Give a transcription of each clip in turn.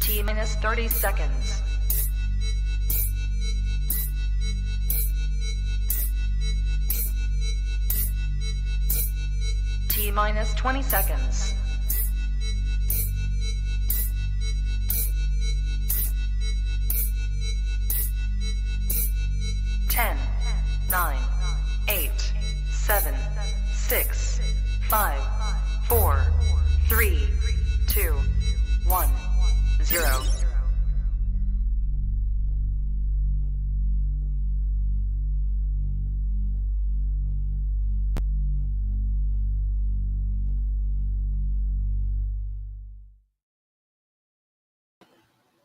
T minus 30 seconds. T minus 20 seconds. 10, 9, 8, 7, 6, 5, 4, 3, 2, 1, 0.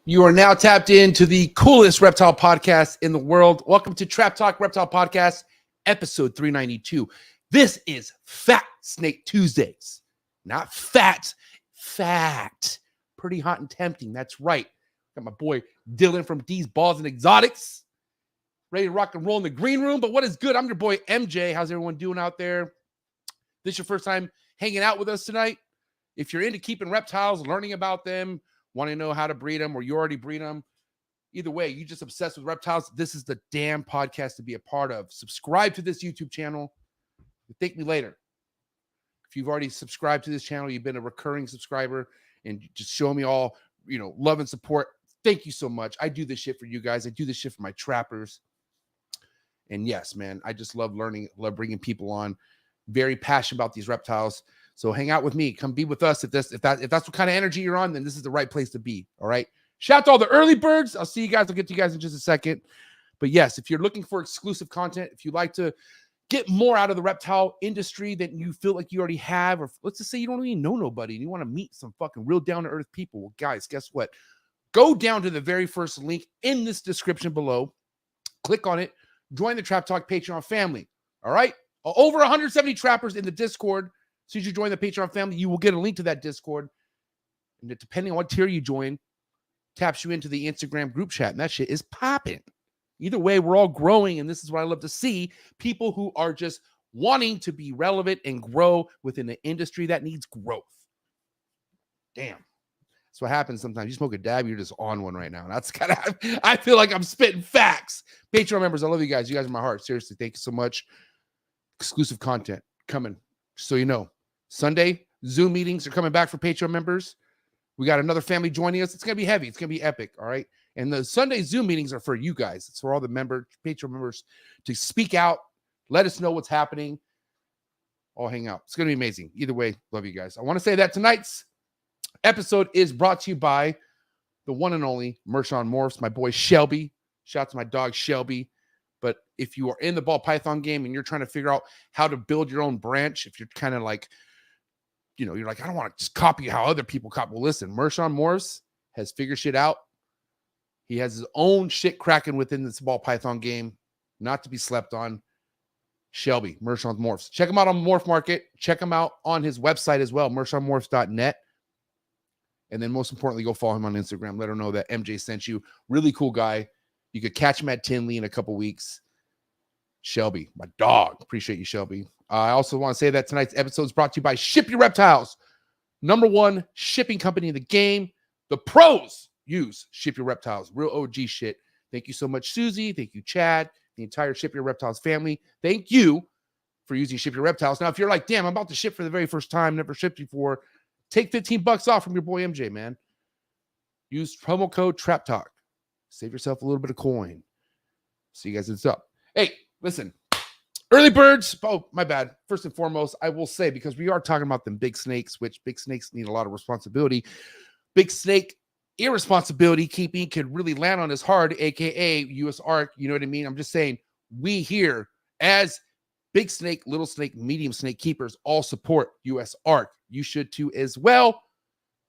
You are now tapped into the coolest reptile podcast in the world. Welcome to Trap Talk Reptile Podcast, episode 392. This is Fat Snake Tuesdays. Not fat, fat. Pretty hot and tempting. That's right. Got my boy Dillon from D's Balls and Exotics. Ready to rock and roll in the green room. But what is good? I'm your boy MJ. How's everyone doing out there? This is your first time hanging out with us tonight. If you're into keeping reptiles, learning about them, want to know how to breed them, or you already breed them, either way, you just obsessed with reptiles, this is the damn podcast to be a part of. Subscribe to this YouTube channel. Thank me later. If you've already subscribed to this channel, you've been a recurring subscriber and just show me all, love and support. Thank you so much. I do this shit for you guys. I do this shit for my trappers. And yes, man, I just love learning, love bringing people on. Very passionate about these reptiles. So hang out with me. Come be with us. If that's what kind of energy you're on, then this is the right place to be. All right. Shout out to all the early birds. I'll see you guys. I'll get to you guys in just a second. But yes, if you're looking for exclusive content, if you like to get more out of the reptile industry than you feel like you already have, or let's just say you don't even know nobody and you want to meet some fucking real down-to-earth people. Well, guys, guess what? Go down to the very first link in this description below. Click on it. Join the Trap Talk Patreon family. All right. Over 170 trappers in the Discord. As soon as you join the Patreon family, you will get a link to that Discord. And depending on what tier you join, taps you into the Instagram group chat. And that shit is popping. Either way, we're all growing. And this is what I love to see. People who are just wanting to be relevant and grow within an industry that needs growth. Damn. That's what happens sometimes. You smoke a dab, you're just on one right now. And that's kind of, I feel like I'm spitting facts. Patreon members, I love you guys. You guys are my heart. Seriously, thank you so much. Exclusive content coming. So you know, Sunday, Zoom meetings are coming back for Patreon members. We got another family joining us. It's going to be heavy. It's going to be epic, all right? And the Sunday Zoom meetings are for you guys. It's for all the Patreon members to speak out, let us know what's happening, all hang out. It's going to be amazing. Either way, love you guys. I want to say that tonight's episode is brought to you by the one and only MERSHON MORPHS, my boy Shelby. Shout out to my dog Shelby. But if you are in the ball python game and you're trying to figure out how to build your own branch, if you're kind of like, you're like, I don't want to just copy how other people copy. Well, listen, MERSHON MORPHS has figured shit out. He has his own shit cracking within this ball python game, not to be slept on. Shelby, MERSHON MORPHS. Check him out on Morph Market. Check him out on his website as well, mershonmorphs.net. And then most importantly, go follow him on Instagram. Let him know that MJ sent you. Really cool guy. You could catch him at Tinley in a couple weeks. Shelby, my dog. Appreciate you, Shelby. I also want to say that tonight's episode is brought to you by Ship Your Reptiles. #1 shipping company in the game. The pros use Ship Your Reptiles. Real OG shit. Thank you so much, Susie. Thank you, Chad. The entire Ship Your Reptiles family. Thank you for using Ship Your Reptiles. Now, if you're like, damn, I'm about to ship for the very first time, never shipped before, take $15 off from your boy MJ, man. Use promo code TRAPTALK. Save yourself a little bit of coin. See you guys in up. Hey, listen. Early birds. Oh, my bad. First and foremost, I will say, because we are talking about them big snakes, which big snakes need a lot of responsibility. Big snake irresponsibility keeping could really land on us hard, a.k.a. U.S. ARC. You know what I mean? I'm just saying, we here as big snake, little snake, medium snake keepers all support U.S. ARC. You should too as well.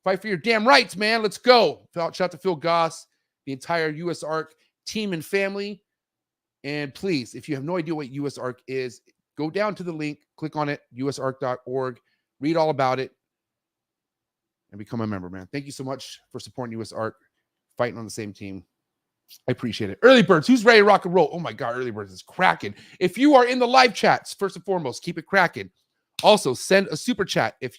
Fight for your damn rights, man. Let's go. Shout out to Phil Goss, the entire U.S. ARC team and family. And please, if you have no idea what U.S. ARC is, go down to the link, click on it, usarc.org, read all about it, and become a member, man. Thank you so much for supporting U.S. ARC, fighting on the same team. I appreciate it. Early birds, who's ready to rock and roll? Oh my God, early birds is cracking. If you are in the live chats, first and foremost, keep it cracking. Also, send a super chat. If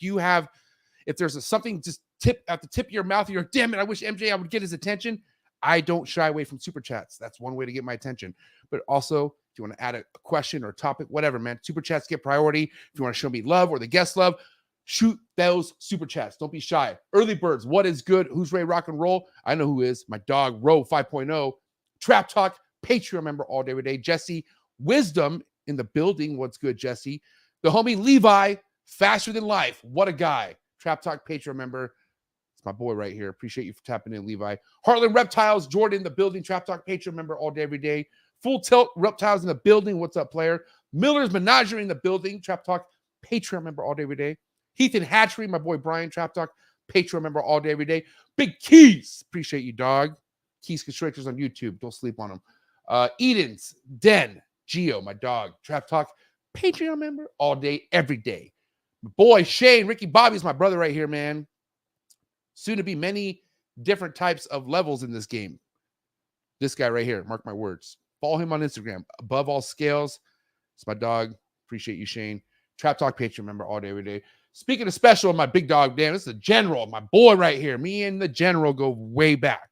there's something just the tip of your mouth, you're like, damn it, I wish MJ I would get his attention. I don't shy away from super chats. That's one way to get my attention. But also, if you want to add a question or a topic, whatever, man, super chats get priority. If you want to show me love or the guest love, shoot those super chats. Don't be shy. Early birds, what is good? Who's ready to rock and roll? I know who is. My dog, Ro 5.0. Trap Talk, Patreon member all day, every day. Jesse, Wisdom in the building. What's good, Jesse? The homie Levi, Faster Than Life. What a guy. Trap Talk, Patreon member. It's my boy right here. Appreciate you for tapping in, Levi. Heartland Reptiles, Jordan in the building. Trap Talk, Patreon member all day, every day. Full Tilt Reptiles in the building. What's up, player? Miller's Menagerie in the building. Trap Talk, Patreon member all day, every day. Heath and Hatchery, my boy Brian, Trap Talk, Patreon member all day, every day. Big Keys, appreciate you, dog. Keys Constrictors on YouTube, don't sleep on them. Eden's Den, Geo, my dog, Trap Talk, Patreon member all day, every day. My boy Shane, Ricky Bobby's my brother right here, man. Soon to be many different types of levels in this game. This guy right here, mark my words. Follow him on Instagram. Above all scales, it's my dog. Appreciate you, Shane. Trap Talk, Patreon member all day, every day. Speaking of special, my big dog, Dan, this is the General, my boy right here. Me and the General go way back.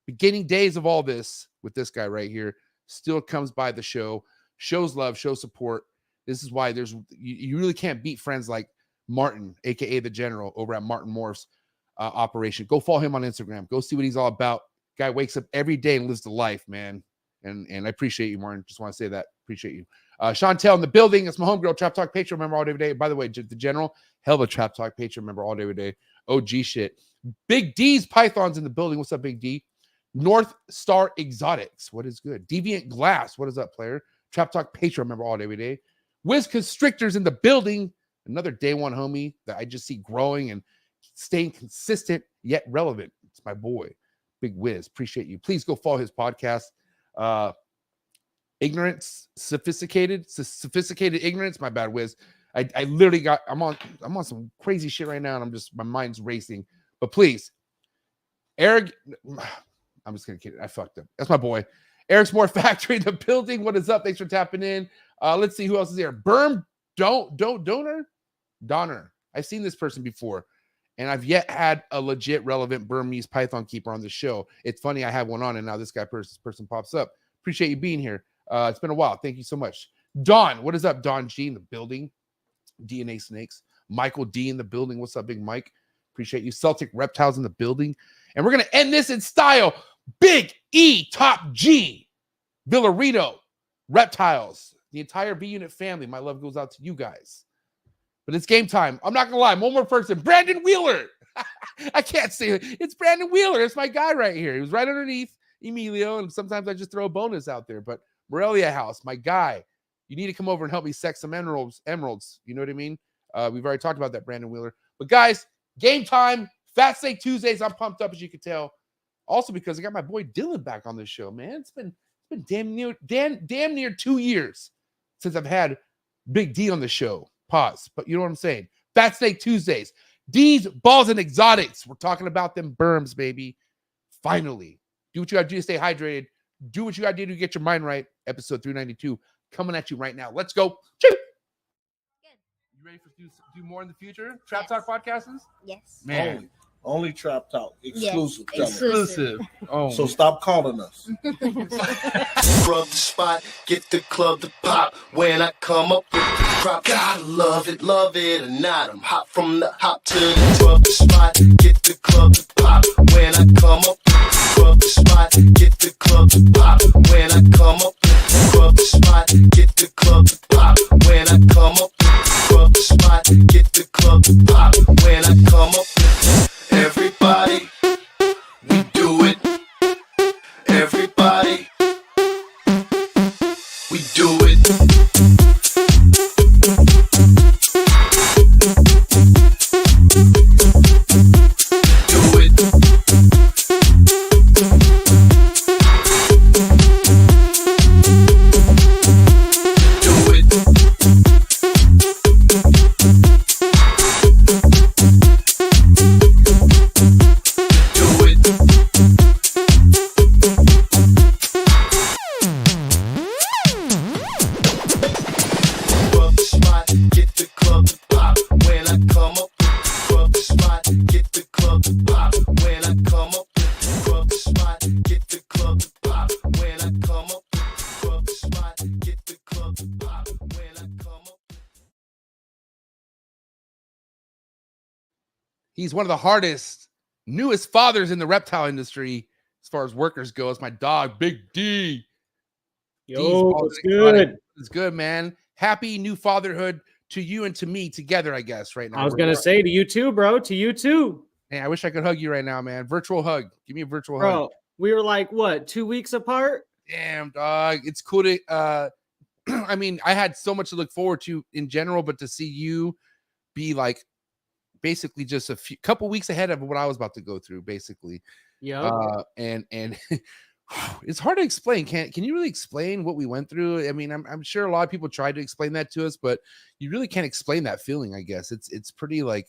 Beginning days of all this with this guy right here. Still comes by the show, shows love, shows support. This is why you really can't beat friends like Martin, aka the General, over at Martin MORPHS operation. Go follow him on Instagram. Go see what he's all about. Guy wakes up every day and lives the life, man. And I appreciate you, Martin. Just want to say that. Appreciate you. Chantel in the building. It's my homegirl, Trap Talk, Patreon member all day, every day. By the way, the General, hell of a Trap Talk, Patreon member all day, every day. OG shit. Big D's Pythons in the building. What's up, Big D? North Star Exotics. What is good? Deviant Glass. What is up, player? Trap Talk, Patreon member all day, every day. Wiz Constrictors in the building. Another day one homie that I just see growing and staying consistent yet relevant. It's my boy, Big Wiz. Appreciate you. Please go follow his podcast. Ignorance, sophisticated ignorance. My bad, Wiz. I literally I'm on some crazy shit right now, and my mind's racing. But please, Eric, I'm just gonna kid it. I fucked up. That's my boy. Eric's More Factory in the building. What is up? Thanks for tapping in. Let's see who else is here. Donor. I've seen this person before, and I've yet had a legit relevant Burmese Python keeper on the show. It's funny I have one on, and now this person pops up. Appreciate you being here. It's been a while. Thank you so much. Don, what is up? Don G in the building. DNA Snakes. Michael D in the building. What's up, Big Mike? Appreciate you. Celtic Reptiles in the building. And we're going to end this in style. Big E Top G. Villarito. Reptiles. The entire B Unit family. My love goes out to you guys. But it's game time. I'm not going to lie. One more person. Brandon Wheeler. I can't say it. It's Brandon Wheeler. It's my guy right here. He was right underneath Emilio, and sometimes I just throw a bonus out there. But Morelia House, my guy, you need to come over and help me sex some emeralds. You know what I mean? We've already talked about that, Brandon Wheeler. But guys, game time. Fat Steak Tuesdays. I'm pumped up, as you can tell. Also because I got my boy Dillon back on this show, man. It's been damn near 2 years since I've had Big D on the show. Pause. But you know what I'm saying? Fat Steak Tuesdays. D's, balls, and exotics. We're talking about them berms, baby. Finally. Do what you got to do to stay hydrated. Do what you got to do to get your mind right. Episode 392 coming at you right now. Let's go. Choo! Good. You ready for do more in the future? Trap Talk podcasts? Yes. Man. Only Trap Talk. Exclusive. Yes. Exclusive. Oh. So stop calling us. Rub the spot, get the club to pop. When I come up with the drop, gotta love it or not. I'm hot from the hop to the rub the spot, get the club to pop. When I come up with the rub the spot, get the club to pop. When I come up with the rub the spot, get the club to pop. When I come up with the rub the spot, get the club to pop. When I come up with everybody, we do it. Everybody, we do it. Do it. Do it. He's one of the hardest, newest fathers in the reptile industry as far as workers go. It's my dog, Big D. Yo, what's good? It's good, man. Happy new fatherhood to you and to me together, I guess, right now. I was going to say to you too, bro. To you too. Hey, I wish I could hug you right now, man. Virtual hug. Give me a virtual hug. Bro, we were like, what, 2 weeks apart? Damn, dog. It's cool to, I mean, I had so much to look forward to in general, but to see you be like basically just a couple weeks ahead of what I was about to go through, basically. Yeah. And it's hard to explain. Can you really explain what we went through? I mean, I'm sure a lot of people tried to explain that to us, but you really can't explain that feeling, I guess. It's pretty like,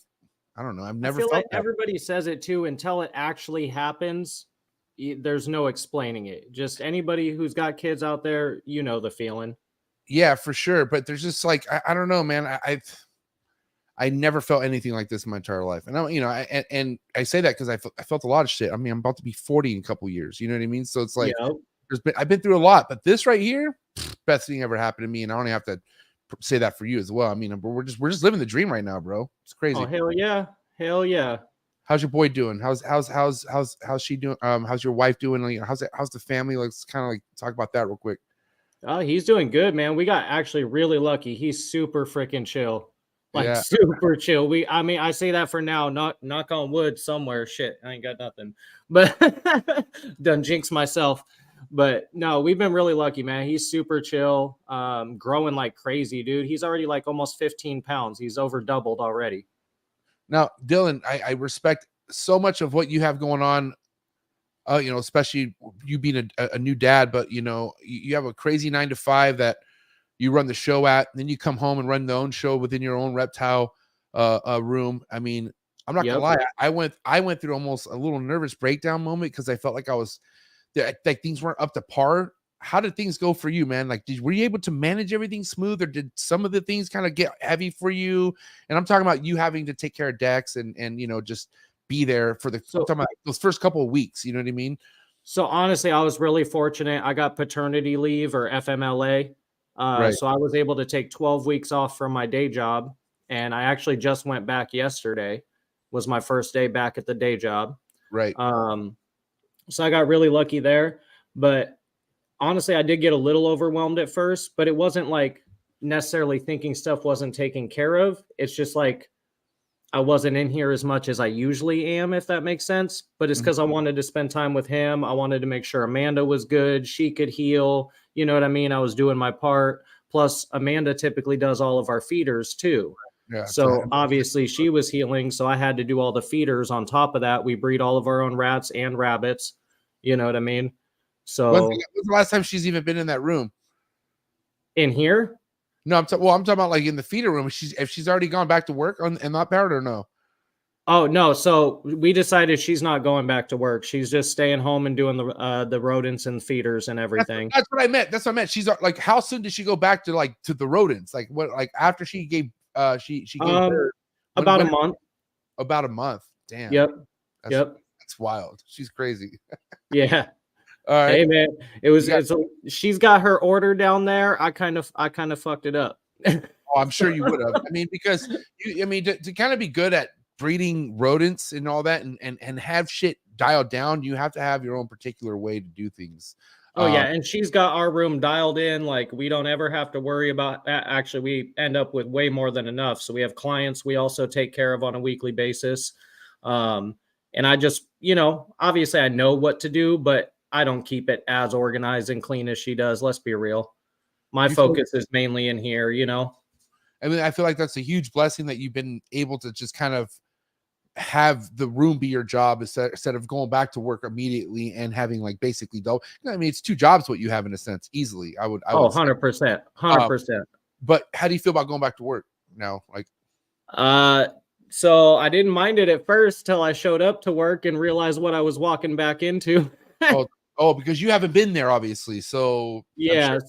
I don't know. I've never felt like that. Everybody says it too until it actually happens. There's no explaining it. Just anybody who's got kids out there, you know the feeling. Yeah, for sure. But there's just like, I don't know, man. I never felt anything like this in my entire life. And and I say that because I felt a lot of shit. I mean, I'm about to be 40 in a couple years. You know what I mean? So it's like, I've been through a lot, but this right here, best thing ever happened to me. And I only have to say that for you as well. I mean, we're just living the dream right now, bro. It's crazy. Oh, hell yeah. Hell yeah. How's your boy doing? How's she doing? How's your wife doing? Like, how's the family? Let's kind of like talk about that real quick. He's doing good, man. We got actually really lucky. He's super freaking chill. Like super chill. I mean, I say that for now, knock on wood somewhere. Shit, I ain't got nothing. But done jinx myself. But no, we've been really lucky, man. He's super chill, growing like crazy, dude. He's already like almost 15 pounds. He's over doubled already. Now, Dillon, I respect so much of what you have going on. Especially you being a new dad, but you have a crazy 9 to 5 that you run the show at, and then you come home and run the own show within your own reptile room. I mean, I'm not gonna lie. I went through almost a little nervous breakdown moment because I felt like I was like things weren't up to par. How did things go for you, man? Like, were you able to manage everything smooth, or did some of the things kind of get heavy for you? And I'm talking about you having to take care of Dex and just be there for I'm talking about those first couple of weeks. You know what I mean? So honestly, I was really fortunate. I got paternity leave or FMLA. Right. So I was able to take 12 weeks off from my day job. And I actually just went back yesterday. Was my first day back at the day job. Right. So I got really lucky there. But honestly, I did get a little overwhelmed at first, but it wasn't like necessarily thinking stuff wasn't taken care of. It's just like I wasn't in here as much as I usually am, if that makes sense. But it's because I wanted to spend time with him. I wanted to make sure Amanda was good. She could heal. You know what I mean? I was doing my part. Plus, Amanda typically does all of our feeders too. Yeah, so obviously she was healing. So I had to do all the feeders. On top of that, we breed all of our own rats and rabbits. You know what I mean? So when's the last time she's even been in that room? In here? No, I'm talking about like in the feeder room. If she's already gone back to work and not powered, or no? Oh no! So we decided she's not going back to work. She's just staying home and doing the rodents and feeders and everything. That's what I meant. That's what I meant. She's like, how soon did she go back to the rodents? Like what? Like after she gave she gave birth? About a month. About a month. Damn. Yep. That's wild. She's crazy. Yeah. All right. Hey man, she's got her order down there. I kind of fucked it up. Oh, I'm sure you would have. I mean, because to kind of be good at breeding rodents and all that and have shit dialed down, you have to have your own particular way to do things. Oh yeah, and she's got our room dialed in. Like we don't ever have to worry about that. Actually, we end up with way more than enough. So we have clients we also take care of on a weekly basis. And I just, obviously I know what to do, but I don't keep it as organized and clean as she does. Let's be real. My focus is mainly in here, I mean, I feel like that's a huge blessing that you've been able to just kind of have the room be your job instead of going back to work immediately and having like basically double. I mean, it's 2 jobs what you have in a sense easily. I would 100%. 100%. But how do you feel about going back to work now? Like, so I didn't mind it at first till I showed up to work and realized what I was walking back into. Because you haven't been there, obviously. So yeah,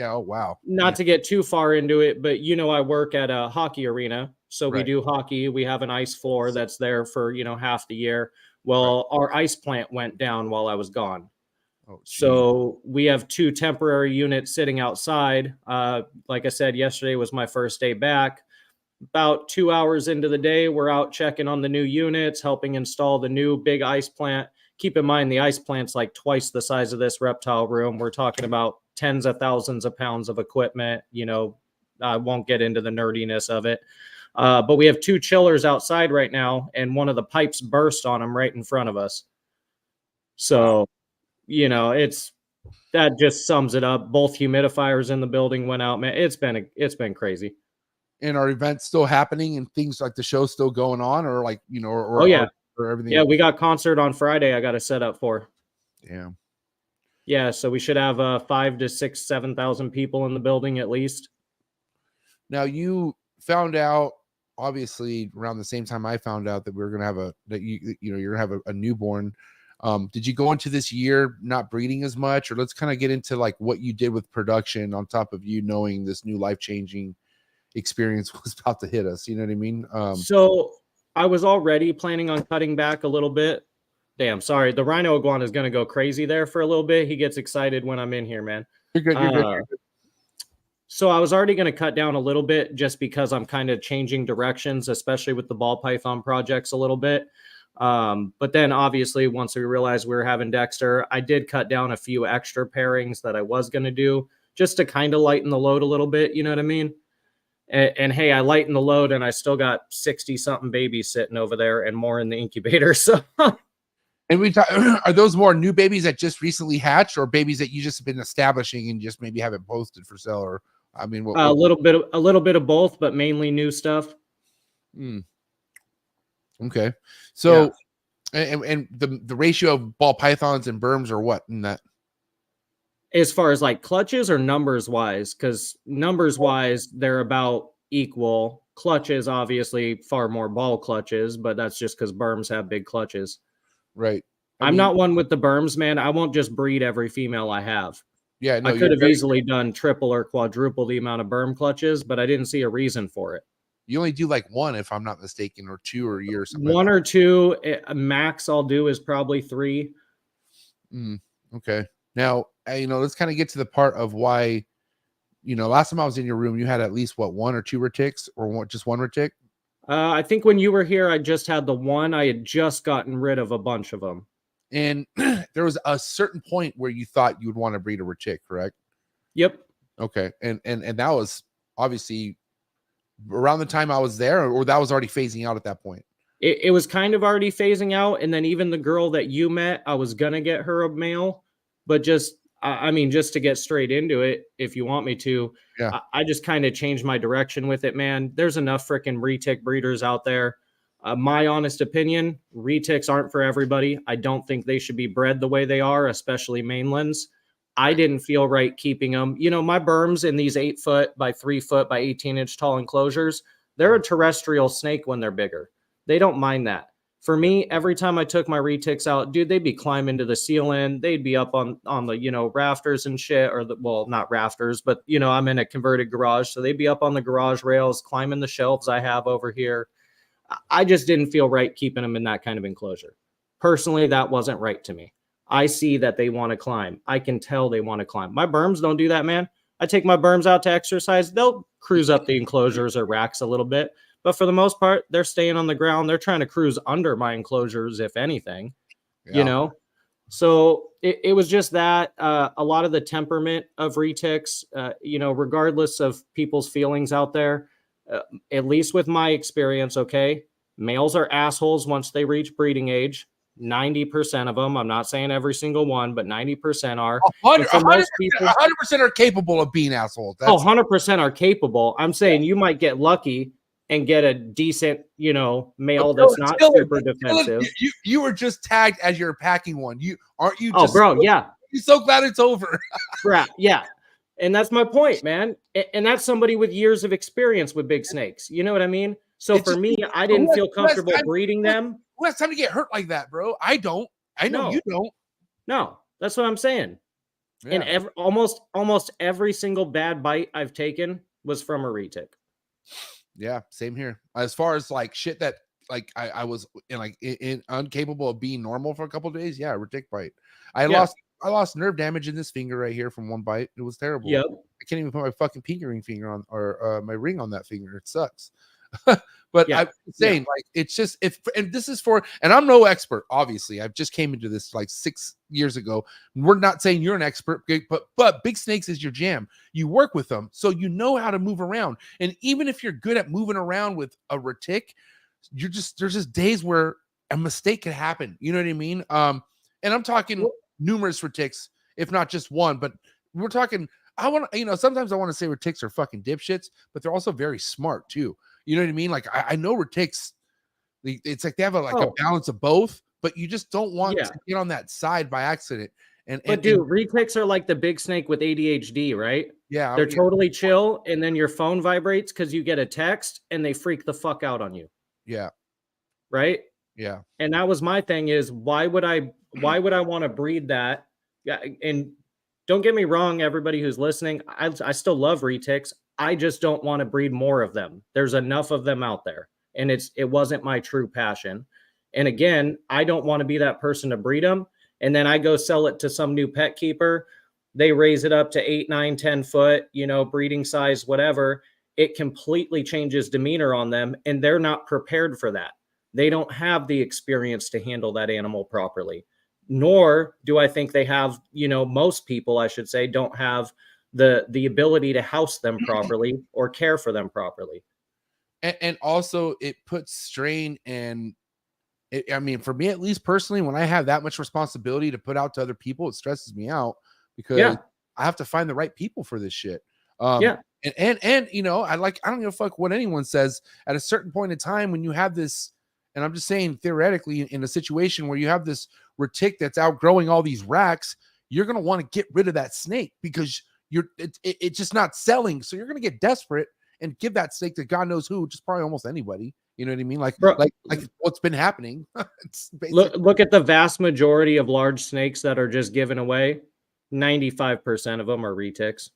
oh wow. Not to get too far into it, but I work at a hockey arena, so we do hockey. We have an ice floor that's there for half the year. Well, our ice plant went down while I was gone. So we have 2 temporary units sitting outside. Like I said, yesterday was my first day back. About 2 hours into the day, we're out checking on the new units, helping install the new big ice plant. Keep in mind, the ice plant's like twice the size of this reptile room. We're talking about tens of thousands of pounds of equipment. You know, I won't get into the nerdiness of it. But we have 2 chillers outside right now, and one of the pipes burst on them right in front of us. So, you know, that just sums it up. Both humidifiers in the building went out, man. It's been crazy. And are events still happening and things like the show still going on, or like, you know, or Oh yeah, or everything? Yeah, we got concert on Friday. I got to set up for. Yeah. Yeah, so we should have 5,000 to 6,000, 7,000 people in the building at least. Now you found out, obviously, around the same time I found out that we were gonna have you're gonna have a newborn. Did you go into this year not breeding as much, or let's kind of get into like what you did with production on top of you knowing this new life-changing experience was about to hit us? You know what I mean? So I was already planning on cutting back a little bit. Damn, sorry. The rhino iguana is going to go crazy there for a little bit. He gets excited when I'm in here, man. You're good. You're good. So I was already going to cut down a little bit just because I'm kind of changing directions, especially with the ball python projects a little bit. But then obviously once we realized we were having Dexter, I did cut down a few extra pairings that I was going to do just to kind of lighten the load a little bit. You know what I mean? And hey, I lightened the load and I still got 60 something babies sitting over there and more in the incubator. So, and are those more new babies that just recently hatched, or babies that you just been establishing and just maybe haven't posted for sale? Or, I mean, a little bit of both, but mainly new stuff. Okay. So, yeah. and the ratio of ball pythons and Burms are what in that? As far as like clutches or numbers wise, because numbers wise, they're about equal. Clutches, obviously, far more ball clutches, but that's just because Burms have big clutches. Right. I'm not one with the Burms, man. I won't just breed every female I have. Yeah, no, I could have easily done triple or quadruple the amount of Burm clutches, but I didn't see a reason for it. You only do like one, if I'm not mistaken, or 2 or a year or something. 1 or 2 max. I'll do is probably 3. Okay. Now, you know, let's kind of get to the part of why, you know, last time I was in your room, you had at least 1 or 2 retics, or just 1 retic? I think when you were here, I just had the 1. I had just gotten rid of a bunch of them. And there was a certain point where you thought you would want to breed a retic, correct? Yep. Okay. And that was obviously around the time I was there, or that was already phasing out at that point? It was kind of already phasing out. And then even the girl that you met, I was going to get her a male, but just to get straight into it, if you want me to, yeah, I just kind of changed my direction with it, man. There's enough freaking retic breeders out there. My honest opinion, retics aren't for everybody. I don't think they should be bred the way they are, especially mainlands. I didn't feel right keeping them. You know, my Burms in these 8 foot by 3 foot by 18-inch tall enclosures, they're a terrestrial snake when they're bigger. They don't mind that. For me, every time I took my retics out, dude, they'd be climbing to the ceiling. They'd be up on the, you know, rafters and shit, or not rafters, but, you know, I'm in a converted garage. So they'd be up on the garage rails, climbing the shelves I have over here. I just didn't feel right keeping them in that kind of enclosure. Personally, that wasn't right to me. I see that they want to climb. I can tell they want to climb. My Burms don't do that, man. I take my Burms out to exercise. They'll cruise up the enclosures or racks a little bit. But for the most part, they're staying on the ground. They're trying to cruise under my enclosures, if anything, you know? So it was just that a lot of the temperament of retics, you know, regardless of people's feelings out there, at least with my experience, okay, males are assholes once they reach breeding age. 90% of them. I'm not saying every single one, but 90% are. 100% are capable of being assholes. 100% are capable. I'm saying you might get lucky and get a decent, you know, male that's not super defensive. You were just tagged as you're packing one. Aren't you? Just bro, yeah. You're so glad it's over. Right, yeah. And that's my point, man. And that's somebody with years of experience with big snakes. You know what I mean? So for me, I didn't feel comfortable breeding them. Who has time to get hurt like that, bro? I don't. I know you don't. No, that's what I'm saying. Yeah. And almost every single bad bite I've taken was from a retic. Yeah, same here. As far as like shit that like I was incapable of being normal for a couple of days. Yeah, retic bite. I lost nerve damage in this finger right here from one bite. It was terrible. Yep. I can't even put my fucking pinky ring finger on, or my ring on that finger. It sucks. But Yeah. I'm saying like it's just and this is for, and I'm no expert, obviously. I've just came into this like 6 years ago. We're not saying you're an expert, but big snakes is your jam. You work with them, so you know how to move around. And even if you're good at moving around with a retic, there's just days where a mistake could happen. You know what I mean? And I'm talking numerous retics, if not just one, but we're talking. Sometimes I want to say retics are fucking dipshits, but they're also very smart too. You know what I mean? Like I know retics, it's like they have a balance of both, but you just don't want to get on that side by accident. But dude, retics are like the big snake with ADHD, right? Yeah, they're totally chill, and then your phone vibrates because you get a text, and they freak the fuck out on you. Yeah, right. Yeah, and that was my thing: is why would I want to breed that? Yeah, and don't get me wrong, everybody who's listening, I still love retics. I just don't want to breed more of them. There's enough of them out there, and it wasn't my true passion. And again, I don't want to be that person to breed them. And then I go sell it to some new pet keeper. They raise it up to 8, 9, 10 foot, breeding size, whatever. It completely changes demeanor on them, and they're not prepared for that. They don't have the experience to handle that animal properly. Nor do I think they have, most people, I should say, don't have the ability to house them properly or care for them properly. And also it puts strain, and for me, at least personally, when I have that much responsibility to put out to other people, it stresses me out because I have to find the right people for this shit. And I don't give a fuck what anyone says. At a certain point in time, when you have this, and I'm just saying theoretically, in a situation where you have this retic that's outgrowing all these RHACS, you're going to want to get rid of that snake because it's just not selling. So you're going to get desperate and give that snake to God knows who, just probably almost anybody. You know what I mean? Like what's been happening. Look at the vast majority of large snakes that are just given away. 95% of them are retics.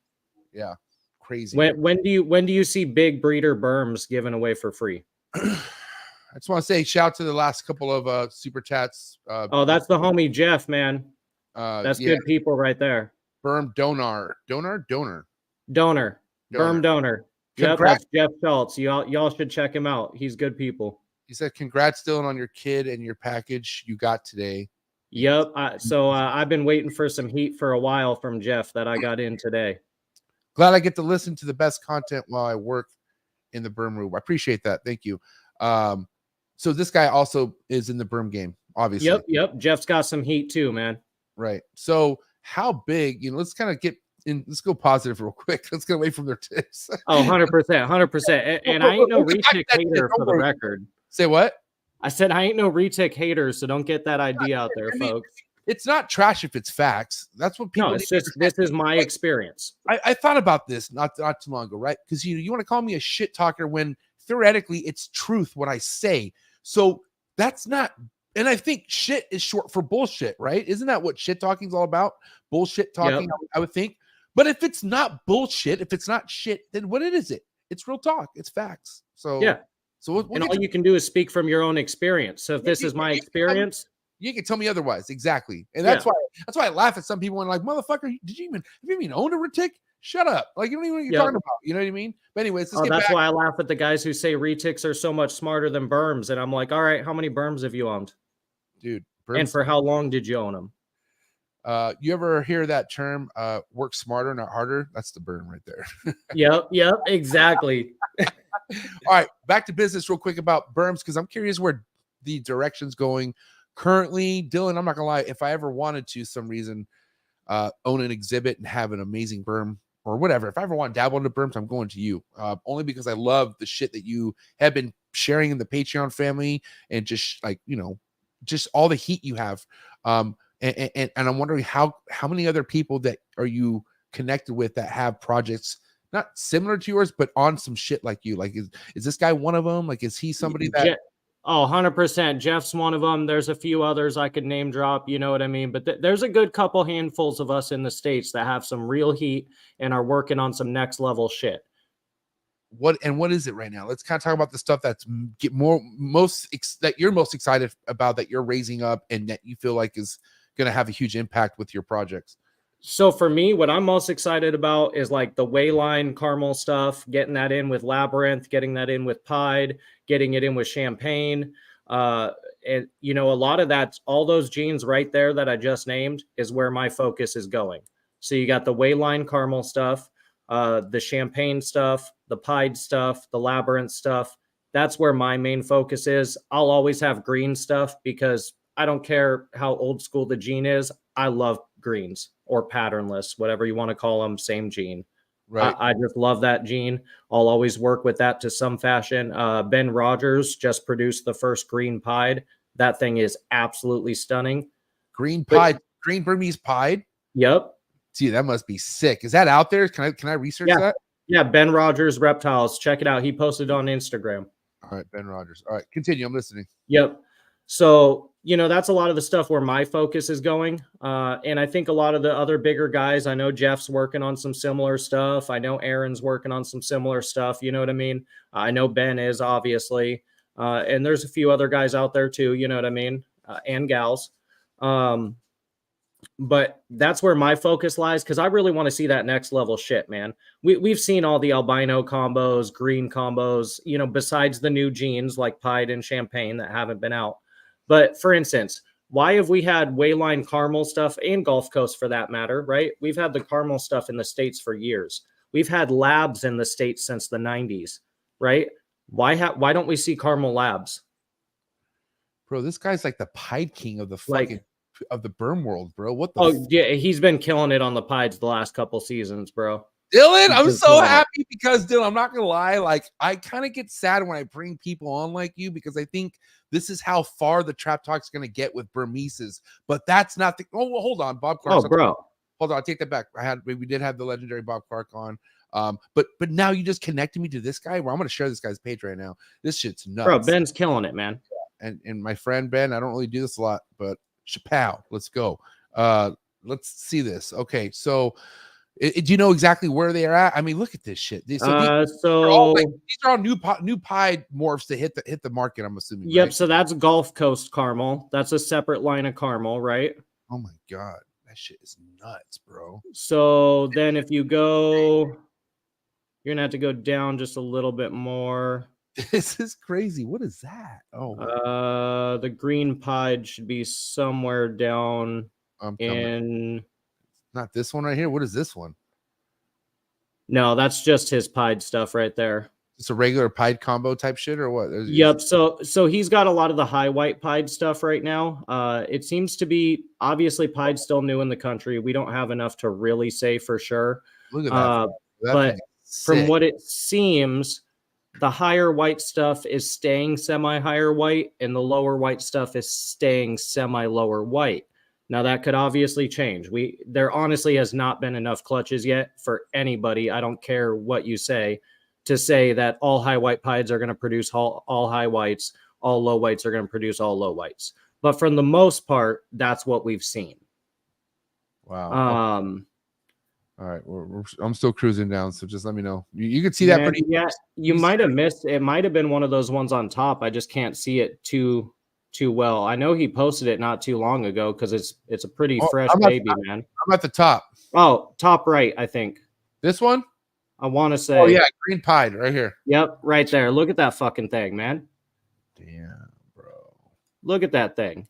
Yeah, crazy. When do you see big breeder Burmese given away for free? I just want to say shout out to the last couple of super chats. That's the homie Jeff, man. That's good people right there. Burm donor. Burm donor. Yep, that's Jeff Schultz. Y'all should check him out. He's good people. He said, "Congrats, Dillon, on your kid and your package you got today." Yep. I've been waiting for some heat for a while from Jeff that I got in today. Glad I get to listen to the best content while I work in the Burm room. I appreciate that. Thank you. So this guy also is in the Burm game, obviously. Yep. Jeff's got some heat too, man. Right. So how big? Let's kind of get in. Let's go positive real quick. Let's get away from their tips. 100%. And I ain't no retic hater for the record. Say what? I said I ain't no retic hater, so don't get that idea out there, folks. It's not trash if it's facts. That's what people. No, it's just this is my experience. I thought about this not too long ago, right? Because you want to call me a shit talker when theoretically it's truth what I say. So that's not. And I think shit is short for bullshit, right? Isn't that what shit talking is all about? Bullshit talking, I would think. But if it's not bullshit, if it's not shit, then what is it? It's real talk. It's facts. So yeah. So and all you can do is speak from your own experience. So if this is my experience, you can tell me otherwise. Exactly. And that's why I laugh at some people and like, motherfucker, have you even owned a retic? Shut up. Like, you don't even know what you're talking about. You know what I mean? But anyways, that's why I laugh at the guys who say retics are so much smarter than Burms. And I'm like, all right, how many Burms have you owned? Dude. And for how long did you own them? You ever hear that term, work smarter, not harder? That's the Burm right there. Yep, exactly. All right, back to business real quick about Burms, because I'm curious where the direction's going currently. Dillon, I'm not gonna lie, if I ever wanted to some reason own an exhibit and have an amazing Burm or whatever, if I ever want to dabble into Burms, I'm going to you. Only because I love the shit that you have been sharing in the Patreon family and just like, just all the heat you have. And I'm wondering how many other people that are you connected with that have projects not similar to yours, but on some shit like you? Like, is this guy one of them? Like, is he somebody that? 100%. Jeff's one of them. There's a few others I could name drop. You know what I mean? But there's a good couple handfuls of us in the States that have some real heat and are working on some next level shit. What is it right now? Let's kind of talk about the stuff that's that you're most excited about, that you're raising up and that you feel like is going to have a huge impact with your projects. So for me, what I'm most excited about is like the Wayline caramel stuff, getting that in with Labyrinth, getting that in with Pied, getting it in with Champagne. And you know, a lot of that, all those genes right there that I just named is where my focus is going. So you got the Wayline caramel stuff, the Champagne stuff, the Pied stuff, the Labyrinth stuff. That's where my main focus is. I'll always have green stuff because I don't care how old school the gene is. I love greens or patternless, whatever you want to call them, same gene. Right. I just love that gene. I'll always work with that to some fashion. Ben Rogers just produced the first green pied. That thing is absolutely stunning. Green pied, green Burmese pied. Yep. See, that must be sick. Is that out there? Can I research that? Yeah, Ben Rogers Reptiles. Check it out. He posted on Instagram. All right, Ben Rogers. All right, continue. I'm listening. Yep. So, you know, that's a lot of the stuff where my focus is going. And I think a lot of the other bigger guys, I know Jeff's working on some similar stuff. I know Aaron's working on some similar stuff. You know what I mean? I know Ben is, obviously. And there's a few other guys out there too, you know what I mean? And gals. But that's where my focus lies because I really want to see that next level shit, man. We've seen all the albino combos, green combos, you know, besides the new genes like Pied and Champagne that haven't been out. But for instance, why have we had Wayline caramel stuff and Gulf Coast for that matter, right? We've had the caramel stuff in the States for years. We've had labs in the States since the 90s, right? Why don't we see caramel labs? Bro, this guy's like the Pied King of the fucking of the Burm world, bro. What the yeah, he's been killing it on the Pieds the last couple seasons, bro. Dillon, I'm so happy because Dillon, I'm not gonna lie, like I kind of get sad when I bring people on like you because I think this is how far the Trap Talk's gonna get with Burmeses, but that's not the well, hold on, Bob Clark. Oh, bro. Hold on, I'll take that back. We did have the legendary Bob Clark on. But now you just connected me to this guy where I'm gonna share this guy's page right now. This shit's nuts. Bro, Ben's killing it, man. And my friend Ben, I don't really do this a lot, but P.H.A.T, let's go. Let's see this. Okay, so do you know exactly where they are at? I mean, look at this shit. These are all new pied morphs to hit the market, I'm assuming. Yep, right? so that's Gulf Coast caramel. That's a separate line of caramel, right? Oh my god, that shit is nuts, bro. So then if you go, you're gonna have to go down just a little bit more. This is crazy. What is that? Oh, the green pied should be somewhere down in. Not this one right here. What is this one? No, that's just his pied stuff right there. It's a regular pied combo type shit or what? Yep. So he's got a lot of the high white pied stuff right now. It seems to be obviously pied still new in the country. We don't have enough to really say for sure. Look at that. But from what it seems, the higher white stuff is staying semi-higher white, and the lower white stuff is staying semi-lower white. Now, that could obviously change. There honestly has not been enough clutches yet for anybody, I don't care what you say, to say that all high white pieds are going to produce all high whites, all low whites are going to produce all low whites. But for the most part, that's what we've seen. Wow. All right, I'm still cruising down, so just let me know. You can see that pretty. Yeah, you might have missed. It might have been one of those ones on top. I just can't see it too well. I know he posted it not too long ago because it's a pretty fresh baby, man. I'm at the top. Oh, top right, I think. This one? I want to say. Oh yeah, green pied right here. Yep, right there. Look at that fucking thing, man. Damn, bro. Look at that thing.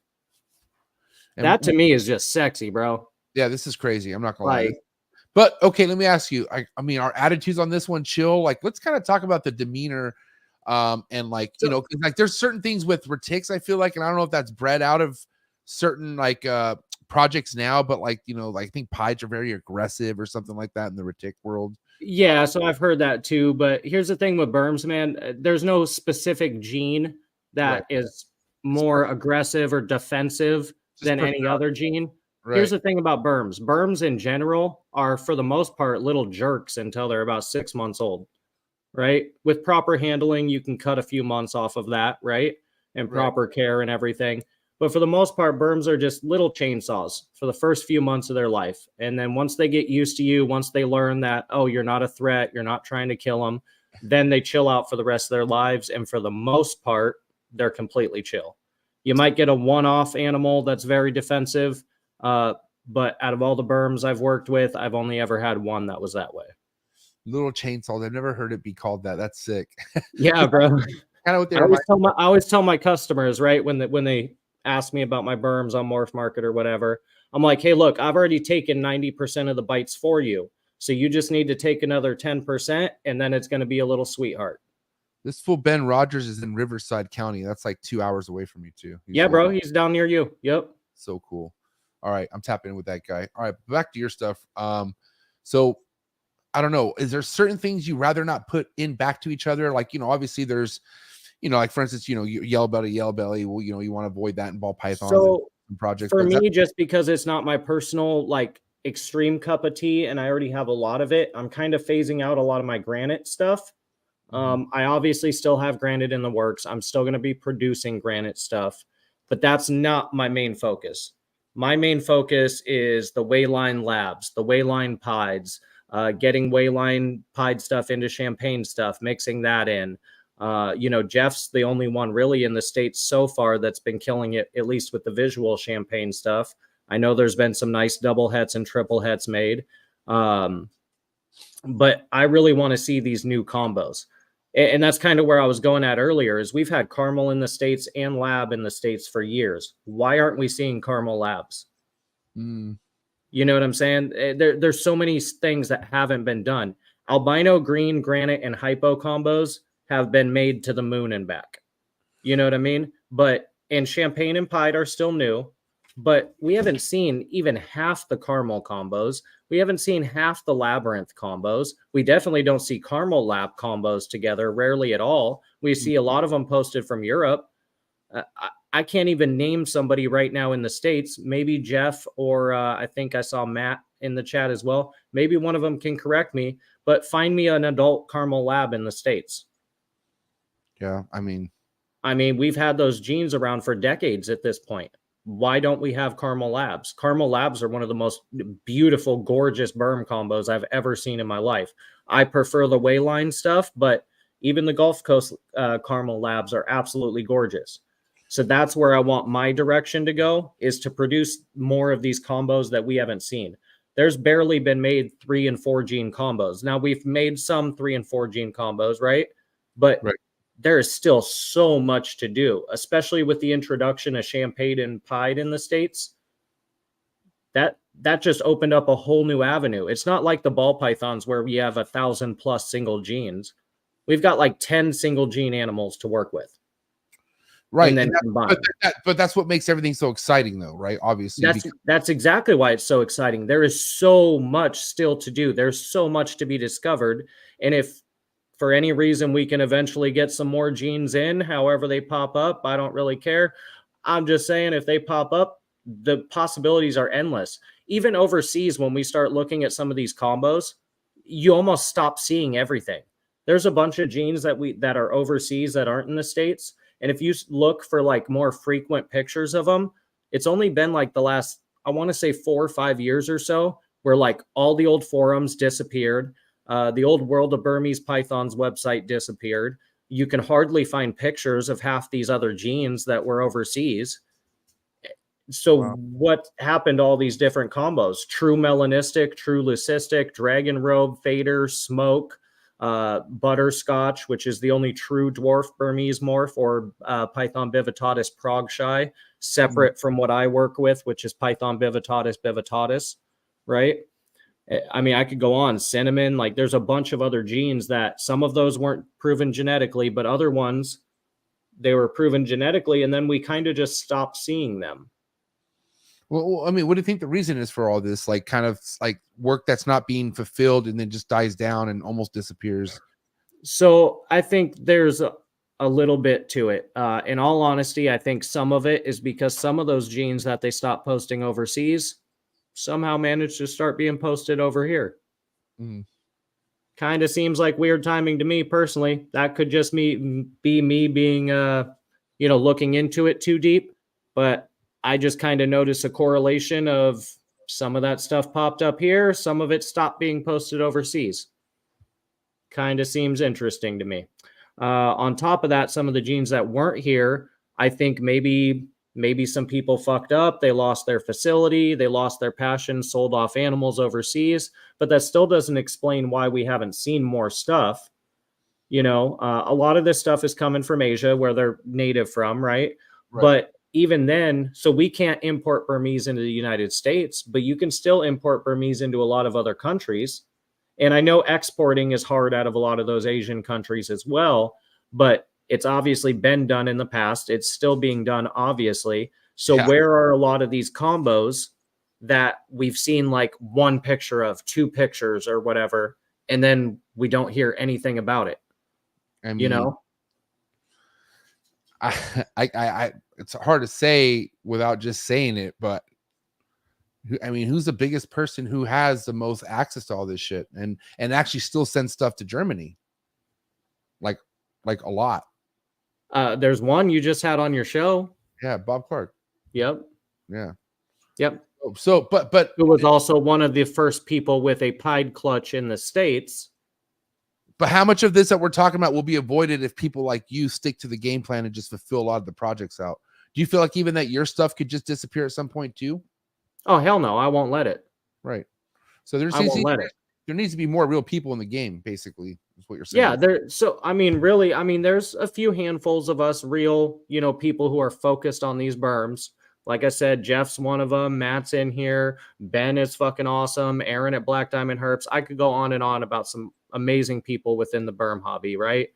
And that to me is just sexy, bro. Yeah, this is crazy. I'm not gonna lie. But okay, let me ask you. I mean, our attitudes on this one chill. Like, let's kind of talk about the demeanor, and like you know, 'cause, like there's certain things with retics. I feel like, and I don't know if that's bred out of certain like projects now, but like you know, like I think pieds are very aggressive or something like that in the retic world. Yeah, so I've heard that too. But here's the thing with Burms, man. There's no specific gene that is more aggressive or defensive than any other gene. Right. Here's the thing about Burms. Burms in general are, for the most part, little jerks until they're about 6 months old, right? With proper handling, you can cut a few months off of that, right? And proper care and everything. But for the most part, Burms are just little chainsaws for the first few months of their life. And then once they get used to you, once they learn that, oh, you're not a threat, you're not trying to kill them, then they chill out for the rest of their lives. And for the most part, they're completely chill. You might get a one-off animal that's very defensive. but out of all the berms I've worked with, I've only ever had one that was that way. Little chainsaws. I've never heard it be called that. That's sick. Yeah, bro. Kind of what they I remind. always tell my customers, right, when they ask me about my berms on Morph Market or whatever, I'm like, hey, look, I've already taken 90% of the bites for you. So you just need to take another 10%, and then it's going to be a little sweetheart. This fool Ben Rogers is in Riverside County. That's like 2 hours away from you too. Yeah, bro. He's down near you. Yep. So cool. All right. I'm tapping in with that guy. All right. Back to your stuff. So I don't know. Is there certain things you rather not put in back to each other? Like, obviously there's, like for instance, yellow belly. Well, you want to avoid that in ball pythons. So and projects. For me, just because it's not my personal, like, extreme cup of tea and I already have a lot of it, I'm kind of phasing out a lot of my granite stuff. I obviously still have granite in the works. I'm still going to be producing granite stuff, but that's not my main focus. My main focus is the Wayline labs, the Wayline pieds, getting Wayline pied stuff into champagne stuff, mixing that in. Jeff's the only one really in the States so far that's been killing it, at least with the visual champagne stuff. I know there's been some nice double hets and triple hets made. But I really want to see these new combos. And that's kind of where I was going at earlier, is we've had caramel in the States and lab in the States for years. Why aren't we seeing caramel labs? You know what I'm saying? There's so many things that haven't been done. Albino, green, granite, and hypo combos have been made to the moon and back. You know what I mean? And champagne and pied are still new, but we haven't seen even half the caramel combos. We haven't seen half the labyrinth combos. We definitely don't see caramel lab combos together, rarely at all. We see a lot of them posted from Europe. I can't even name somebody right now in the States. Maybe Jeff or I think I saw Matt in the chat as well. Maybe one of them can correct me, but find me an adult caramel lab in the States. Yeah, I mean, we've had those genes around for decades at this point. Why don't we have caramel labs? Caramel labs are one of the most beautiful, gorgeous berm combos I've ever seen in my life. I prefer the Wayline stuff, but even the Gulf Coast caramel labs are absolutely gorgeous. So that's where I want my direction to go, is to produce more of these combos that we haven't seen. There's barely been made 3 and 4 gene combos. Now we've made some 3 and 4 gene combos, right? But there is still so much to do, especially with the introduction of champagne and pied in the States. That just opened up a whole new avenue. It's not like the ball pythons where we have 1,000+ single genes. We've got like 10 single gene animals to work with. Right. And then but that's what makes everything so exciting, though, right? Obviously. That's exactly why it's so exciting. There is so much still to do. There's so much to be discovered. And if for any reason we can eventually get some more genes in, however they pop up, I don't really care. I'm just saying, if they pop up, the possibilities are endless. Even overseas, when we start looking at some of these combos, you almost stop seeing everything. There's a bunch of genes that are overseas that aren't in the States. And if you look for like more frequent pictures of them, it's only been like the last, I want to say 4 or 5 years or so, where like all the old forums disappeared. The old World of Burmese Pythons website disappeared. You can hardly find pictures of half these other genes that were overseas. So what happened to all these different combos? True melanistic, true leucistic, dragon robe, fader, smoke, butterscotch, which is the only true dwarf Burmese morph, or Python bivitatus progshy, separate from what I work with, which is Python bivitatus bivitatus, right? I mean, I could go on. Cinnamon, like there's a bunch of other genes that some of those weren't proven genetically, but other ones, they were proven genetically, and then we kind of just stopped seeing them. Well, I mean, what do you think the reason is for all this? Like, kind of like work that's not being fulfilled and then just dies down and almost disappears. So I think there's a little bit to it. In all honesty, I think some of it is because some of those genes that they stopped posting overseas somehow managed to start being posted over here. Kind of seems like weird timing to me personally. That could just be me being, looking into it too deep. But I just kind of noticed a correlation of some of that stuff popped up here. Some of it stopped being posted overseas. Kind of seems interesting to me. On top of that, some of the genes that weren't here, I think maybe maybe some people fucked up. They lost their facility. They lost their passion, sold off animals overseas. But that still doesn't explain why we haven't seen more stuff. You know, a lot of this stuff is coming from Asia, where they're native from, right? But even then, so we can't import Burmese into the United States, but you can still import Burmese into a lot of other countries. And I know exporting is hard out of a lot of those Asian countries as well, but it's obviously been done in the past. It's still being done, obviously. So where are a lot of these combos that we've seen like one picture of, two pictures or whatever, and then we don't hear anything about it? I mean, you know, I it's hard to say without just saying it, but I mean, who's the biggest person who has the most access to all this shit and actually still sends stuff to Germany? Like a lot. There's one you just had on your show. Yeah, Bob Clark. Yep. Yeah. Yep. So, but who was also one of the first people with a pied clutch in the States. But how much of this that we're talking about will be avoided if people like you stick to the game plan and just fulfill a lot of the projects out? Do you feel like even that your stuff could just disappear at some point too? Oh, hell no. I won't let it. Right. So there needs to be more real people in the game, basically, is what you're saying. Yeah. So, I mean, really, I mean, there's a few handfuls of us real, you know, people who are focused on these berms. Like I said, Jeff's one of them. Matt's in here. Ben is fucking awesome. Aaron at Black Diamond Herps. I could go on and on about some amazing people within the berm hobby, right?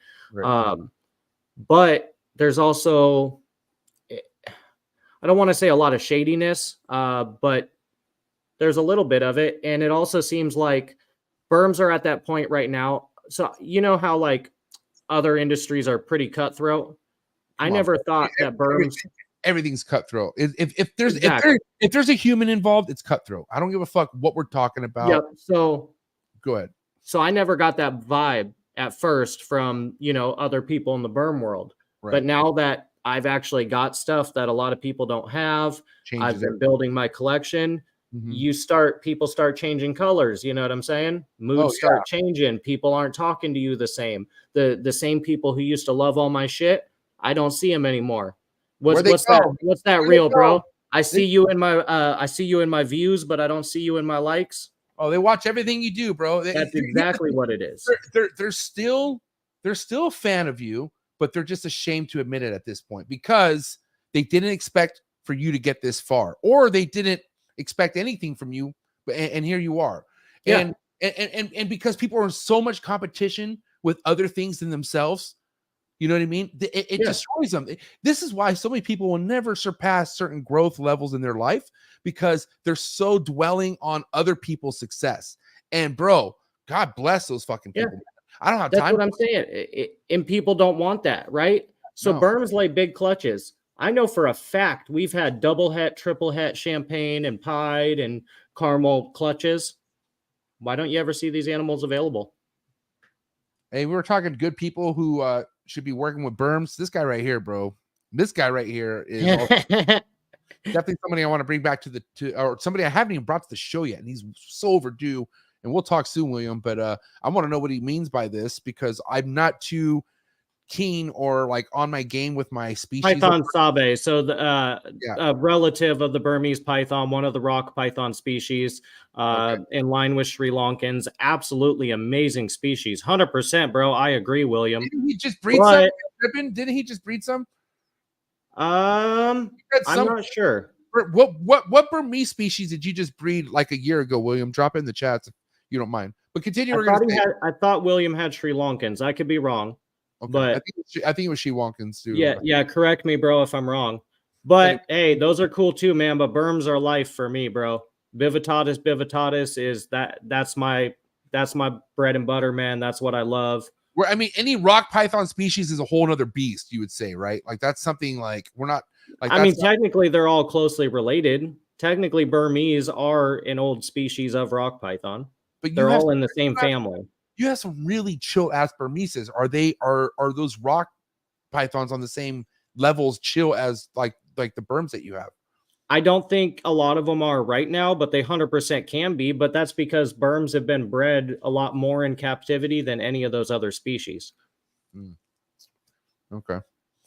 But there's also, I don't want to say a lot of shadiness, but there's a little bit of it. And it also seems like berms are at that point right now. So you know how like other industries are pretty cutthroat? I never thought that berms... Everything's cutthroat. If there's a human involved, it's cutthroat. I don't give a fuck what we're talking about. Yep. So go ahead. So I never got that vibe at first from, you know, other people in the berm world. Right. But now that I've actually got stuff that a lot of people don't have, I've been building my collection. People start changing colors. You know what I'm saying? Moods start changing. People aren't talking to you the same. The same people who used to love all my shit, I don't see them anymore. What's that real, bro? I see you in my views, but I don't see you in my likes. Oh, they watch everything you do, bro. That's exactly what it is. They're still a fan of you, but they're just ashamed to admit it at this point because they didn't expect for you to get this far, or they didn't expect anything from you, and here you are. And because people are in so much competition with other things than themselves. You know what I mean? It destroys them. This is why so many people will never surpass certain growth levels in their life because they're so dwelling on other people's success. And bro, God bless those fucking people. Yeah. I don't have time. That's what I'm saying. And people don't want that, right? So berms lay big clutches. I know for a fact we've had double het, triple het, champagne and pied and caramel clutches. Why don't you ever see these animals available? Hey, we were talking to good people who should be working with berms. This guy right here, bro. This guy right here is definitely somebody I want to bring back or somebody I haven't even brought to the show yet, and he's so overdue. And we'll talk soon, William. But I want to know what he means by this because I'm not too keen or like on my game with my species. Python sabe, so the relative of the Burmese python, one of the rock python species, in line with Sri Lankans. Absolutely amazing species, 100%, bro. I agree, William. Didn't he just breed some? Didn't he just breed some? I'm not sure. What Burmese species did you just breed like a year ago, William? Drop it in the chats if you don't mind. But continue. I thought William had Sri Lankans. I could be wrong. Okay. But I think it was Sri Lankans too. Yeah. Correct me, bro, if I'm wrong. But hey, those are cool too, man. But berms are life for me, bro. Bivitatis is that's my bread and butter, man. That's what I love. I mean, any rock python species is a whole other beast, you would say, right? Like that's something like we're not like. I mean, technically, they're all closely related. Technically, Burmese are an old species of rock python, but they're all in the same family. You have some really chill ass Burmeses. Are those rock pythons on the same levels chill as like the berms that you have? I don't think a lot of them are right now, but they 100% can be. But that's because berms have been bred a lot more in captivity than any of those other species. Okay.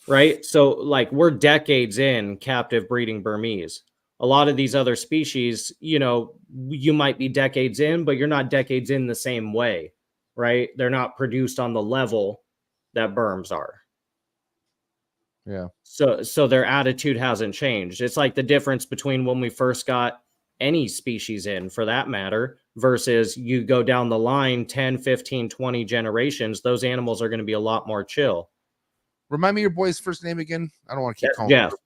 right? So like we're decades in captive breeding Burmese. A lot of these other species, you might be decades in, but you're not decades in the same way, right? They're not produced on the level that Burms are. Yeah. So their attitude hasn't changed. It's like the difference between when we first got any species in, for that matter, versus you go down the line 10, 15, 20 generations, those animals are going to be a lot more chill. Remind me your boy's first name again. I don't want to keep That's calling Jeff. him.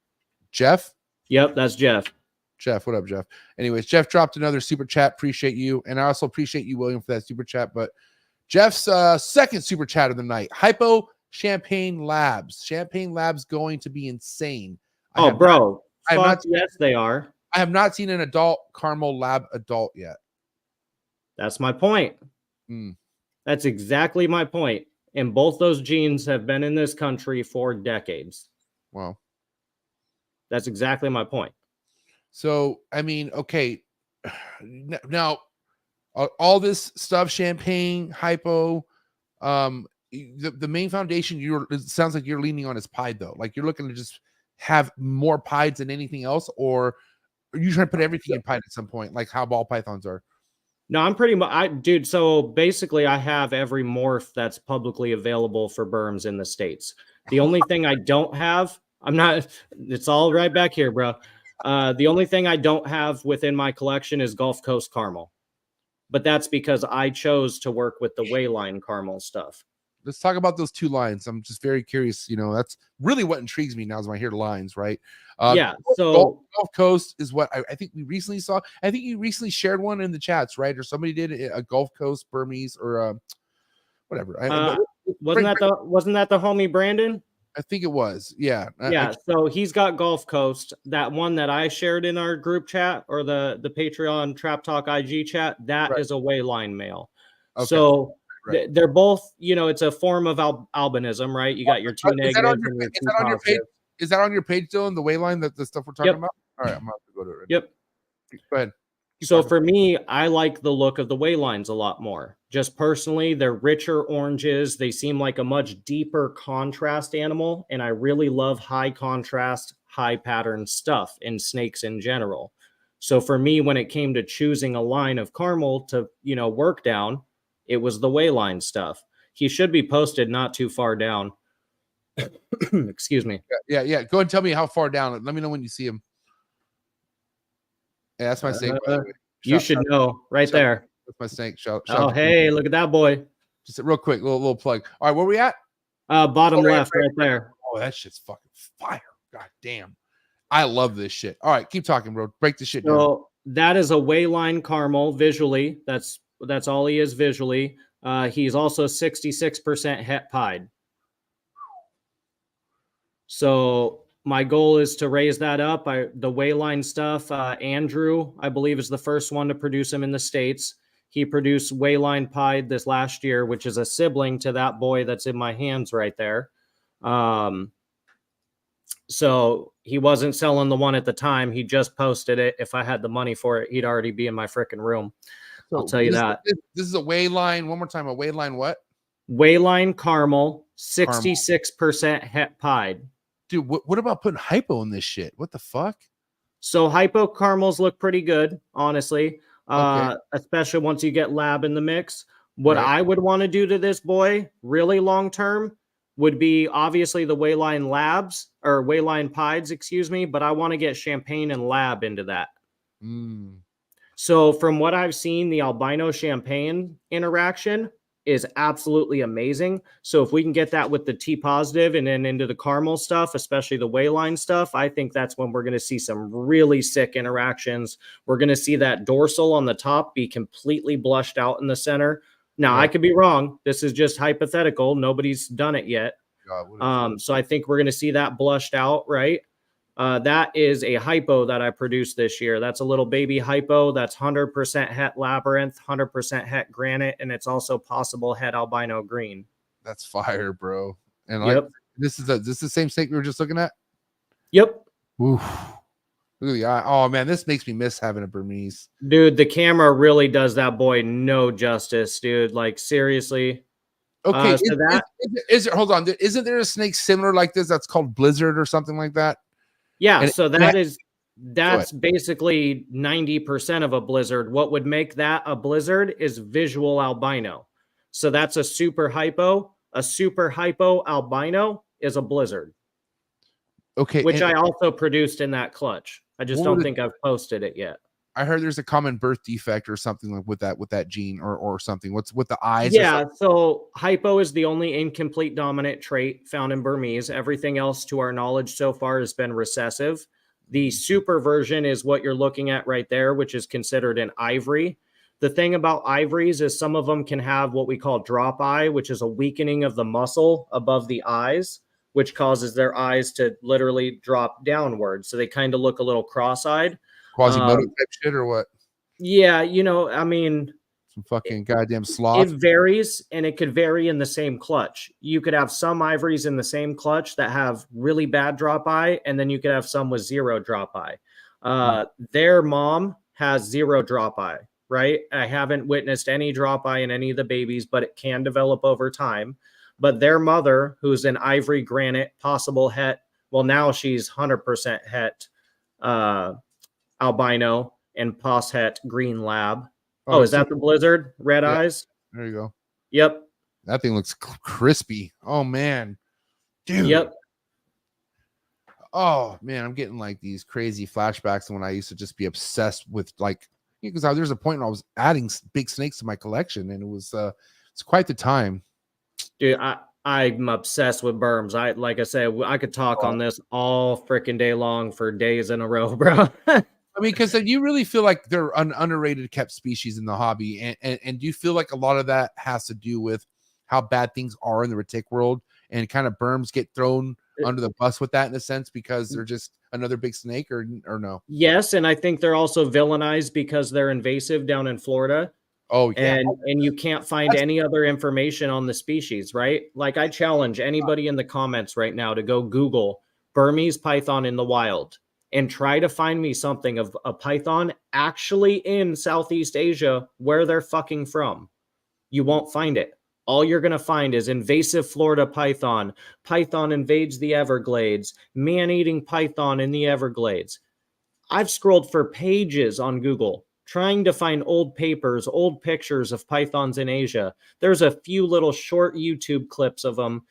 Jeff? Yep, that's Jeff. Jeff, what up, Jeff? Anyways, Jeff dropped another super chat. Appreciate you. And I also appreciate you, William, for that super chat. But Jeff's second super chat of the night. Hypo Champagne Labs. Champagne Labs going to be insane. Oh, bro. Yes, they are. I have not seen an adult caramel lab adult yet. That's my point. That's exactly my point. And both those genes have been in this country for decades. Wow. That's exactly my point. So, I mean, okay. Now, all this stuff, champagne, hypo, the main foundation, it sounds like you're leaning on is pied, though. Like you're looking to just have more pieds than anything else, or are you trying to put everything in pied at some point, like how ball pythons are? No, I'm pretty much, dude. So basically, I have every morph that's publicly available for Burms in the States. The only thing I don't have, it's all right back here, bro. The only thing I don't have within my collection is Gulf Coast caramel, but that's because I chose to work with the Wayline caramel stuff. Let's talk about those two lines. I'm just very curious. That's really what intrigues me now is when I hear lines, right? So Gulf Coast is what I think we recently saw. I think you recently shared one in the chats, right? Or somebody did a Gulf Coast Burmese or whatever. Wasn't that the homie Brandon? I think it was. Yeah. So he's got Gulf Coast. That one that I shared in our group chat or the Patreon Trap Talk IG chat, that is a Wayline male. Okay. So they're both, it's a form of albinism, right? You got your two negatives and your two positives. Is that on your page, Dillon, the Wayline, the stuff we're talking about? All right, I'm going to have to go to it. Yep. Go ahead. So for me, I like the look of the Waylines a lot more. Just personally, they're richer oranges. They seem like a much deeper contrast animal. And I really love high contrast, high pattern stuff in snakes in general. So for me, when it came to choosing a line of caramel to, work down, it was the Wayline stuff. He should be posted not too far down. Excuse me. Yeah. Go ahead and tell me how far down. Let me know when you see him. Yeah, that's my snake. You should know right there. That's my snake. Hey, look at that boy. Just a real quick little plug. All right, where we at? Bottom left, right there. Oh, that shit's fucking fire. God damn. I love this shit. All right, keep talking, bro. Break the shit down. So that is a Wayline caramel visually. That's all he is visually. He's also 66% het pied. So my goal is to raise that up. The Wayline stuff, Andrew, I believe, is the first one to produce him in the States. He produced Wayline pied this last year, which is a sibling to that boy that's in my hands right there. So he wasn't selling the one at the time. He just posted it. If I had the money for it, he'd already be in my freaking room. So I'll tell you that. This is a Wayline. One more time. A Wayline what? Wayline caramel, 66% het pied. Dude, what about putting hypo in this shit? What the fuck? So hypo caramels look pretty good, honestly. Especially once you get lab in the mix. What I would want to do to this boy, really long term, would be obviously the Wayline labs or Wayline pieds, excuse me, but I want to get champagne and lab into that. So from what I've seen, the albino champagne interaction is absolutely amazing. So if we can get that with the T positive and then into the caramel stuff, especially the Wayline stuff, I think that's when we're going to see some really sick interactions. We're going to see that dorsal on the top be completely blushed out in the center. Now, I could be wrong. This is just hypothetical. Nobody's done it yet. So I think we're going to see that blushed out, right? That is a hypo that I produced this year. That's a little baby hypo. That's 100% het labyrinth, 100% het granite, and it's also possible het albino green. That's fire, bro. And this is the same snake we were just looking at. Yep. Oof. Look at the eye. Oh man, this makes me miss having a Burmese. Dude, the camera really does that boy no justice, dude. Like seriously. Okay, So that is it? Hold on, isn't there a snake similar like this that's called Blizzard or something like that? yeah, And so it- that's basically 90% of a blizzard. What would make that a blizzard is visual albino. So that's a super hypo. A super hypo albino is a blizzard, Okay, which and I also produced in that clutch. I just what don't would it- think I've posted it yet. I heard there's a common birth defect or something like with that gene or something. What's with the eyes? Yeah, so hypo is the only incomplete dominant trait found in Burmese. Everything else, to our knowledge so far, has been recessive. The super version is what you're looking at right there, which is considered an ivory. The thing about ivories is some of them can have what we call drop eye, which is a weakening of the muscle above the eyes, which causes their eyes to literally drop downward. So they kind of look a little cross-eyed. Quasimodo type shit or what? Yeah, I mean, Some fucking goddamn it sloth. varies, and it could vary in the same clutch. You could have some ivories in the same clutch that have really bad drop eye, and then you could have some with zero drop eye. Their mom has zero drop eye, right? I haven't witnessed any drop eye in any of the babies, but it can develop over time. But their mother, who's an ivory granite, possible het, well, now she's 100% het, albino, and pos het green lab. Oh, is that the blizzard? Red eyes? There you go. Yep. That thing looks crispy. Oh man, dude. Yep. Oh man, I'm getting like these crazy flashbacks when I used to just be obsessed with like, because there's a point when I was adding big snakes to my collection, and it's quite the time. Dude, I'm obsessed with berms. Like I said, I could talk on this all freaking day long for days in a row, bro. I mean, because you really feel like they're an underrated kept species in the hobby, and do you feel like a lot of that has to do with how bad things are in the retic world, and kind of berms get thrown under the bus with that in a sense because they're just another big snake, or no? Yes, and I think they're also villainized because they're invasive down in Florida. Oh yeah, and you can't find any other information on the species, right? Like I challenge anybody in the comments right now to go Google Burmese python in the wild and try to find me something of a python actually in Southeast Asia where they're fucking from. You won't find it. All you're going to find is invasive Florida python, python invades the Everglades, man-eating python in the Everglades. I've scrolled for pages on Google trying to find old papers, old pictures of pythons in Asia. There's a few little short YouTube clips of them,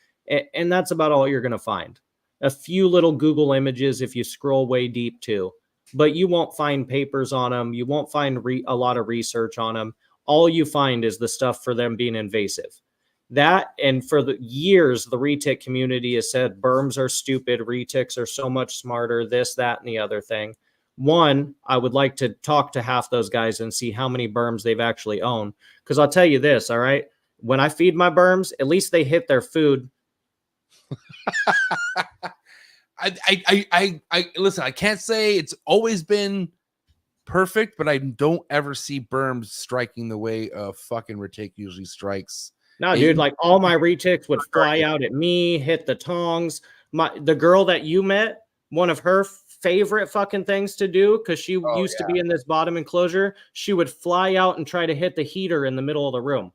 and that's about all you're going to find. A few little Google images if you scroll way deep too, but you won't find papers on them. You won't find a lot of research on them. All you find is the stuff for them being invasive. That, and for the years, the retic community has said berms are stupid, retics are so much smarter, this, that, and the other thing. One, I would like to talk to half those guys and see how many berms they've actually owned. Because I'll tell you this, all right? When I feed my berms, at least they hit their food. I listen, I can't say it's always been perfect, but I don't ever see berms striking the way a fucking retic usually strikes. No, dude, like all my retics would fly out at me, hit the tongs. The girl that you met, one of her favorite fucking things to do, because she used to be in this bottom enclosure, she would fly out and try to hit the heater in the middle of the room.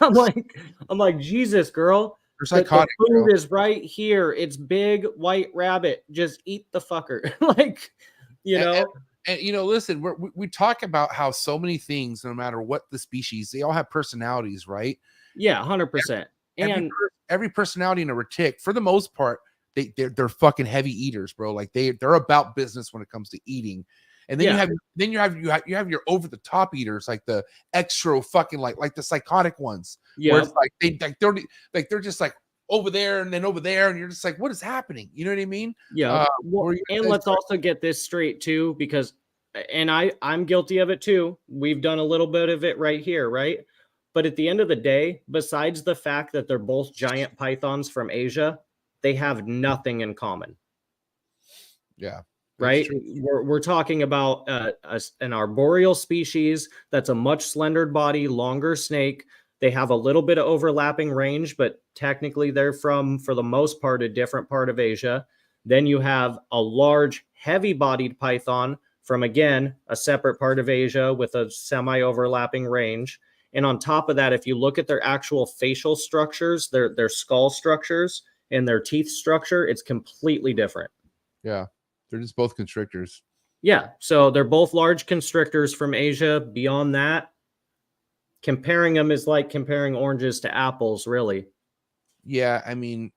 I'm like, Jesus, girl. You're psychotic. The food is right here. It's big white rabbit. Just eat the fucker. Like, you know. And listen, we talk about how so many things, no matter what the species, they all have personalities, right? Yeah, 100%. And every personality in a retic, for the most part, they're fucking heavy eaters, bro. Like they're about business when it comes to eating. And then you have your over the top eaters, like the extra fucking like the psychotic ones. Yeah, where it's like they're just like over there and then over there, and you're just like, what is happening? You know what I mean? Yeah. And let's also get this straight too, because, and I'm guilty of it too. We've done a little bit of it right here, right? But at the end of the day, besides the fact that they're both giant pythons from Asia, they have nothing in common. Yeah. Right. We're talking about an arboreal species that's a much slendered body, longer snake. They have a little bit of overlapping range, but technically they're from, for the most part, a different part of Asia. Then you have a large, heavy-bodied python from, again, a separate part of Asia with a semi-overlapping range. And on top of that, if you look at their actual facial structures, their skull structures and their teeth structure, it's completely different. Yeah. They're just both constrictors. Yeah. So they're both large constrictors from Asia. Beyond that, comparing them is like comparing oranges to apples, really. Yeah. I mean,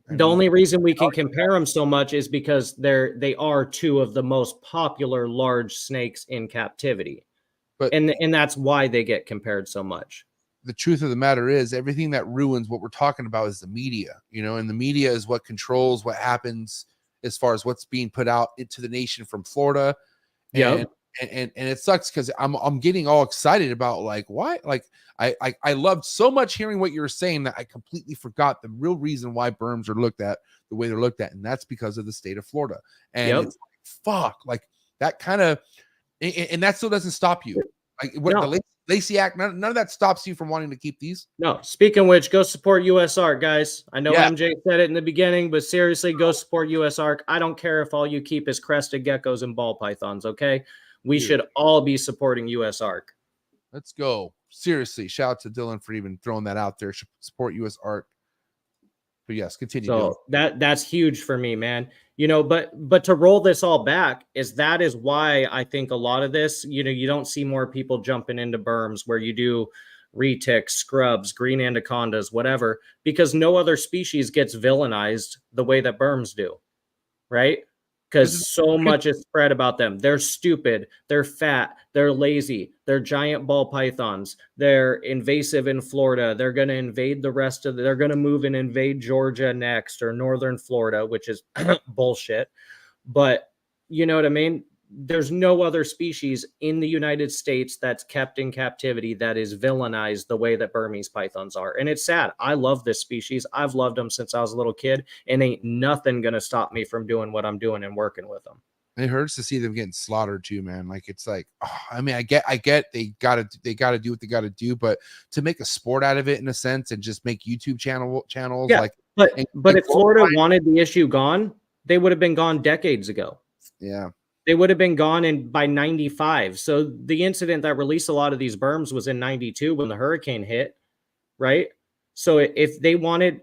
The only reason we can compare them so much is because they are two of the most popular large snakes in captivity. But And that's why they get compared so much. the truth of the matter is everything that ruins what we're talking about is the media, you know, and the media is what controls what happens as far as what's being put out into the nation from Florida. Yeah. And it sucks because I'm getting all excited about like why, like I loved so much hearing what you were saying that I completely forgot the real reason why berms are looked at the way they're looked at, and that's because of the state of Florida. And it's like, fuck, like that kind of, and that still doesn't stop you. Like what the Lacey Act, none of that stops you from wanting to keep these. No. Speaking of which, go support US ARC, guys. I know MJ said it in the beginning, but seriously, go support US ARC. I don't care if all you keep is crested geckos and ball pythons. Okay. We should all be supporting US ARC. Let's go. Seriously, shout out to Dillon for even throwing that out there. Support US ARC. But yes, continue. So that's huge for me, man. You know, but to roll this all back that is why I think a lot of this, you know, you don't see more people jumping into berms where you do retics, scrubs, green anacondas, whatever, because no other species gets villainized the way that berms do, right? Because so much is spread about them. They're stupid. They're fat. They're lazy. They're giant ball pythons. They're invasive in Florida. They're going to invade the rest of they're going to move and invade Georgia next or northern Florida, which is bullshit. But you know what I mean? There's no other species in the United States that's kept in captivity that is villainized the way that Burmese pythons are. And it's sad. I love this species. I've loved them since I was a little kid, and ain't nothing going to stop me from doing what I'm doing and working with them. It hurts to see them getting slaughtered too, man. Like it's like, oh, I mean, I get they gotta do what they gotta do, but to make a sport out of it in a sense and just make YouTube channels, like, but if Florida wanted the issue gone, they would have been gone decades ago. Yeah. They would have been gone by 95. So the incident that released a lot of these berms was in 92 when the hurricane hit, right? So if they wanted,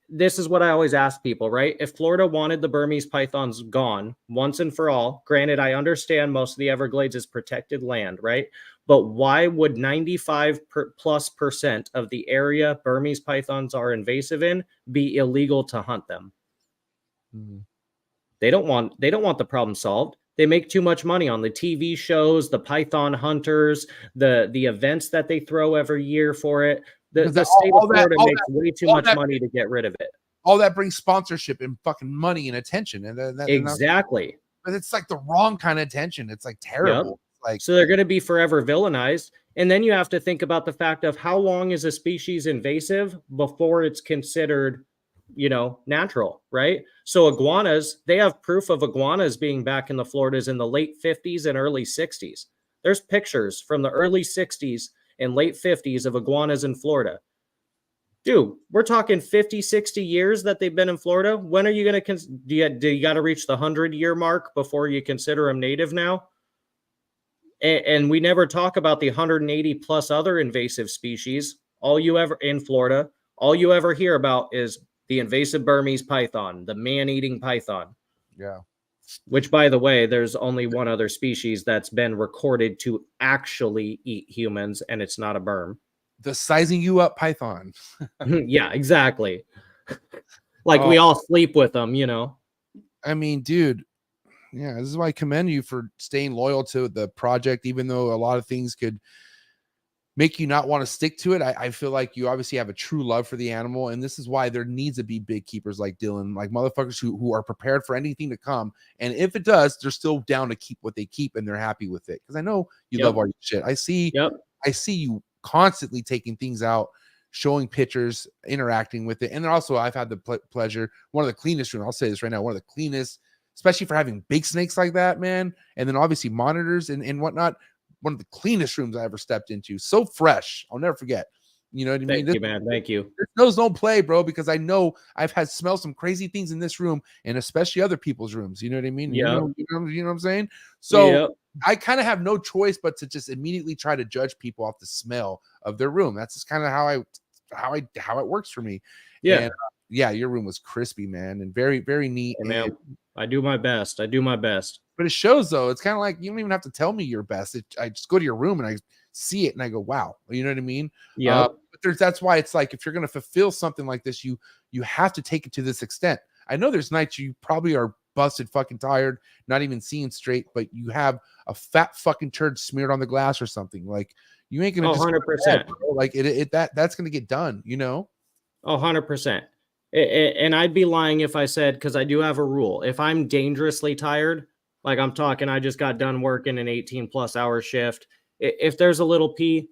this is what I always ask people, right? If Florida wanted the Burmese pythons gone once and for all, granted, I understand most of the Everglades is protected land, right? But why would 95+% of the area Burmese pythons are invasive in be illegal to hunt them? Mm-hmm. They don't want the problem solved. They make too much money on the TV shows, the python hunters, the events that they throw every year for it. The state of Florida makes way too much money to get rid of it. All that brings sponsorship and fucking money and attention. Exactly. But it's like the wrong kind of attention. It's like terrible. Yep. Like, so they're going to be forever villainized. And then you have to think about the fact of how long is a species invasive before it's considered, you know, natural, right? So iguanas, they have proof of iguanas being back in the Floridas in the late 50s and early 60s. There's pictures from the early 60s and late 50s of iguanas in Florida. Dude, we're talking 50, 60 years that they've been in Florida. When are you going to, do you got to reach the 100-year mark before you consider them native now? And we never talk about the 180 plus other invasive species. All you ever hear about is the invasive Burmese python, the man-eating python. Yeah. Which, by the way, there's only one other species that's been recorded to actually eat humans, and it's not a berm. The sizing you up python. Yeah, exactly. Like we all sleep with them, you know. I mean, dude, yeah, this is why I commend you for staying loyal to the project, even though a lot of things could make you not want to stick to it. I feel like you obviously have a true love for the animal, and this is why there needs to be big keepers like Dillon, like motherfuckers who are prepared for anything to come. And if it does, they're still down to keep what they keep, and they're happy with it. Because I know you love all your shit. I see you constantly taking things out, showing pictures, interacting with it. And then also I've had the pleasure, one of the cleanest rooms, I'll say this right now, one of the cleanest, especially for having big snakes like that, man. And then obviously monitors and whatnot. One of the cleanest rooms I ever stepped into. So fresh. I'll never forget. You know what I mean? Thank you, man. Thank you. There's no play, bro, because I know I've had smelled some crazy things in this room and especially other people's rooms. You know what I mean? Yeah. You know what I'm saying? So Yep. I kind of have no choice but to just immediately try to judge people off the smell of their room. That's just kind of how it works for me. Yeah. And, yeah, your room was crispy, man, and very, very neat. Hey, man, I do my best. I do my best. But it shows, though. It's kind of like you don't even have to tell me your best. I just go to your room and I see it and I go, wow. You know what I mean? Yeah. But that's why it's like if you're going to fulfill something like this, you have to take it to this extent. I know there's nights you probably are busted fucking tired, not even seeing straight, but you have a fat fucking turd smeared on the glass or something. Like you ain't gonna 100%. Like that's gonna get done, you know? 100%. And I'd be lying if I said, because I do have a rule. If I'm dangerously tired, like I'm talking, I just got done working an 18+ hour shift. If there's a little pee,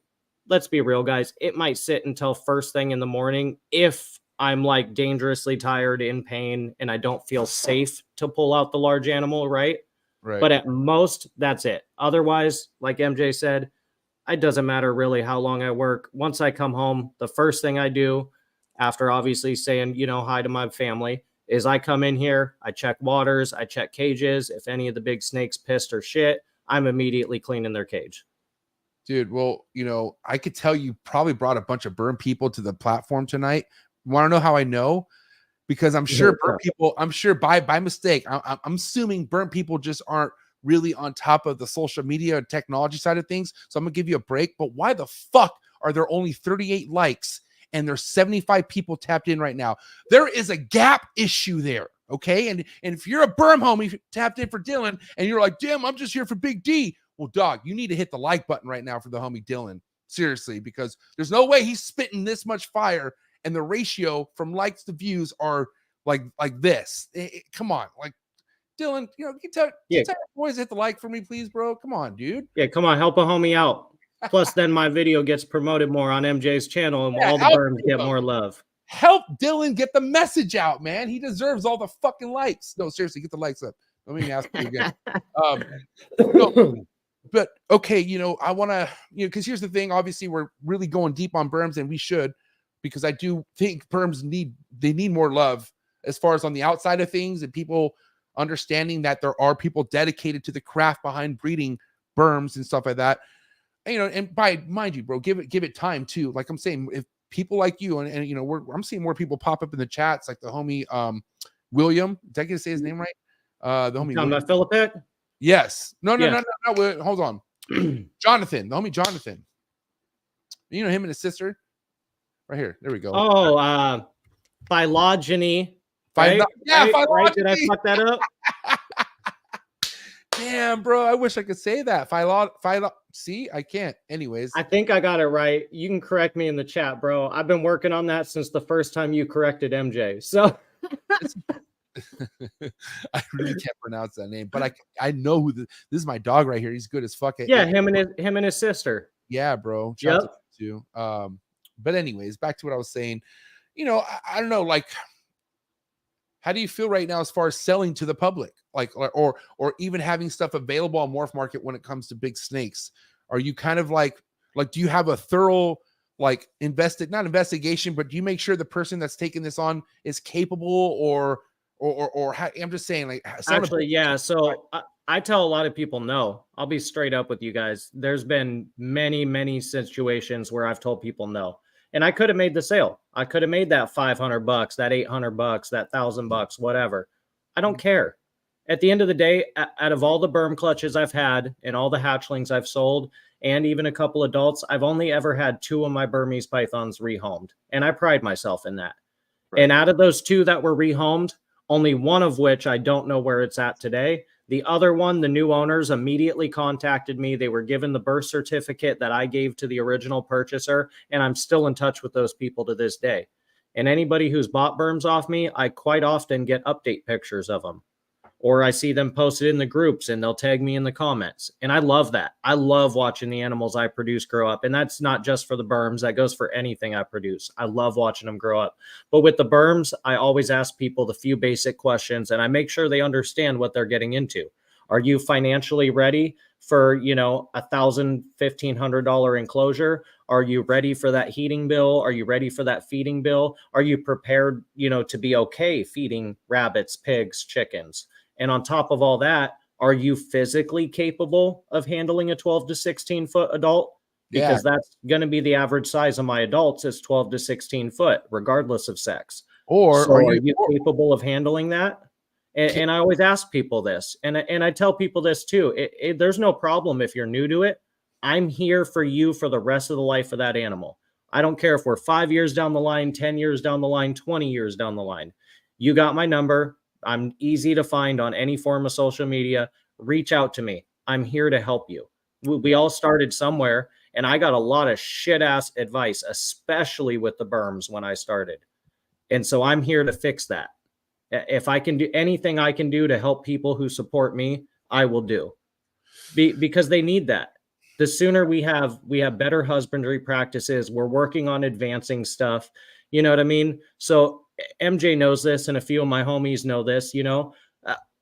let's be real, guys, it might sit until first thing in the morning if I'm like dangerously tired, in pain, and I don't feel safe to pull out the large animal, right? Right. But at most, that's it. Otherwise, like MJ said, it doesn't matter really how long I work. Once I come home, the first thing I do, after obviously saying, hi to my family, is I come in here, I check waters, I check cages. If any of the big snakes pissed or shit, I'm immediately cleaning their cage. Dude, well, I could tell you probably brought a bunch of burn people to the platform tonight. Want to know how I know? Because I'm sure burn people, I'm sure by mistake, I'm assuming burn people just aren't really on top of the social media and technology side of things. So I'm gonna give you a break. But why the fuck are there only 38 likes and there's 75 people tapped in right now? There is a gap issue there. Okay. And if you're a Burm homie tapped in for Dillon and you're like, damn, I'm just here for Big D. Well, dog, you need to hit the like button right now for the homie Dillon. Seriously, because there's no way he's spitting this much fire and the ratio from likes to views are like this. Come on. Like, Dillon, can you tell your boys to hit the like for me, please, bro? Come on, dude. Yeah, come on, help a homie out. Plus, then my video gets promoted more on MJ's channel and all the Burms get more love. Help Dillon get the message out, man. He deserves all the fucking likes. No, seriously, get the likes up. Let me ask you again. But okay, I want to, because here's the thing. Obviously, we're really going deep on Burms, and we should, because I do think Burms need more love as far as on the outside of things and people understanding that there are people dedicated to the craft behind breeding Burms and stuff like that. And mind you, bro, give it time too. Like I'm saying, if people like you and I'm seeing more people pop up in the chats, like the homie William. Did I get to say his name right? The homie talking about Philippet? Yes. No. Hold on. Jonathan, the homie Jonathan. Him and his sister. Right here. There we go. Oh, phylogeny. Right? Phylogeny. Right? Did I fuck that up? Damn, bro. I wish I could say that. See, I can't. Anyways. I think I got it right. You can correct me in the chat, bro. I've been working on that since the first time you corrected MJ. So I really can't pronounce that name, but I know who this is. My dog right here. He's good as fuck. Yeah, him and his sister. Yeah, bro. Yep. Too. But anyways, back to what I was saying. I don't know, like, how do you feel right now as far as selling to the public, like, or even having stuff available on Morph Market when it comes to big snakes? Are you kind of like, do you have a thorough, like, not investigation, but do you make sure the person that's taking this on is capable, or how, I'm just saying, like, actually, yeah. So I tell a lot of people no. I'll be straight up with you guys. There's been many situations where I've told people no. And I could have made the sale. I could have made that $500, that $800, that $1,000, whatever. I don't care. At the end of the day, out of all the Burm clutches I've had and all the hatchlings I've sold, and even a couple adults, I've only ever had 2 of my Burmese pythons rehomed. And I pride myself in that. Right. And out of those 2 that were rehomed, only one of which I don't know where it's at today. The other one, the new owners immediately contacted me. They were given the birth certificate that I gave to the original purchaser, and I'm still in touch with those people to this day. And anybody who's bought Burms off me, I quite often get update pictures of them. Or I see them posted in the groups and they'll tag me in the comments. And I love that. I love watching the animals I produce grow up. And that's not just for the Burms. That goes for anything I produce. I love watching them grow up. But with the Burms, I always ask people the few basic questions and I make sure they understand what they're getting into. Are you financially ready for, $1,000, $1,500 enclosure? Are you ready for that heating bill? Are you ready for that feeding bill? Are you prepared, you know, to be okay feeding rabbits, pigs, chickens? And on top of all that, are you physically capable of handling a 12 to 16 foot adult? Because that's going to be the average size of my adults is 12 to 16 foot, regardless of sex. Or so are you capable of handling that? And I always ask people this, and I tell people this too. There's no problem if you're new to it. I'm here for you for the rest of the life of that animal. I don't care if we're 5 years down the line, 10 years down the line, 20 years down the line. You got my number. I'm easy to find on any form of social media. Reach out to me. I'm here to help you. We all started somewhere, and I got a lot of shit ass advice, especially with the Burms when I started. And so I'm here to fix that. If I can do anything I can do to help people who support me, I will do. Because they need that. The sooner we have better husbandry practices, we're working on advancing stuff. You know what I mean? So MJ knows this, and a few of my homies know this. You know,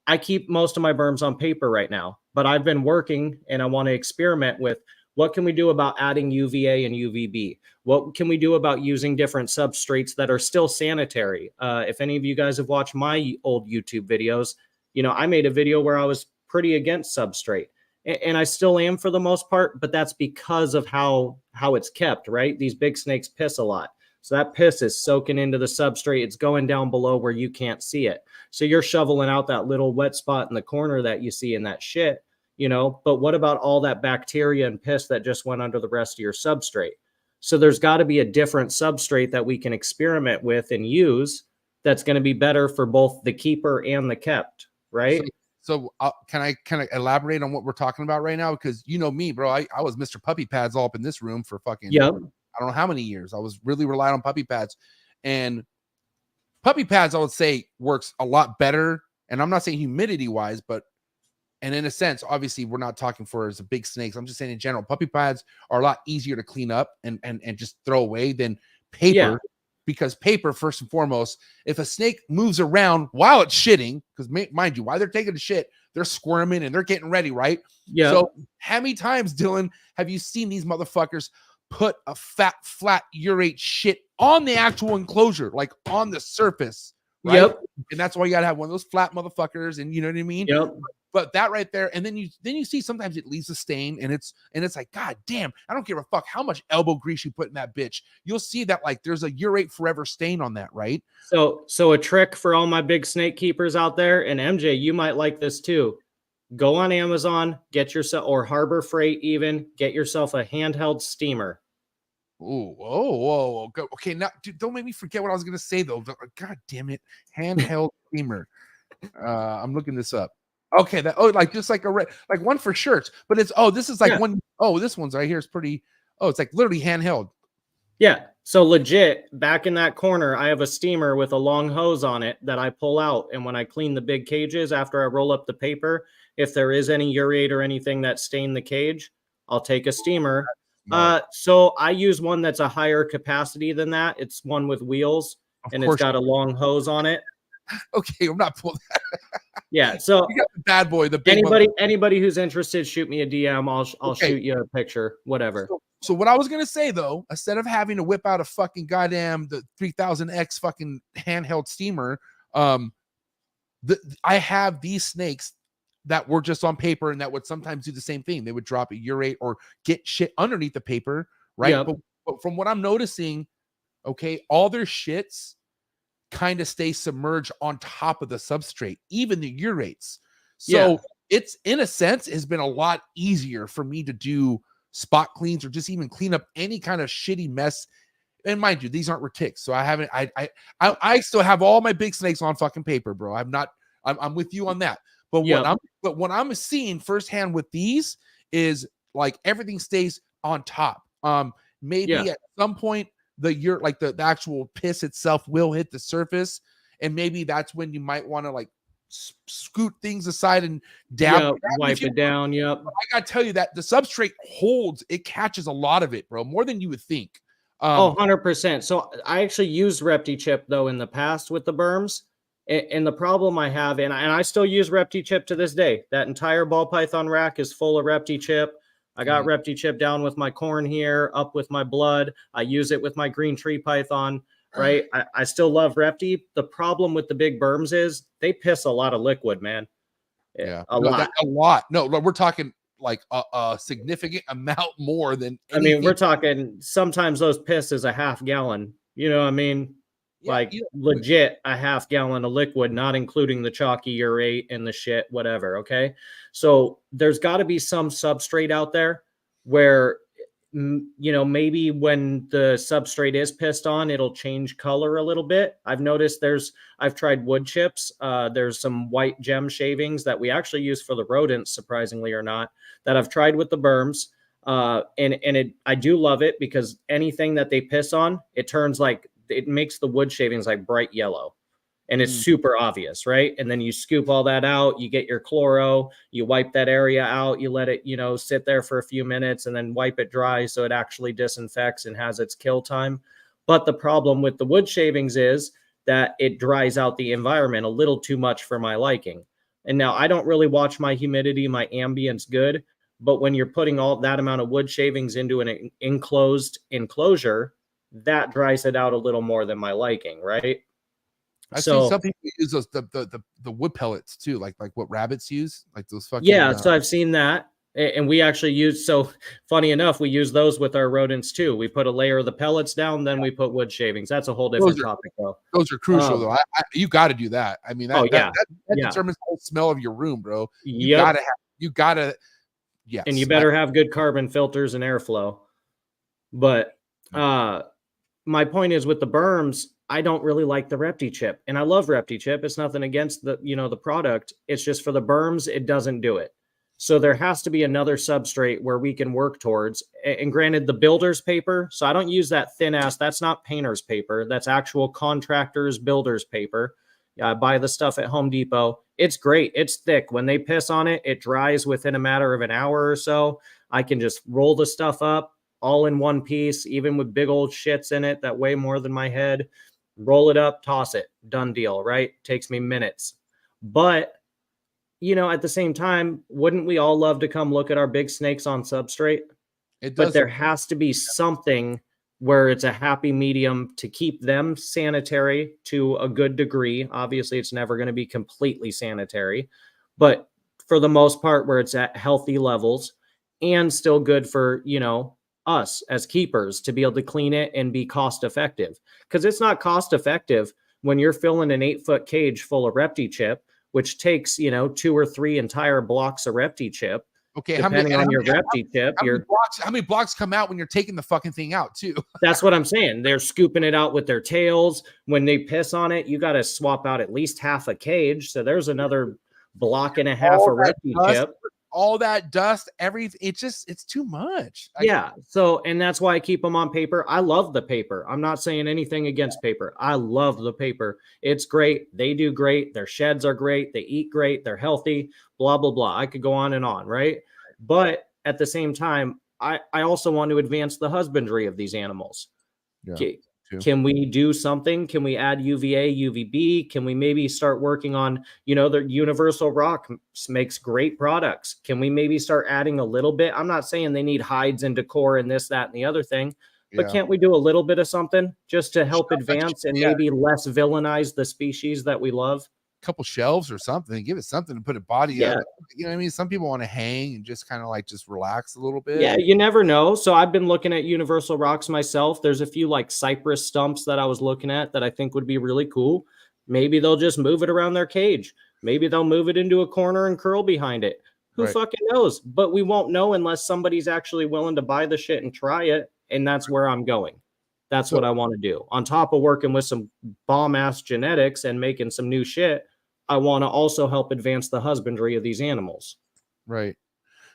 I keep most of my Burms on paper right now, but I've been working, and I want to experiment with what can we do about adding UVA and UVB? What can we do about using different substrates that are still sanitary? If any of you guys have watched my old YouTube videos, you know, I made a video where I was pretty against substrate. And I still am for the most part, but that's because of how it's kept, right? These big snakes piss a lot. So that piss is soaking into the substrate. It's going down below where you can't see it. So you're shoveling out that little wet spot in the corner that you see in that shit, you know? But what about all that bacteria and piss that just went under the rest of your substrate? So there's got to be a different substrate that we can experiment with and use that's going to be better for both the keeper and the kept, right? So can I kind of elaborate on what we're talking about right now? Because you know me, bro. I was Mr. Puppy Pads all up in this room for fucking I don't know how many years. I was really relied on puppy pads, and puppy pads I would say works a lot better. And I'm not saying humidity wise, but and in a sense, obviously we're not talking for as a big snakes. I'm just saying in general, puppy pads are a lot easier to clean up and just throw away than paper. Yeah. Because paper, first and foremost, if a snake moves around while it's shitting, because mind you, while they're taking a shit, they're squirming and they're getting ready, right? Yeah. So how many times, Dillon, have you seen these motherfuckers put a fat, flat urate shit on the actual enclosure, like on the surface, right? Yep. And that's why you gotta have one of those flat motherfuckers, and you know what I mean? Yep. But that right there, and then you see sometimes it leaves a stain, and it's like, God damn, I don't give a fuck how much elbow grease you put in that bitch. You'll see that like there's a urate forever stain on that, right? So a trick for all my big snake keepers out there, and MJ, you might like this too. Go on Amazon, get yourself, or Harbor Freight even, get yourself a handheld steamer. Oh, whoa. Okay, now dude, don't make me forget what I was gonna say though. God damn it, handheld steamer. I'm looking this up. Okay, like just like like one for shirts, but it's this is like one. Oh, this one's right here is pretty. Oh, it's like literally handheld. Yeah, so legit back in that corner, I have a steamer with a long hose on it that I pull out, and when I clean the big cages after I roll up the paper, if there is any urate or anything that stained the cage, I'll take a steamer. So I use one that's a higher capacity than that. It's one with wheels, and it's got a long hose on it. Okay, I'm not pulling that. Yeah, so you got the bad boy, the big anybody who's interested, shoot me a DM. I'll shoot you a picture, whatever. So what I was gonna say though, instead of having to whip out a fucking goddamn the 3000X fucking handheld steamer, I have these snakes that were just on paper and that would sometimes do the same thing. They would drop a urate or get shit underneath the paper, right? Yep. But from what I'm noticing, okay, all their shits kind of stay submerged on top of the substrate, even the urates. So it's in a sense has been a lot easier for me to do spot cleans or just even clean up any kind of shitty mess. And mind you, these aren't retics, so I still have all my big snakes on fucking paper, bro. I'm with you on that. But what I'm seeing firsthand with these is like everything stays on top. Maybe at some point the actual piss itself will hit the surface, and maybe that's when you might want to like scoot things aside and wipe it down. Yep. I gotta tell you that the substrate holds, it catches a lot of it, bro, more than you would think. 100%. So I actually used ReptiChip though in the past with the Burms, and the problem I have, and I still use ReptiChip to this day. That entire ball python rack is full of ReptiChip. I got ReptiChip down with my corn here, up with my blood. I use it with my green tree python, right? I still love Repti. The problem with the big berms is they piss a lot of liquid, man. Yeah, a lot. A lot. No, we're talking like a significant amount more than anything. I mean, we're talking sometimes those piss is a half gallon. You know what I mean? Legit a half gallon of liquid, not including the chalky urate and the shit, whatever. Okay. So there's got to be some substrate out there where, you know, maybe when the substrate is pissed on, it'll change color a little bit. I've noticed I've tried wood chips. There's some white gem shavings that we actually use for the rodents, surprisingly or not, that I've tried with the berms. I do love it because anything that they piss on, it makes the wood shavings like bright yellow, and it's super obvious, right? And then you scoop all that out, you get your chloro, you wipe that area out, you let it, you know, sit there for a few minutes and then wipe it dry so it actually disinfects and has its kill time. But the problem with the wood shavings is that it dries out the environment a little too much for my liking. And now I don't really watch my humidity, my ambience good, but when you're putting all that amount of wood shavings into an enclosed enclosure, that dries it out a little more than my liking, right? I see some people use those the wood pellets too, like what rabbits use, like those fucking. Yeah, so I've seen that, and we actually use. So funny enough, we use those with our rodents too. We put a layer of the pellets down, then we put wood shavings. That's a whole different topic, though. Those are crucial, though. You got to do that. I mean, that determines the whole smell of your room, bro. You gotta. Yes, and you better have good carbon filters and airflow. But my point is with the berms, I don't really like the ReptiChip, and I love ReptiChip. It's nothing against the product. It's just for the berms, it doesn't do it. So there has to be another substrate where we can work towards. And granted, the builder's paper. So I don't use that thin ass. That's not painter's paper. That's actual contractor's builder's paper. I buy the stuff at Home Depot. It's great. It's thick. When they piss on it, it dries within a matter of an hour or so. I can just roll the stuff up all in one piece, even with big old shits in it that weigh more than my head. Roll it up, toss it, done deal, right? Takes me minutes. But, you know, at the same time, wouldn't we all love to come look at our big snakes on substrate? It does. But there has to be something where it's a happy medium to keep them sanitary to a good degree. Obviously, it's never going to be completely sanitary, but for the most part, where it's at healthy levels and still good for, you know, us as keepers to be able to clean it and be cost effective. Because it's not cost effective when you're filling an 8-foot cage full of ReptiChip, which takes, you know, 2 or 3 entire blocks of ReptiChip. Okay, depending on your ReptiChip, how many blocks come out when you're taking the fucking thing out too? That's what I'm saying. They're scooping it out with their tails. When they piss on it, you got to swap out at least half a cage. So there's another block and a half of ReptiChip. All that dust, everything, it's too much. So, and that's why I keep them on paper. I love the paper. I'm not saying anything against paper. I love the paper. It's great. They do great. Their sheds are great. They eat great. They're healthy, blah, blah, blah. I could go on and on, right? But at the same time, I also want to advance the husbandry of these animals. Yeah. Can we do something? Can we add UVA, UVB? Can we maybe start working on, you know, the Universal Rock makes great products. Can we maybe start adding a little bit? I'm not saying they need hides and decor and this, that, and the other thing, but can't we do a little bit of something just to help advance and maybe less villainize the species that we love? Couple shelves or something, give it something to put a body up. You know what I mean? Some people want to hang and just kind of like just relax a little bit. Yeah, you never know. So I've been looking at Universal Rocks myself. There's a few like cypress stumps that I was looking at that I think would be really cool. Maybe they'll just move it around their cage. Maybe they'll move it into a corner and curl behind it. Who fucking knows? But we won't know unless somebody's actually willing to buy the shit and try it. And that's where I'm going. That's what I want to do. On top of working with some bomb-ass genetics and making some new shit, I want to also help advance the husbandry of these animals. Right.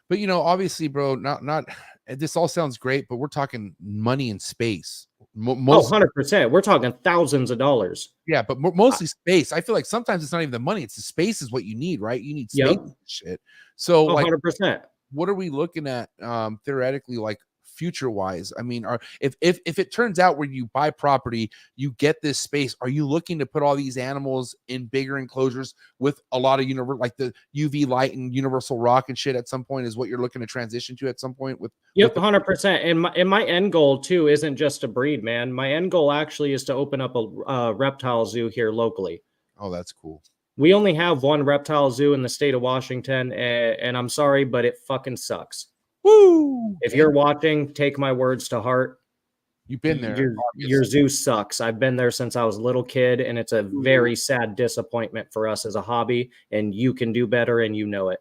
But, you know, obviously, bro, not this all sounds great, but we're talking money and space. 100%. We're talking thousands of dollars. Yeah, but mostly space. I feel like sometimes it's not even the money. It's the space is what you need, right? You need space and shit. So, 100%. What are we looking at theoretically, like future wise? I mean, if it turns out where you buy property, you get this space, are you looking to put all these animals in bigger enclosures with a lot of like the UV light and universal rock and shit at some point is what you're looking to transition to at some point with? Yep, 100%. And my end goal too isn't just to breed, man. My end goal actually is to open up a reptile zoo here locally. Oh, that's cool. We only have one reptile zoo in the state of Washington, and I'm sorry, but it fucking sucks. Woo! If you're watching, take my words to heart. You've been there. Your zoo sucks. I've been there since I was a little kid, and it's a very sad disappointment for us as a hobby, and you can do better, and you know it.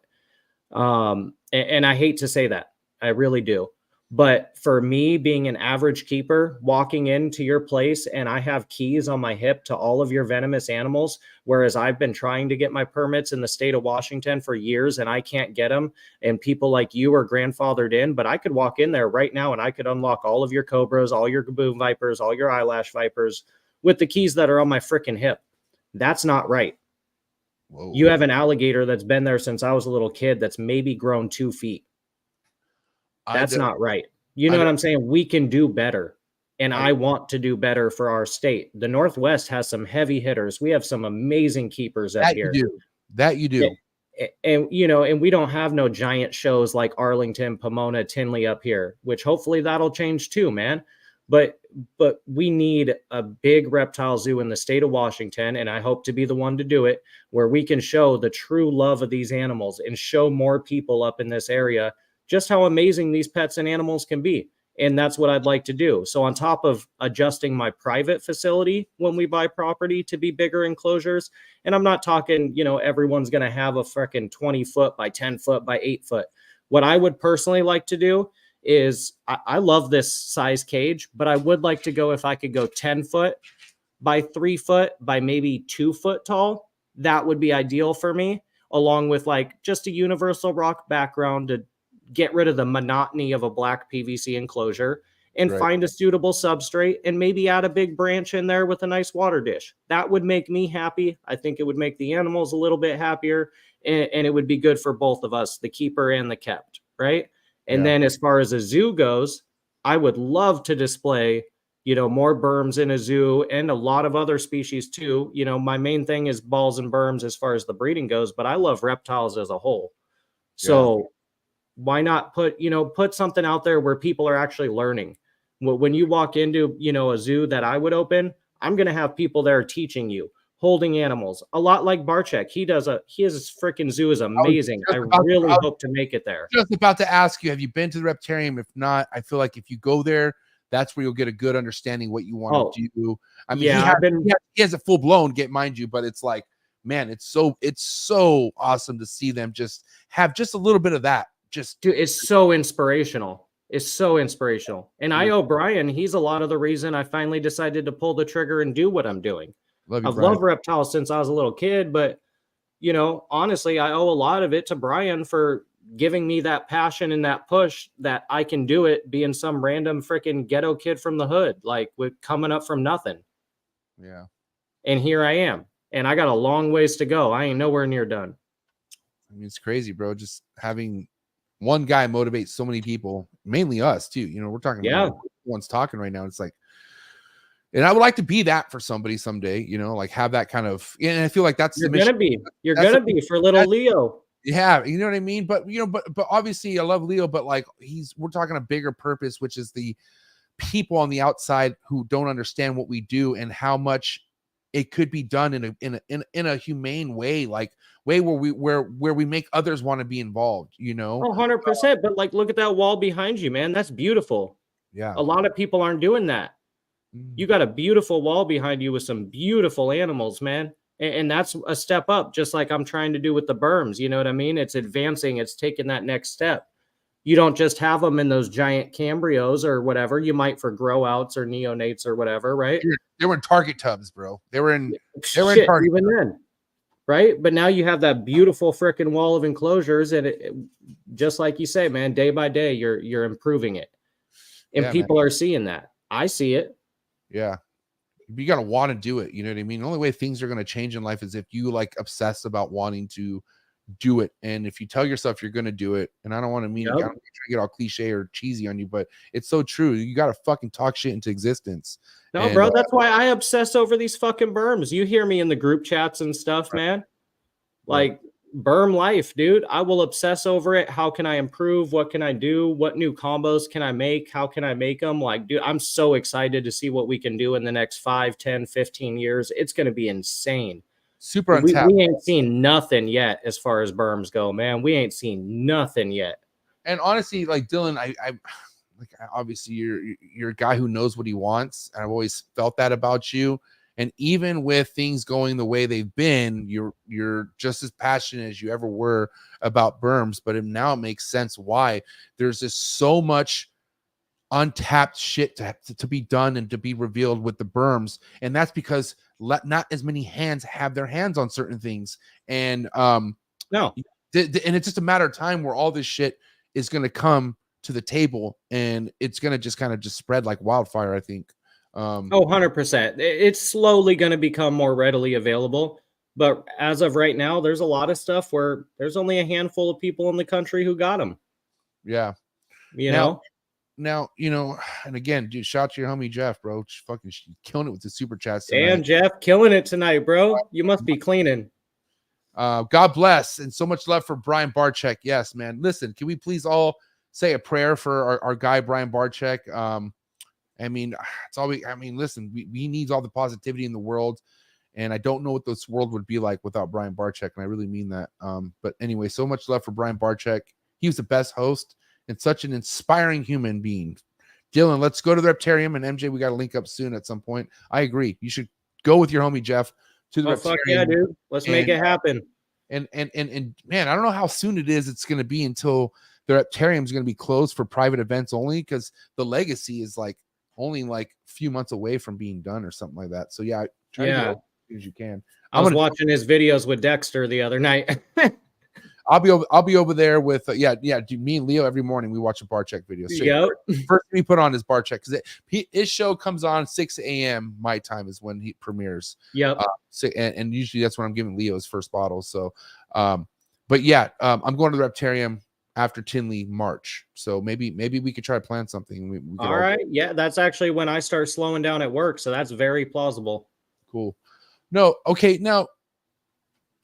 And I hate to say that. I really do. But for me, being an average keeper, walking into your place and I have keys on my hip to all of your venomous animals, whereas I've been trying to get my permits in the state of Washington for years and I can't get them, and people like you are grandfathered in, but I could walk in there right now and I could unlock all of your cobras, all your gaboon vipers, all your eyelash vipers with the keys that are on my freaking hip. That's not right. Whoa. You have an alligator that's been there since I was a little kid that's maybe grown 2 feet. That's not right. You know what I'm saying? We can do better. And I want to do better for our state. The Northwest has some heavy hitters. We have some amazing keepers up here. That you do. And, you know, and we don't have no giant shows like Arlington, Pomona, Tinley up here, which hopefully that'll change too, man. But we need a big reptile zoo in the state of Washington, and I hope to be the one to do it, where we can show the true love of these animals and show more people up in this area just how amazing these pets and animals can be. And that's what I'd like to do. So on top of adjusting my private facility when we buy property to be bigger enclosures, and I'm not talking, you know, everyone's going to have a freaking 20 foot by 10 foot by 8 foot. What I would personally like to do is I love this size cage, but I would like to go, if I could go 10 foot by 3 foot by maybe 2 foot tall, that would be ideal for me, along with like just a universal rock background to get rid of the monotony of a black PVC enclosure and find a suitable substrate and maybe add a big branch in there with a nice water dish. That would make me happy. I think it would make the animals a little bit happier, and it would be good for both of us, the keeper and the kept, right? And then as far as a zoo goes, I would love to display, you know, more berms in a zoo and a lot of other species too. You know, my main thing is balls and berms as far as the breeding goes, but I love reptiles as a whole. So why not put something out there where people are actually learning? When you walk into, you know, a zoo that I would open, I'm going to have people there teaching you, holding animals, a lot like Barchek. His freaking zoo is amazing. I really hope to make it there. Just about to ask you, have you been to the Reptarium? If not, I feel like if you go there, that's where you'll get a good understanding what you want to do. I mean, he has a full blown, mind you, but it's like, man, it's so awesome to see them just have just a little bit of that. Dude, it's so inspirational. It's so inspirational. And I owe Brian, he's a lot of the reason I finally decided to pull the trigger and do what I'm doing. I've loved reptiles since I was a little kid, but, you know, honestly, I owe a lot of it to Brian for giving me that passion and that push that I can do it, being some random freaking ghetto kid from the hood, like with coming up from nothing. Yeah. And here I am. And I got a long ways to go. I ain't nowhere near done. I mean, it's crazy, bro. Just having one guy motivates so many people, mainly us too. You know, we're talking about one's talking right now. It's like, and I would like to be that for somebody someday, you know, like have that kind of, and I feel like that's you're gonna be for little Leo. Yeah, you know what I mean? But you know, but obviously I love Leo, but like we're talking a bigger purpose, which is the people on the outside who don't understand what we do and how much it could be done in a humane way, like way where we make others want to be involved, you know. 100%. But like, look at that wall behind you, man. That's beautiful. Yeah. A lot of people aren't doing that. You got a beautiful wall behind you with some beautiful animals, man. And that's a step up, just like I'm trying to do with the berms. You know what I mean? It's advancing. It's taking that next step. You don't just have them in those giant Cambrios or whatever. You might for grow outs or neonates or whatever, right? They were in target tubs, bro. They were in target even then, right? But now you have that beautiful freaking wall of enclosures, and just like you say, man, day by day, you're improving it, and people are seeing that. I see it. Yeah, you gotta want to do it. You know what I mean? The only way things are gonna change in life is if you like obsess about wanting to do it. And if you tell yourself you're going to do it, and I don't want to mean, I don't try to get all cliche or cheesy on you, but it's so true. You got to fucking talk shit into existence. No, and, bro, that's why I obsess over these fucking berms. You hear me in the group chats and stuff, man. Like berm life, dude. I will obsess over it. How can I improve? What can I do? What new combos can I make? How can I make them? Like, dude, I'm so excited to see what we can do in the next 5, 10, 15 years. It's going to be insane. Super untapped. We ain't seen nothing yet as far as berms go, man. We ain't seen nothing yet. And honestly, like Dillon, I obviously you're a guy who knows what he wants. And I've always felt that about you. And even with things going the way they've been, you're just as passionate as you ever were about berms. But now it makes sense why there's just so much untapped shit to be done and to be revealed with the berms. And that's because not as many hands have their hands on certain things. And and it's just a matter of time where all this shit is going to come to the table, and it's going to just kind of just spread like wildfire, I think. 100%. It's slowly going to become more readily available. But as of right now, there's a lot of stuff where there's only a handful of people in the country who got them. Yeah. Now, and again, dude, shout out to your homie Jeff, bro. Just fucking killing it with the super chats tonight. Damn, Jeff, killing it tonight, bro. You must be cleaning. God bless, and so much love for Brian Barczyk. Yes, man. Listen, can we please all say a prayer for our guy Brian Barczyk? I mean, it's all listen, we need all the positivity in the world, and I don't know what this world would be like without Brian Barczyk, and I really mean that. But anyway, so much love for Brian Barczyk. He was the best host and such an inspiring human being. Dillon, let's go to the Reptarium, and MJ, we got to link up soon at some point. I agree. You should go with your homie Jeff to the Reptarium. Fuck yeah, dude. Let's make it happen. And man, I don't know how soon it's going to be until the Reptarium is going to be closed for private events only, because the legacy is like only like a few months away from being done or something like that. So yeah, try to get as soon as you can. I was watching his videos with Dexter the other night. I'll be over there with me and Leo every morning. We watch a Barczyk video. So first we put on his Barczyk, because his show comes on 6 a.m. my time is when he premieres. And usually that's when I'm giving Leo his first bottle. So but yeah, I'm going to the Reptarium after Tinley March. So maybe we could try to plan something. We all right. Yeah, that's actually when I start slowing down at work. So that's very plausible. Cool. No, okay. Now,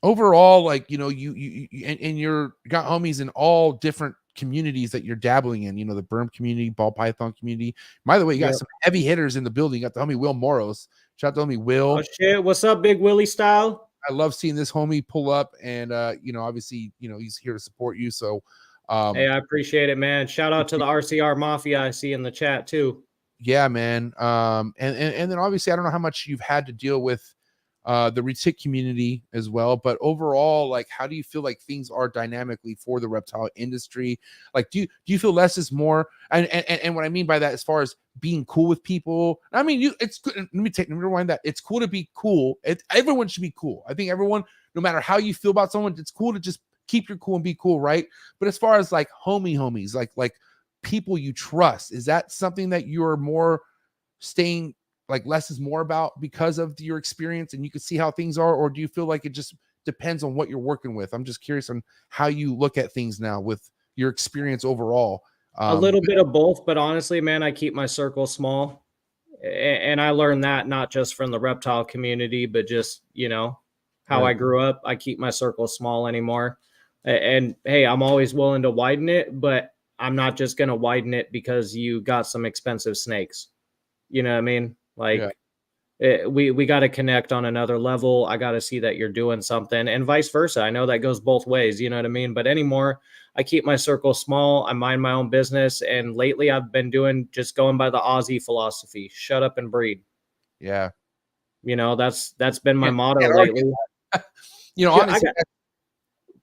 overall, like, you're got homies in all different communities that you're dabbling in, the Burm community, ball python community. By the way, you got some heavy hitters in the building. You got the homie Will Moros. Shout out to homie Will. Oh shit, what's up, Big Willie style? I love seeing this homie pull up, and obviously, he's here to support you. So hey, I appreciate it, man. Shout out to the RCR Mafia I see in the chat too. Yeah, man. And then obviously, I don't know how much you've had to deal with the retic community as well, but overall, like, how do you feel like things are dynamically for the reptile industry? Like, do you feel less is more? And what I mean by that, as far as being cool with people, I mean, it's good. Let me rewind that. It's cool to be cool. Everyone should be cool. I think everyone, no matter how you feel about someone, it's cool to just keep your cool and be cool, right? But as far as like homies, like people you trust, is that something that you're more staying like less is more about because of your experience and you can see how things are? Or do you feel like it just depends on what you're working with? I'm just curious on how you look at things now with your experience overall. A little bit of both, but honestly, man, I keep my circle small. And I learned that not just from the reptile community, but just, how I grew up. I keep my circle small anymore. And hey, I'm always willing to widen it, but I'm not just going to widen it because you got some expensive snakes. You know what I mean? Like, we got to connect on another level. I got to see that you're doing something, and vice versa. I know that goes both ways, you know what I mean? But anymore, I keep my circle small. I mind my own business. And lately I've been just going by the Aussie philosophy, shut up and breed. Yeah. That's been my motto lately. Honestly,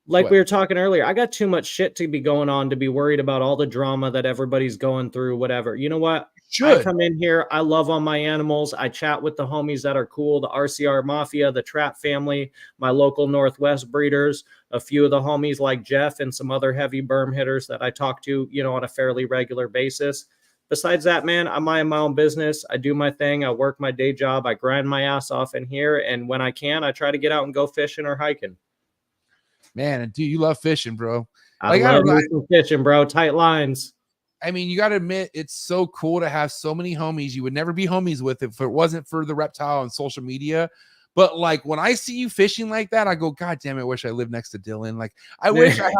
we were talking earlier, I got too much shit to be going on to be worried about all the drama that everybody's going through, whatever. You know what? I come in here. I love on my animals. I chat with the homies that are cool, the RCR Mafia, the Trap family, my local Northwest breeders, a few of the homies like Jeff and some other heavy berm hitters that I talk to, on a fairly regular basis. Besides that, man, I mind my own business. I do my thing. I work my day job. I grind my ass off in here. And when I can, I try to get out and go fishing or hiking. Man, and dude, you love fishing, bro. I Like, love me some fishing, bro. Tight lines. I mean, you got to admit, it's so cool to have so many homies you would never be homies with if it wasn't for the Reptile and social media. But like when I see you fishing like that, I go, God damn it, I wish I lived next to Dillon. Like I wish I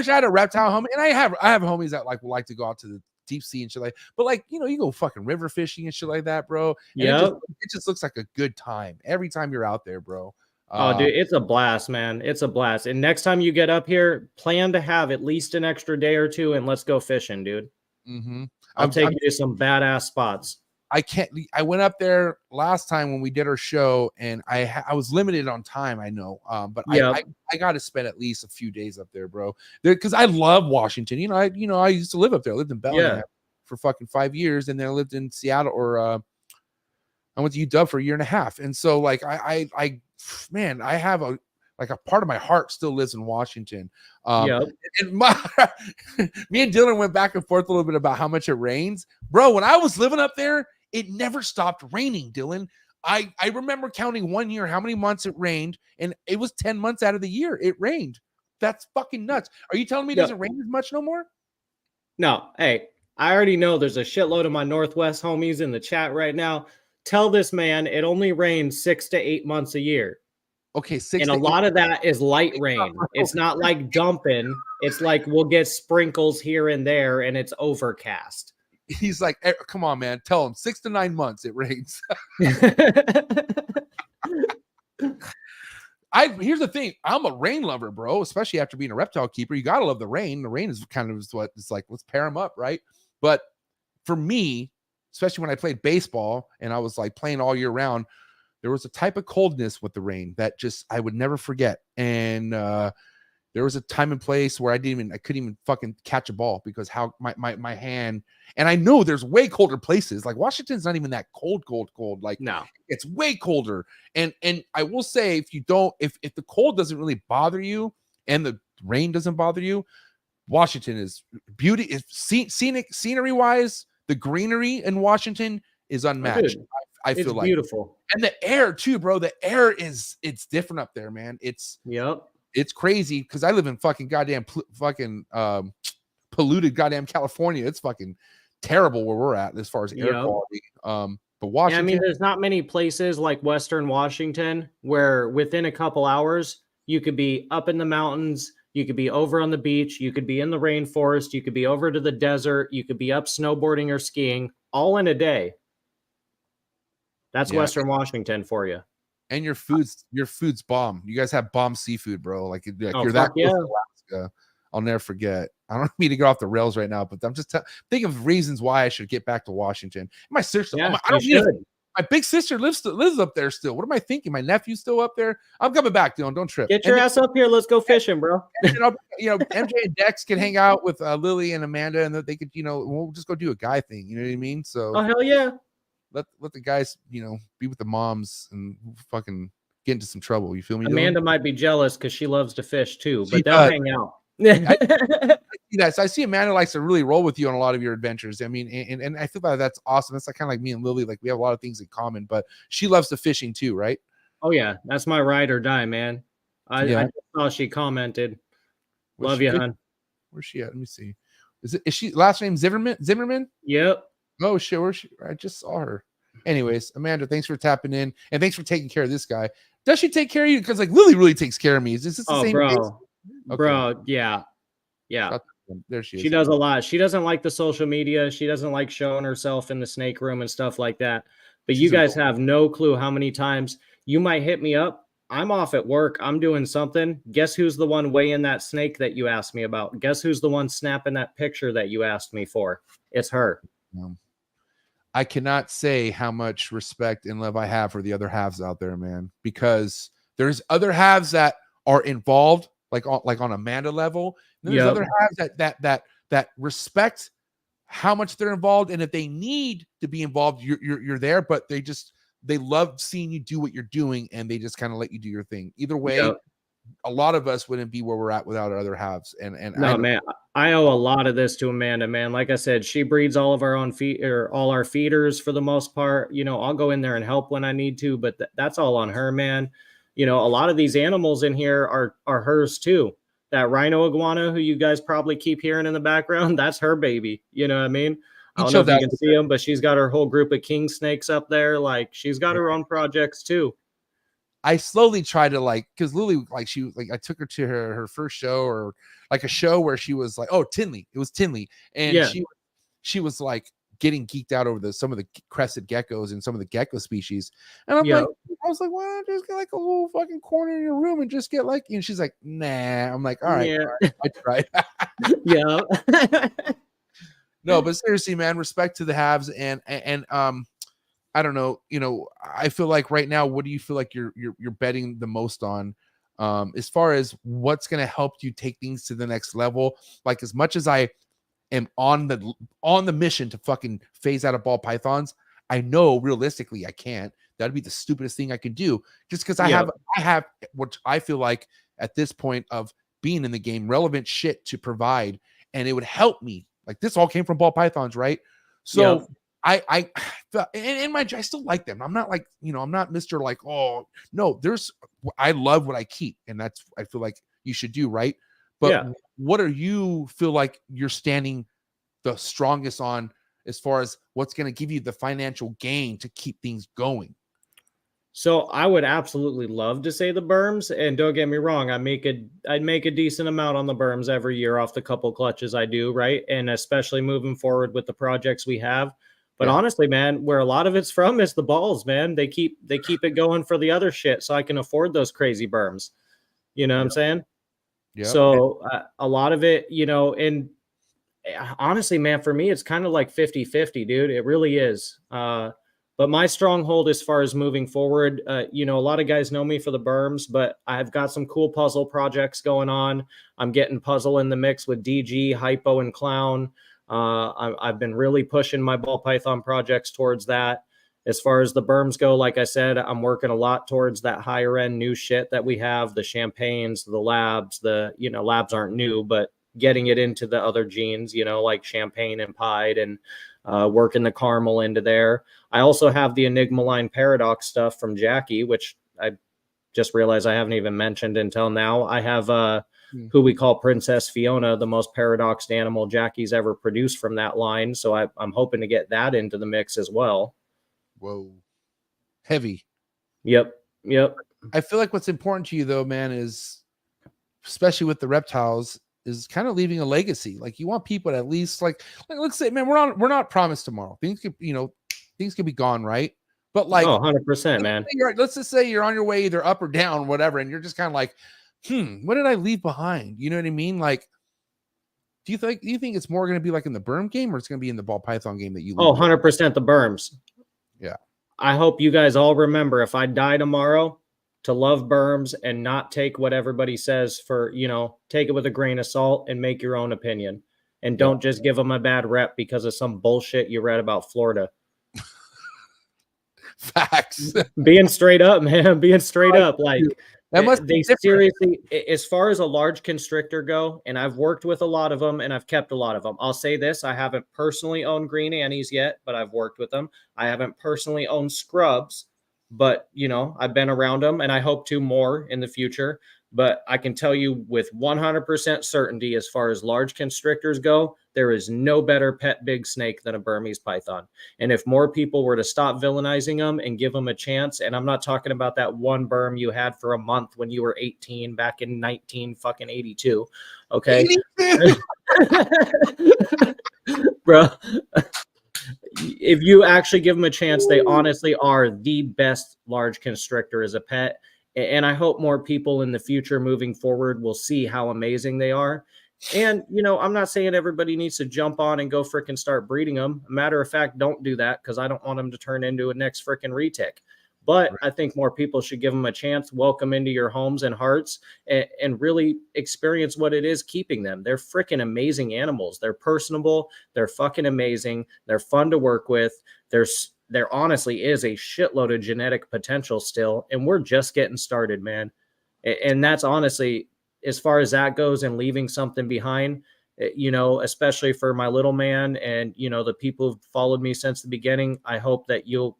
had a Reptile homie. And I have homies that like would like to go out to the deep sea and shit like, but like, you know, you go fucking river fishing and shit like that, bro. And it just looks like a good time every time you're out there, bro. Oh, dude, it's a blast, man. It's a blast. And next time you get up here, plan to have at least an extra day or two and let's go fishing, dude. I'll take you to some badass spots. I went up there last time when we did our show and I was limited on time, I know. But I got to spend at least a few days up there, bro. Because I love Washington. I used to live up there. I lived in Bellingham for fucking 5 years, and then I lived in Seattle, or I went to UW for a year and a half. And so like I have a part of my heart still lives in Washington. And me and Dillon went back and forth a little bit about how much it rains, bro. When I was living up there, it never stopped raining, Dillon. I remember counting one year how many months it rained, and it was 10 months out of the year it rained. That's fucking nuts. Are you telling me it doesn't rain as much no more? No. Hey, I already know there's a shitload of my Northwest homies in the chat right now. Tell this man it only rains 6 to 8 months a year. Okay, and a lot of that is light rain. It's not like dumping. It's like we'll get sprinkles here and there, and it's overcast. He's like, hey, come on, man. Tell him 6 to 9 months it rains. Here's the thing. I'm a rain lover, bro, especially after being a reptile keeper. You got to love the rain. The rain is kind of what it's like. Let's pair them up, right? But for me, especially when I played baseball and I was like playing all year round, there was a type of coldness with the rain that just I would never forget. And there was a time and place where I couldn't even fucking catch a ball because how my hand, and I know there's way colder places. Like Washington's not even that cold. Like, no, it's way colder. And I will say, if the cold doesn't really bother you and the rain doesn't bother you, Washington is beauty. Is scenery wise, the greenery in Washington is unmatched. I feel like beautiful. And the air too, bro. The air it's different up there, man. It's crazy because I live in fucking goddamn polluted goddamn California. It's fucking terrible where we're at as far as air quality. But Washington, I mean, there's not many places like Western Washington where within a couple hours you could be up in the mountains, you could be over on the beach, you could be in the rainforest, you could be over to the desert, you could be up snowboarding or skiing all in a day. That's Western Washington for you. And your food's bomb. You guys have bomb seafood, bro. Like you're that close to Alaska. I'll never forget. I don't mean to get off the rails right now, but I'm just thinking of reasons why I should get back to Washington. My sister, my big sister lives up there still. What am I thinking? My nephew's still up there. I'm coming back, Dylan. Don't trip. Get your ass up here. Let's go fishing, bro. MJ and Dex can hang out with Lily and Amanda, and they could, we'll just go do a guy thing. You know what I mean? So, oh hell yeah. Let the guys, be with the moms and fucking get into some trouble. You feel me? Amanda Dylan? might be jealous because she loves to fish too, but they'll hang out. I see Amanda likes to really roll with you on a lot of your adventures. I mean, and I feel like that's awesome. That's like kind of like me and Lily. Like we have a lot of things in common, but she loves the fishing too, right? Oh yeah, that's my ride or die, man. I just saw she commented. Love you, hon. Where's she at? Let me see. Is she last name Zimmerman? Yep. Oh shit, where's she? I just saw her. Anyways, Amanda, thanks for tapping in and thanks for taking care of this guy. Does she take care of you? Because like Lily really takes care of me. Is this the same bro? Case? Okay. Bro, yeah. There she is. She does a lot. She doesn't like the social media. She doesn't like showing herself in the snake room and stuff like that. But you guys have no clue how many times you might hit me up. I'm off at work. I'm doing something. Guess who's the one weighing that snake that you asked me about? Guess who's the one snapping that picture that you asked me for? It's her. I cannot say how much respect and love I have for the other halves out there, man, because there's other halves that are involved, like on Amanda level. And there's other halves that respect how much they're involved, and if they need to be involved, you're there. But they love seeing you do what you're doing, and they just kind of let you do your thing. Either way, a lot of us wouldn't be where we're at without our other halves. And man, I owe a lot of this to Amanda, man. Like I said, she breeds all of our own all our feeders for the most part. I'll go in there and help when I need to, but that's all on her, man. you know, a lot of these animals in here are hers too. That rhino iguana who you guys probably keep hearing in the background, that's her baby. You know what I mean? I don't know if you can see them, but she's got her whole group of king snakes up there. Like she's got her own projects too. I slowly try to like, because Lily, like she like I took her to her first show, or like a show where she was like, oh, Tinley. It was Tinley. And she was like getting geeked out over some of the crested geckos and some of the gecko species. And I was like, why don't you just get like a little fucking corner in your room and just get like, and she's like, nah. I'm like, all right, I tried. Yeah. No, but seriously, man, respect to the haves, and I don't know, you know, I feel like right now, what do you feel like you're betting the most on, as far as what's going to help you take things to the next level? Like, as much as I am on the mission to fucking phase out of ball pythons, I know realistically I can't. That'd be the stupidest thing I could do, just because I have what I feel like at this point of being in the game, relevant shit to provide, and it would help me. Like, this all came from ball pythons, right? So I still like them. I'm not like, you know, I'm not Mr. like, oh no, I love what I keep, and that's, I feel like you should do, right? But what are you feel like you're standing the strongest on, as far as what's going to give you the financial gain to keep things going? So I would absolutely love to say the berms, and don't get me wrong, I'd make a decent amount on the berms every year off the couple clutches I do, right? And especially moving forward with the projects we have. But honestly, man, where a lot of it's from is the balls, man. They keep it going for the other shit, so I can afford those crazy berms. You know what I'm saying? Yeah. So a lot of it, you know, and honestly, man, for me, it's kind of like 50-50, dude. It really is. But my stronghold as far as moving forward, you know, a lot of guys know me for the berms, but I've got some cool puzzle projects going on. I'm getting puzzle in the mix with DG, Hypo, and Clown. I've been really pushing my ball python projects towards that. As far as the berms go, like I said, I'm working a lot towards that higher end new shit that we have, the champagnes, the labs, labs aren't new, but getting it into the other genes, you know, like champagne and pied, and working the caramel into there. I also have the Enigma line paradox stuff from Jackie, which I just realized I haven't even mentioned until now. I have who we call Princess Fiona, the most paradoxed animal Jackie's ever produced from that line. So I'm hoping to get that into the mix as well. Whoa. Heavy. Yep. I feel like what's important to you, though, man, is, especially with the reptiles, is kind of leaving a legacy. Like, you want people to at least like let's say, man, we're not promised tomorrow. Things could be gone, right? But like, 100%, man. Let's just say you're on your way either up or down, whatever, and you're just kind of like, what did I leave behind? You know what I mean? Like, do you think it's more going to be like in the berm game, or it's going to be in the ball python game that you leave? 100% the berms. Yeah. I hope you guys all remember, if I die tomorrow, to love berms and not take what everybody says for, you know, take it with a grain of salt and make your own opinion. And don't just give them a bad rep because of some bullshit you read about Florida. Facts. Being straight up, man. Being straight up. Like, that must they seriously, as far as a large constrictor go, and I've worked with a lot of them and I've kept a lot of them. I'll say this, I haven't personally owned green annies yet, but I've worked with them. I haven't personally owned scrubs, but, you know, I've been around them, and I hope to more in the future. But I can tell you with 100% certainty, as far as large constrictors go, there is no better pet big snake than a Burmese python. And if more people were to stop villainizing them and give them a chance, and I'm not talking about that one berm you had for a month when you were 18 back in 1982. Okay. Bro, if you actually give them a chance, they honestly are the best large constrictor as a pet. And I hope more people in the future moving forward will see how amazing they are. And, you know, I'm not saying everybody needs to jump on and go freaking start breeding them. Matter of fact, don't do that, because I don't want them to turn into a next freaking retic. But I think more people should give them a chance, welcome into your homes and hearts, and really experience what it is keeping them. They're freaking amazing animals. They're personable. They're fucking amazing. They're fun to work with. There honestly is a shitload of genetic potential still, and we're just getting started, man. And that's honestly, as far as that goes and leaving something behind, you know, especially for my little man and, you know, the people who've followed me since the beginning. I hope that you'll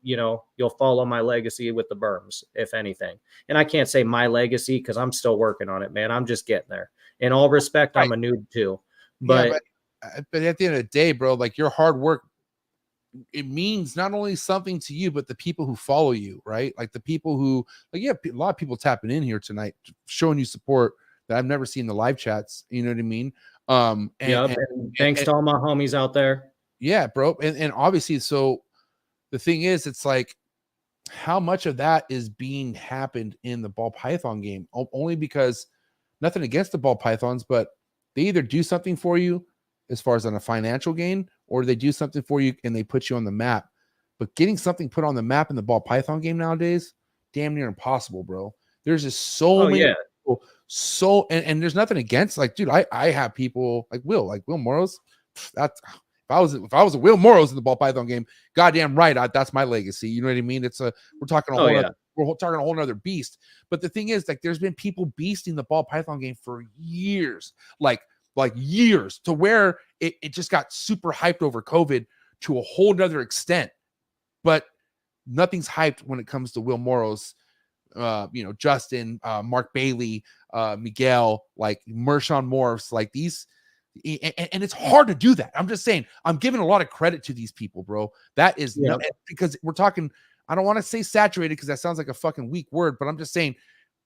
follow my legacy with the berms, if anything. And I can't say my legacy because I'm still working on it, man. I'm just getting there. In all respect, I'm a noob too. But but at the end of the day, bro, like your hard work, it means not only something to you, but the people who follow you, right? Like the people who, like, yeah, a lot of people tapping in here tonight, showing you support that I've never seen in the live chats. You know what I mean? And thanks to all my homies out there. Yeah, bro. And obviously, so the thing is, it's like, how much of that is being happened in the ball python game? Only because nothing against the ball pythons, but they either do something for you as far as on a financial gain, or they do something for you and they put you on the map. But getting something put on the map in the ball python game nowadays, damn near impossible, bro. There's just so many people, and there's nothing against, like, dude, I have people like Will Morrows. That's if I was a Will Morrows in the ball python game, goddamn right, that's my legacy. You know what I mean? We're talking a whole we're talking a whole nother beast. But the thing is, like, there's been people beasting the ball python game for years, like years, to where it just got super hyped over COVID to a whole nother extent. But nothing's hyped when it comes to Will Morrows, Justin, Mark Bailey, Miguel, like MERSHON MORPHS, like these. And it's hard to do that. I'm just saying, I'm giving a lot of credit to these people, bro. That is because we're talking, I don't want to say saturated because that sounds like a fucking weak word, but I'm just saying,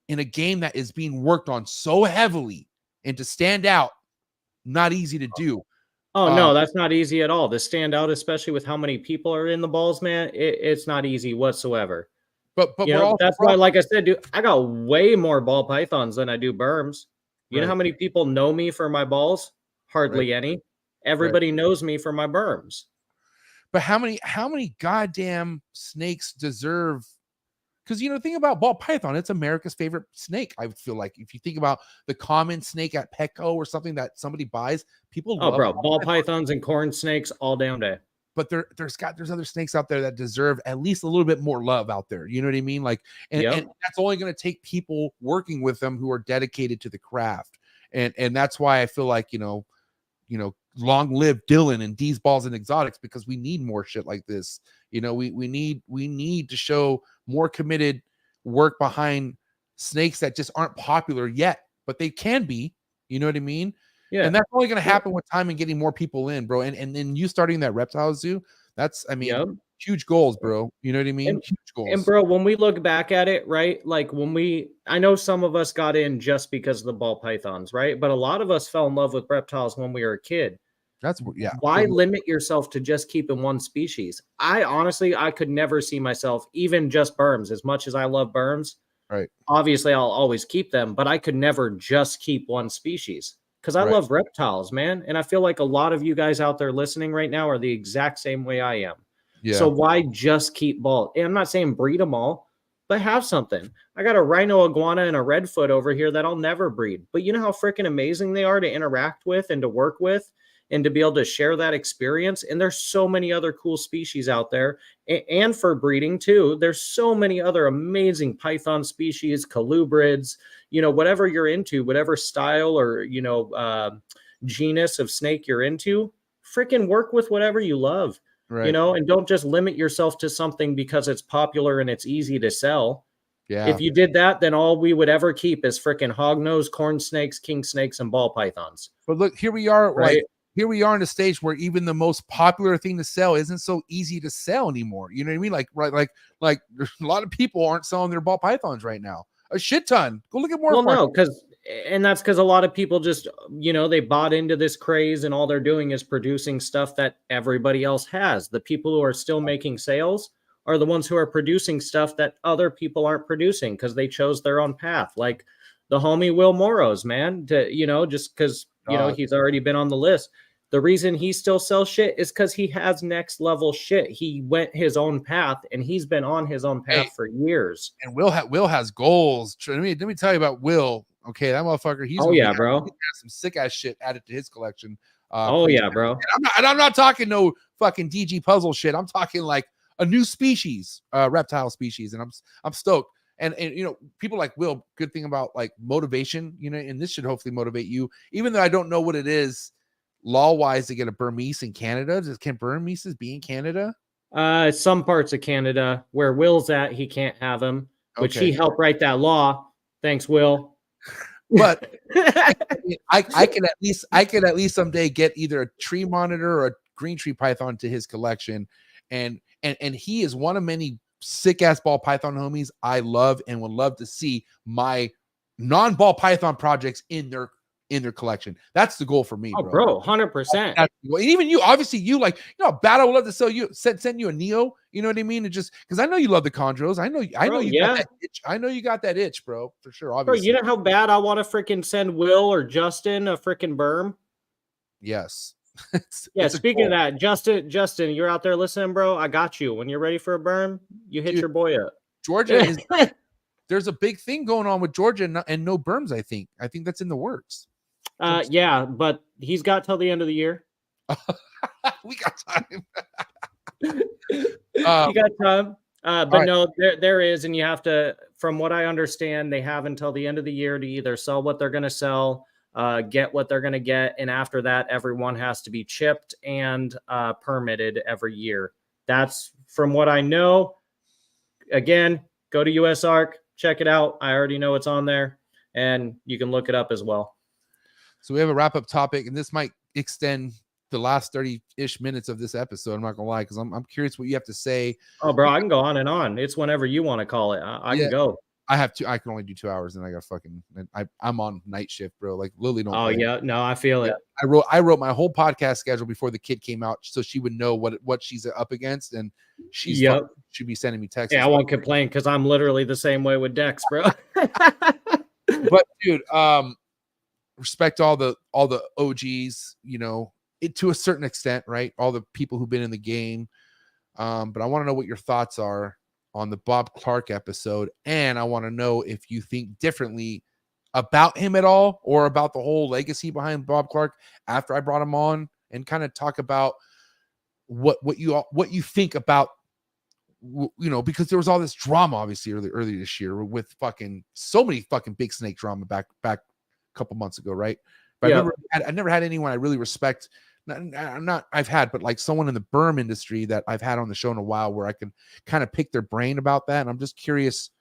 in a game that is being worked on so heavily, and to stand out, not easy to do. Oh, no, that's not easy at all. To stand out, especially with how many people are in the balls, man, it's not easy whatsoever. But that's why, like I said, dude, I got way more ball pythons than I do berms. You know how many people know me for my balls? Hardly any. Everybody knows me for my berms. But how many goddamn snakes deserve? Because, think about ball python, it's America's favorite snake. I feel like if you think about the common snake at Petco or something that somebody buys, people love ball pythons and corn snakes all damn day. But there's other snakes out there that deserve at least a little bit more love out there. You know what I mean? Like, and that's only going to take people working with them who are dedicated to the craft. And that's why I feel like, long live Dillon and D's Balls and Exotics, because we need more shit like this. We need to show more committed work behind snakes that just aren't popular yet, but they can be. You know what I mean? Yeah. And that's only going to happen with time and getting more people in, bro. And then you starting that reptile zoo, that's, huge goals, bro. You know what I mean? Huge goals. And bro, when we look back at it, right? Like I know some of us got in just because of the ball pythons, right? But a lot of us fell in love with reptiles when we were a kid. Why limit yourself to just keeping one species? I could never see myself, even just berms, as much as I love berms. Right. Obviously, I'll always keep them, but I could never just keep one species because I love reptiles, man. And I feel like a lot of you guys out there listening right now are the exact same way I am. Yeah. So why just keep ball? And I'm not saying breed them all, but have something. I got a rhino iguana and a redfoot over here that I'll never breed. But you know how freaking amazing they are to interact with and to work with and to be able to share that experience. And there's so many other cool species out there. And for breeding too, there's so many other amazing python species, colubrids, whatever you're into, whatever style or, genus of snake you're into, freaking work with whatever you love. Right. And don't just limit yourself to something because it's popular and it's easy to sell. Yeah. If you did that, then all we would ever keep is freaking hognose, corn snakes, king snakes, and ball pythons. But look, here we are, right? Here we are in a stage where even the most popular thing to sell isn't so easy to sell anymore. You know what I mean? Like a lot of people aren't selling their ball pythons right now. A shit ton. Go look at more. Well, no, that's because a lot of people just, they bought into this craze and all they're doing is producing stuff that everybody else has. The people who are still making sales are the ones who are producing stuff that other people aren't producing because they chose their own path. Like the homie Will Morrows, man, just because, he's already been on the list. The reason he still sells shit is because he has next level shit. He went his own path and he's been on his own path for years. And Will has goals. Let me tell you about Will. Okay, that motherfucker. He's bro. He has some sick ass shit added to his collection. Bro. I'm not talking no fucking DG puzzle shit. I'm talking like a new species, reptile species, and I'm stoked. And people like Will. Good thing about like motivation, and this should hopefully motivate you. Even though I don't know what it is, law-wise to get a Burmese in Canada? Can Burmeses be in Canada? Some parts of Canada where Will's at, he can't have them, which Okay. he helped write that law. Thanks, Will. But I can at least someday get either a tree monitor or a green tree python to his collection, and he is one of many sick ass ball python homies I love and would love to see my non-ball python projects in their collection. That's the goal for me. Oh, bro, 100%. And even you, obviously, you like, you know, bad. I would love to send you a Neo. You know what I mean? And just because I know you love the chondros. I know you got that itch. I know you got that itch, bro, for sure. Obviously, Bro, you know how bad I want to freaking send Will or Justin a freaking berm? Yes. Speaking of that, Justin, you're out there listening, bro. I got you. When you're ready for a berm, you hit your boy up. Georgia is. There's a big thing going on with Georgia and no berms. I think that's in the works. Yeah, but he's got till the end of the year. We got time. You got time. But right. No, there is, and you have to, from what I understand, they have until the end of the year to either sell what they're going to sell, get what they're going to get, and after that, everyone has to be chipped and permitted every year. That's from what I know. Again, go to USARC, check it out. I already know it's on there, and you can look it up as well. So we have a wrap-up topic, and this might extend the last 30-ish minutes of this episode. I'm not gonna lie, because I'm curious what you have to say. Oh, bro, I can go on and on. It's whenever you want to call it. I can go. I can only do 2 hours, and I got I'm on night shift, bro. Like Lily don't. Oh play. yeah, no, I feel it. I wrote my whole podcast schedule before the kid came out, so she would know what she's up against, and she'd be sending me texts. Yeah, I won't complain because I'm literally the same way with Dex, bro. But dude, respect all the OGs, you know, to a certain extent, right? All the people who've been in the game. But I want to know what your thoughts are on the Bob Clark episode, and I want to know if you think differently about him at all, or about the whole legacy behind Bob Clark after I brought him on, and kind of talk about what you think about, you know, because there was all this drama obviously earlier this year with so many fucking big snake drama back a couple months ago, right? But yeah. I never had anyone I really respect. I've had, but like someone in the berm industry that I've had on the show in a while, where I can kind of pick their brain about that. And I'm just curious.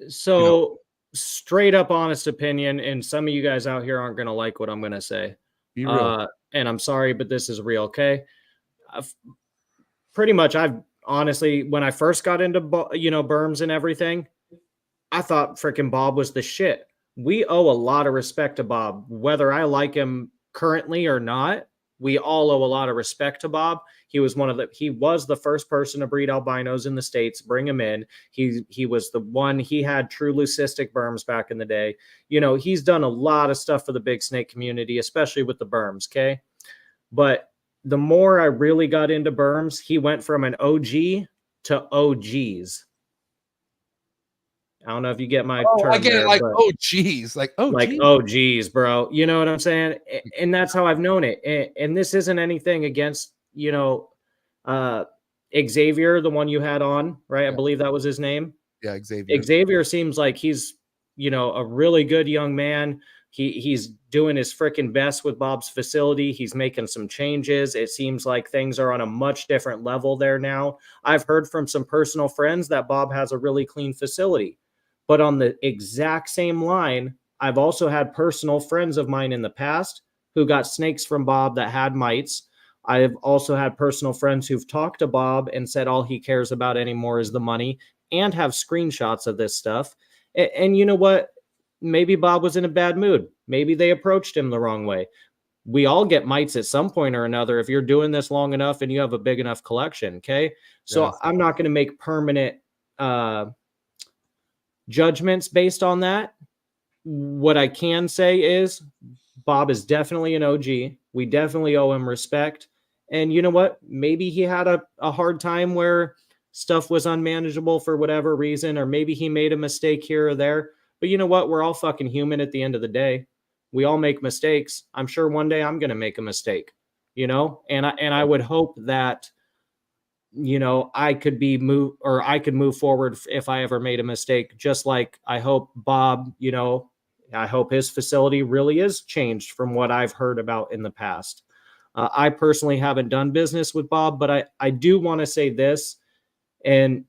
So, you know, straight up honest opinion, and some of you guys out here aren't going to like what I'm going to say. Be real. And I'm sorry, but this is real. Okay. I've honestly, when I first got into, you know, berms and everything, I thought freaking Bob was the shit. We owe a lot of respect to Bob, whether I like him currently or not. We all owe a lot of respect to Bob. He was the first person to breed albinos in the States, bring him in. He was the one, he had true leucistic berms back in the day. You know, he's done a lot of stuff for the big snake community, especially with the berms. Okay. But the more I really got into berms, he went from an OG to OGs. I don't know if you get my term. I get it, like, oh geez, like oh geez, bro. You know what I'm saying? And that's how I've known it. And this isn't anything against, you know, Xavier, the one you had on, right? Yeah. I believe that was his name. Yeah, Xavier. Xavier seems like he's, you know, a really good young man. He's doing his freaking best with Bob's facility. He's making some changes. It seems like things are on a much different level there now. I've heard from some personal friends that Bob has a really clean facility. But on the exact same line, I've also had personal friends of mine in the past who got snakes from Bob that had mites. I've also had personal friends who've talked to Bob and said all he cares about anymore is the money, and have screenshots of this stuff. And you know what? Maybe Bob was in a bad mood. Maybe they approached him the wrong way. We all get mites at some point or another if you're doing this long enough and you have a big enough collection, okay? So yes. I'm not going to make permanent judgments based on that. What I can say is Bob is definitely an OG. We definitely owe him respect. And you know what? Maybe he had a hard time where stuff was unmanageable for whatever reason, or maybe he made a mistake here or there. But you know what? We're all fucking human at the end of the day. We all make mistakes. I'm sure one day I'm going to make a mistake, you know? And I would hope that, you know, I could move forward if I ever made a mistake, just like I hope Bob, you know, I hope his facility really is changed from what I've heard about in the past. I personally haven't done business with Bob, but I do want to say this. And,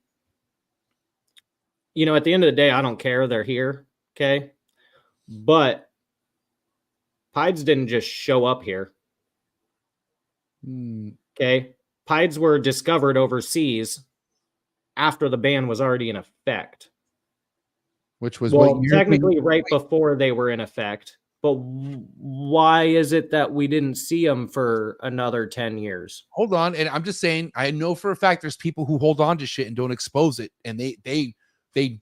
at the end of the day, I don't care. They're here. Okay. But P.H.A.Ts didn't just show up here. Okay. P.H.A.Ts were discovered overseas after the ban was already in effect. Which was technically right before they were in effect. But why is it that we didn't see them for another 10 years? Hold on. And I'm just saying, I know for a fact there's people who hold on to shit and don't expose it. And they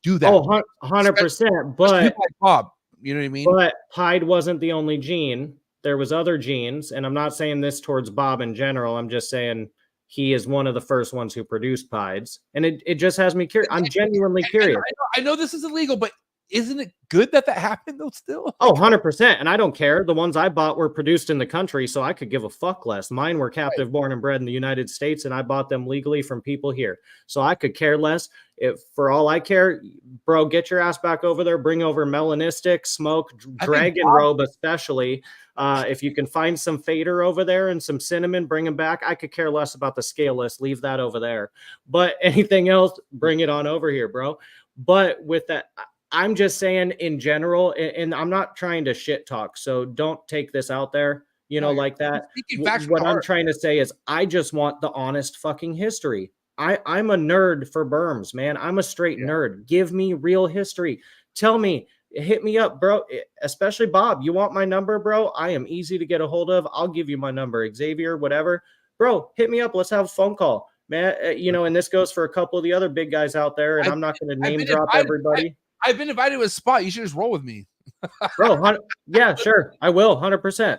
do that. Oh, 100%. But like Bob, you know what I mean? But P.H.A.T wasn't the only gene. There was other genes. And I'm not saying this towards Bob in general. I'm just saying he is one of the first ones who produced P.H.A.Ts. And it just has me curious. I'm genuinely curious. I know this is illegal, but isn't it good that happened though still? Oh, 100%. And I don't care. The ones I bought were produced in the country, so I could give a fuck less. Mine were captive born and bred in the United States, and I bought them legally from people here. So I could care less. If for all I care, bro, get your ass back over there. Bring over melanistic, smoke, dragon robe especially. If you can find some fader over there and some cinnamon, bring them back. I could care less about the scaleless. Leave that over there. But anything else, bring it on over here, bro. But with that, I'm just saying in general, and I'm not trying to shit talk, so don't take this out there, like that. What I'm trying to say is I just want the honest fucking history. I'm a nerd for Burms, man. I'm a straight nerd. Give me real history. Tell me, hit me up, bro. Especially Bob. You want my number, bro? I am easy to get a hold of. I'll give you my number. Xavier, whatever. Bro, hit me up. Let's have a phone call, man. And this goes for a couple of the other big guys out there, and I'm not going to name drop everybody. I've been invited to a spot. You should just roll with me. Bro, yeah, sure. I will, 100%.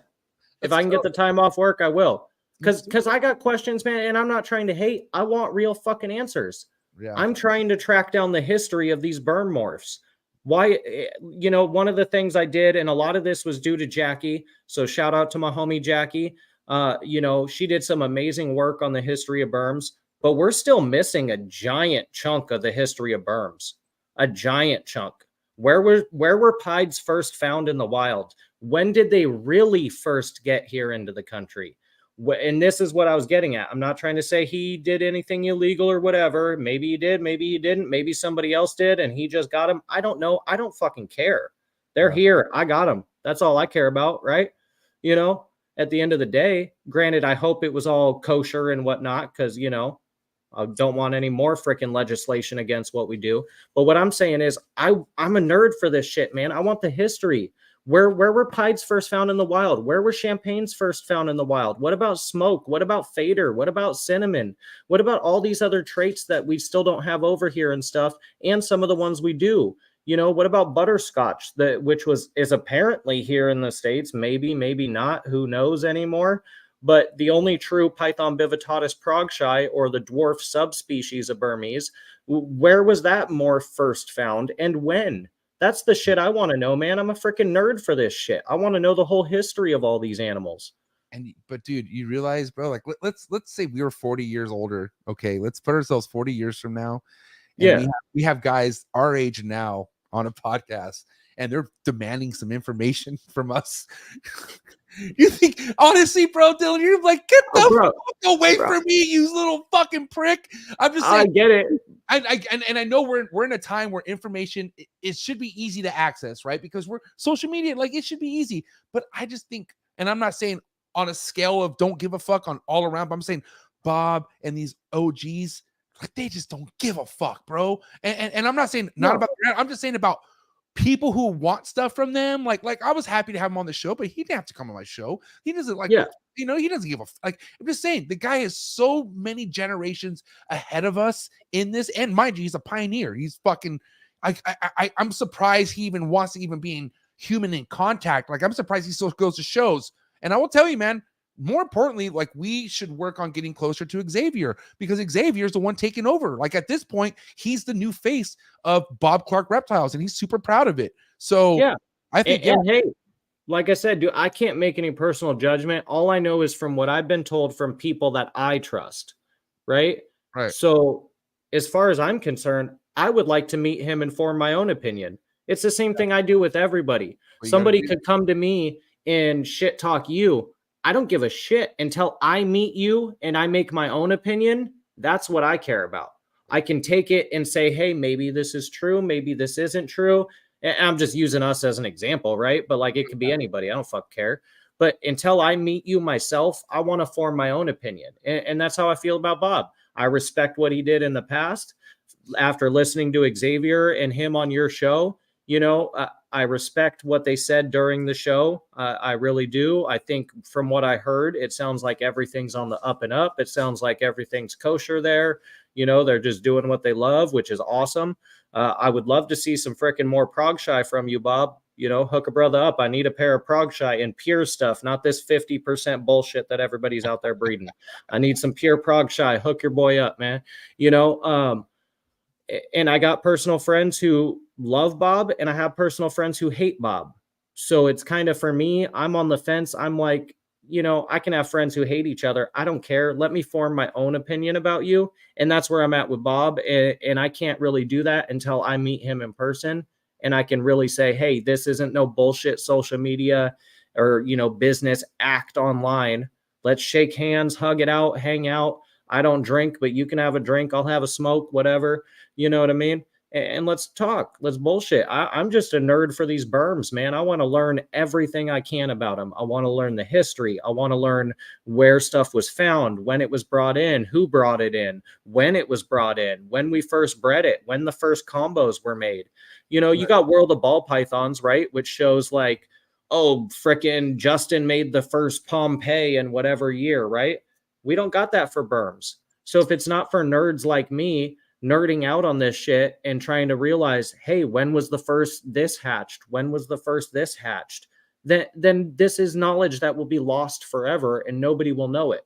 If I can get the time off work, I will. Because I got questions, man, and I'm not trying to hate. I want real fucking answers. Yeah. I'm trying to track down the history of these burn morphs. Why, one of the things I did, and a lot of this was due to Jackie. So shout out to my homie Jackie. She did some amazing work on the history of Burms, but we're still missing a giant chunk of the history of Burms. A giant chunk. Where were P.H.A.Ts first found in the wild? When did they really first get here into the country? And this is what I was getting at. I'm not trying to say he did anything illegal or whatever. Maybe he did, maybe he didn't. Maybe somebody else did and he just got them. I don't know. I don't fucking care. They're here. I got them. That's all I care about, right? At the end of the day, granted, I hope it was all kosher and whatnot because, I don't want any more freaking legislation against what we do. But what I'm saying is I'm a nerd for this shit, man. I want the history. Where were P.H.A.Ts first found in the wild? Where were champagnes first found in the wild? What about smoke? What about fader? What about cinnamon? What about all these other traits that we still don't have over here and stuff? And some of the ones we do. What about butterscotch, which is apparently here in the States? Maybe, maybe not. Who knows anymore? But the only true Python bivitatus progshi, or the dwarf subspecies of Burmese, where was that morph first found and when? That's the shit I want to know, man. I'm a freaking nerd for this shit. I want to know the whole history of all these animals. But dude, you realize, bro, like let's say we were 40 years older. Okay, let's put ourselves 40 years from now. And we have guys our age now on a podcast, and they're demanding some information from us. You think, honestly, bro, Dillon, you're like, get the fuck away from me, you little fucking prick. I'm just saying, I get it. And I know we're in a time where information, it should be easy to access, right? Because we're social media, like it should be easy. But I just think, and I'm not saying on a scale of don't give a fuck on all around, but I'm saying Bob and these OGs, like they just don't give a fuck, bro. And I'm not saying about, I'm just saying about people who want stuff from them. Like I was happy to have him on the show, but he didn't have to come on my show. He doesn't he doesn't give a like. I'm just saying the guy is so many generations ahead of us in this, and mind you, he's a pioneer. He's fucking. I'm surprised he even wants to even be in human in contact. Like I'm surprised he still goes to shows. And I will tell you, man. More importantly, like we should work on getting closer to Xavier, because Xavier is the one taking over. Like at this point, he's the new face of Bob Clark Reptiles, and he's super proud of it. So yeah, I think. And hey, like I said, dude, I can't make any personal judgment. All I know is from what I've been told from people that I trust. Right. So as far as I'm concerned, I would like to meet him and form my own opinion. It's the same thing I do with everybody. Somebody could come to me and shit talk you. I don't give a shit until I meet you and I make my own opinion. That's what I care about. I can take it and say, hey, maybe this is true. Maybe this isn't true. And I'm just using us as an example, right? But like it could be anybody. I don't fuck care. But until I meet you myself, I want to form my own opinion. And that's how I feel about Bob. I respect what he did in the past. After listening to Xavier and him on your show, you know, I respect what they said during the show. I really do. I think from what I heard, it sounds like everything's on the up and up. It sounds like everything's kosher there. You know, they're just doing what they love, which is awesome. I would love to see some freaking more prog shy from you, Bob. You know, hook a brother up. I need a pair of prog shy and pure stuff, not this 50% bullshit that everybody's out there breeding. I need some pure prog shy. Hook your boy up, man. You know, and I got personal friends who love Bob, and I have personal friends who hate Bob. So it's kind of, for me, I'm on the fence. I'm like, you know, I can have friends who hate each other. I don't care. Let me form my own opinion about you. And that's where I'm at with Bob. And I can't really do that until I meet him in person. And I can really say, hey, this isn't no bullshit social media or, you know, business act online. Let's shake hands, hug it out, hang out. I don't drink, but you can have a drink. I'll have a smoke, whatever. You know what I mean? And let's talk. Let's bullshit. I'm just a nerd for these berms, man. I want to learn everything I can about them. I want to learn the history. I want to learn where stuff was found, when it was brought in, who brought it in, when it was brought in, when we first bred it, when the first combos were made. You know, you got World of Ball Pythons, right? Which shows like, oh, frickin' Justin made the first Pompeii in whatever year, right? We don't got that for berms. So if it's not for nerds like me nerding out on this shit and trying to realize, hey, when was the first this hatched? When was the first this hatched? Then this is knowledge that will be lost forever and nobody will know it.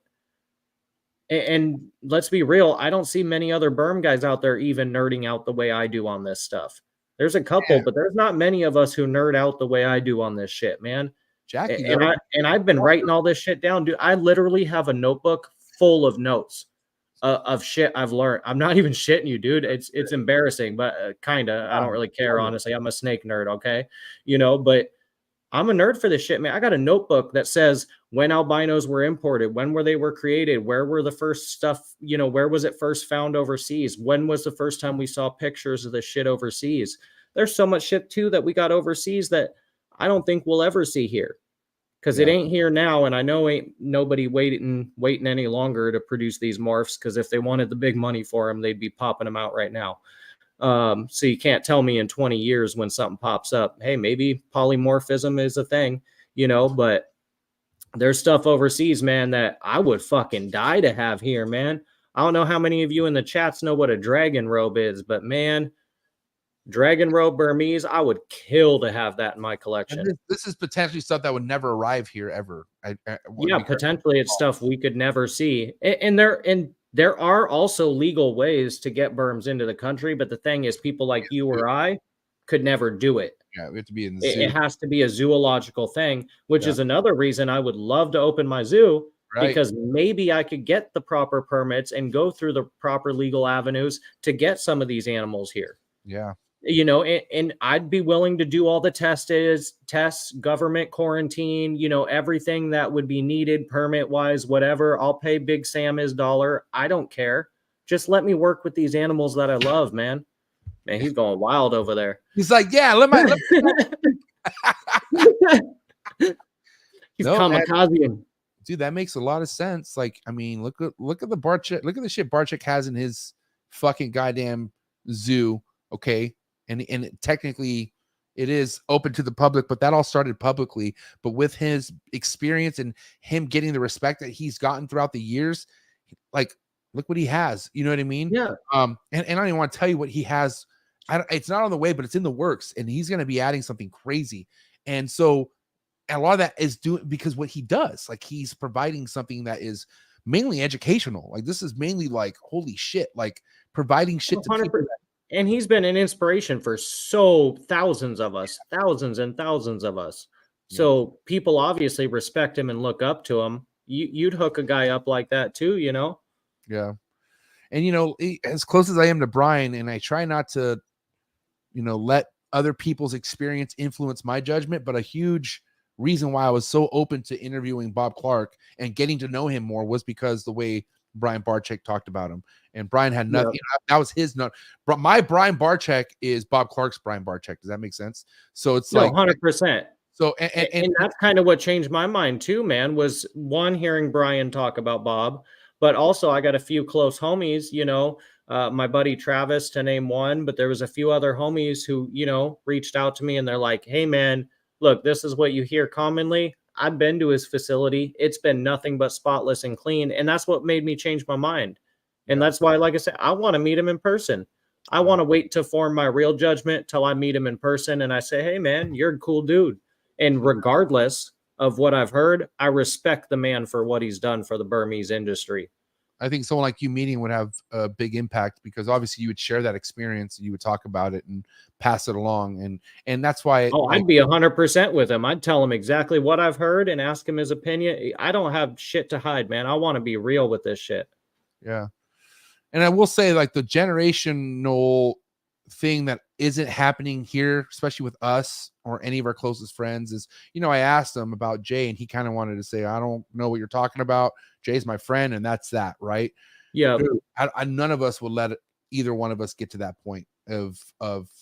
And let's be real, I don't see many other berm guys out there even nerding out the way I do on this stuff. There's a couple, but there's not many of us who nerd out the way I do on this shit, man. Jackie, and I've been writing all this shit down, dude. I literally have a notebook full of notes of shit I've learned. I'm not even shitting you, dude. It's embarrassing, but kind of. I don't really care, honestly. I'm a snake nerd, okay? You know, but I'm a nerd for this shit, man. I got a notebook that says when albinos were imported, when they were created, where were the first stuff, you know, where was it first found overseas? When was the first time we saw pictures of this shit overseas? There's so much shit, too, that we got overseas that I don't think we'll ever see here. Because it ain't here now, and I know ain't nobody waiting any longer to produce these morphs, because if they wanted the big money for them, they'd be popping them out right now. So you can't tell me in 20 years when something pops up, hey, maybe polymorphism is a thing, you know, but there's stuff overseas, man, that I would fucking die to have here, man. I don't know how many of you in the chats know what a dragon robe is, but man, dragon robe Burmese, I would kill to have that in my collection. This is potentially stuff that would never arrive here ever. Potentially it's stuff we could never see. And there are also legal ways to get berms into the country, but the thing is, people like you or I could never do it. Yeah, we have to be in the zoo. It has to be a zoological thing, which is another reason I would love to open my zoo, because maybe I could get the proper permits and go through the proper legal avenues to get some of these animals here. Yeah. You know, and I'd be willing to do all the tests, government quarantine, you know, everything that would be needed permit wise, whatever. I'll pay Big Sam his dollar. I don't care. Just let me work with these animals that I love, man. Man, he's going wild over there. He's like, yeah, let me he's kamikaze. Dude, that makes a lot of sense. Like, I mean, look at the Barchik, look at the shit Barchik has in his fucking goddamn zoo. Okay. And technically it is open to the public, but that all started publicly. But with his experience and him getting the respect that he's gotten throughout the years, like, look what he has. You know what I mean? Yeah. And I don't even want to tell you what he has. It's not on the way, but it's in the works, and he's going to be adding something crazy. And so a lot of that is doing because what he does, like, he's providing something that is mainly educational. Like, this is mainly like, holy shit, like providing shit to people. And he's been an inspiration for thousands and thousands of us. So people obviously respect him and look up to him. You'd hook a guy up like that too, you know? Yeah. And, you know, as close as I am to Brian, and I try not to, you know, let other people's experience influence my judgment, but a huge reason why I was so open to interviewing Bob Clark and getting to know him more was because the way Brian Barczyk talked about him. And Brian had nothing. That was his note. But my Brian Barczyk is Bob Clark's Brian Barczyk. Does that make sense? So it's like 100%. So and that's kind of what changed my mind too, man, was one, hearing Brian talk about Bob, but also I got a few close homies, my buddy Travis, to name one, but there was a few other homies who, reached out to me and they're like, hey man, look, this is what you hear commonly. I've been to his facility. It's been nothing but spotless and clean. And that's what made me change my mind. And that's why, like I said, I want to meet him in person. I want to wait to form my real judgment till I meet him in person. And I say, hey man, you're a cool dude. And regardless of what I've heard, I respect the man for what he's done for the Burmese industry. I think someone like you meeting would have a big impact, because obviously you would share that experience and you would talk about it and pass it along. And that's why. I'd be 100% with him. I'd tell him exactly what I've heard and ask him his opinion. I don't have shit to hide, man. I want to be real with this shit. Yeah. And I will say, like, the generational thing that isn't happening here, especially with us or any of our closest friends, is, I asked him about Jay and he kind of wanted to say, I don't know what you're talking about. Jay's my friend, and that's that, right? Yeah. None of us would let either one of us get to that point of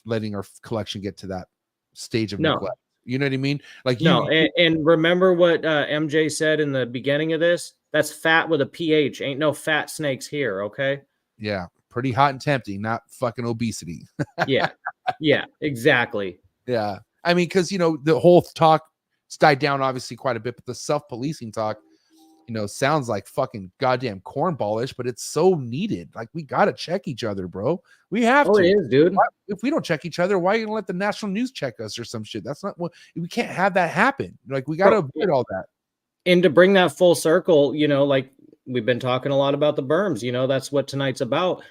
letting our collection get to that stage of neglect. You know what I mean? Like, and remember what MJ said in the beginning of this? That's fat with a PH. Ain't no fat snakes here, okay? Yeah, pretty hot and tempting, not fucking obesity. Yeah, exactly. Yeah, I mean, because the whole talk died down obviously quite a bit, but the self-policing talk, sounds like fucking goddamn cornballish, but it's so needed. Like, we gotta check each other, bro. We have to. It is, dude. If we don't check each other, why are you gonna let the national news check us or some shit? That's not what we can't have that happen. Like, we gotta avoid all that. And to bring that full circle, like we've been talking a lot about the berms, that's what tonight's about.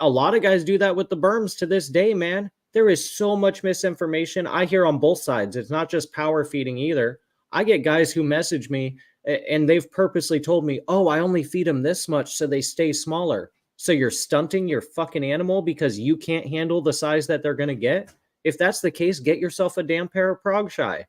A lot of guys do that with the berms to this day, man. There is so much misinformation I hear on both sides. It's not just power feeding either. I get guys who message me and they've purposely told me, oh, I only feed them this much so they stay smaller. So you're stunting your fucking animal because you can't handle the size that they're going to get? If that's the case, get yourself a damn pair of prog shy.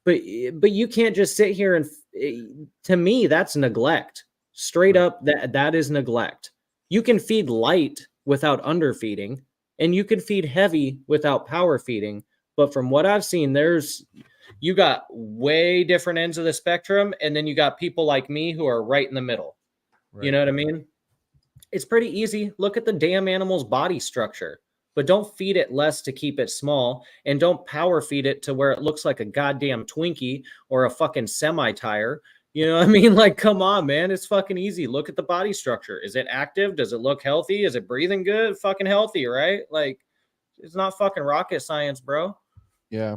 But you can't just sit here and, to me, that's neglect. Straight up, that is neglect. You can feed light without underfeeding, and you can feed heavy without power feeding. But from what I've seen, you got way different ends of the spectrum, and then you got people like me who are right in the middle. Right. You know what I mean? It's pretty easy. Look at the damn animal's body structure. But don't feed it less to keep it small, and don't power feed it to where it looks like a goddamn Twinkie or a fucking semi-tire. You know what I mean? Like, come on, man. It's fucking easy. Look at the body structure. Is it active? Does it look healthy? Is it breathing good? Fucking healthy, right? Like, it's not fucking rocket science, bro. Yeah.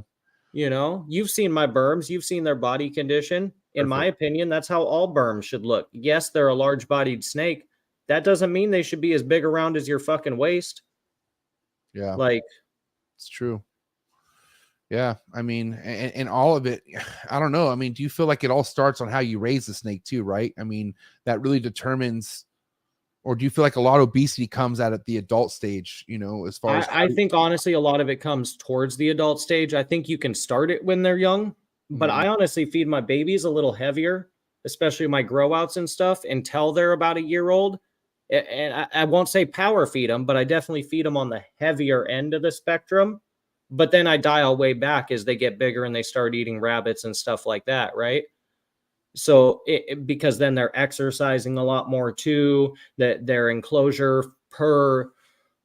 You've seen my berms. You've seen their body condition. In my opinion, that's how all berms should look. Yes, they're a large-bodied snake. That doesn't mean they should be as big around as your fucking waist. Yeah, like, it's true. Yeah, I mean, and all of it, I don't know. I mean, do you feel like it all starts on how you raise the snake too, right? I mean, that really determines, or do you feel like a lot of obesity comes out at the adult stage, as far as... I think, honestly, a lot of it comes towards the adult stage. I think you can start it when they're young, but I honestly feed my babies a little heavier, especially my grow outs and stuff, until they're about a year old. And I won't say power feed them, but I definitely feed them on the heavier end of the spectrum. But then I dial way back as they get bigger and they start eating rabbits and stuff like that, right? So because then they're exercising a lot more too, that their enclosure per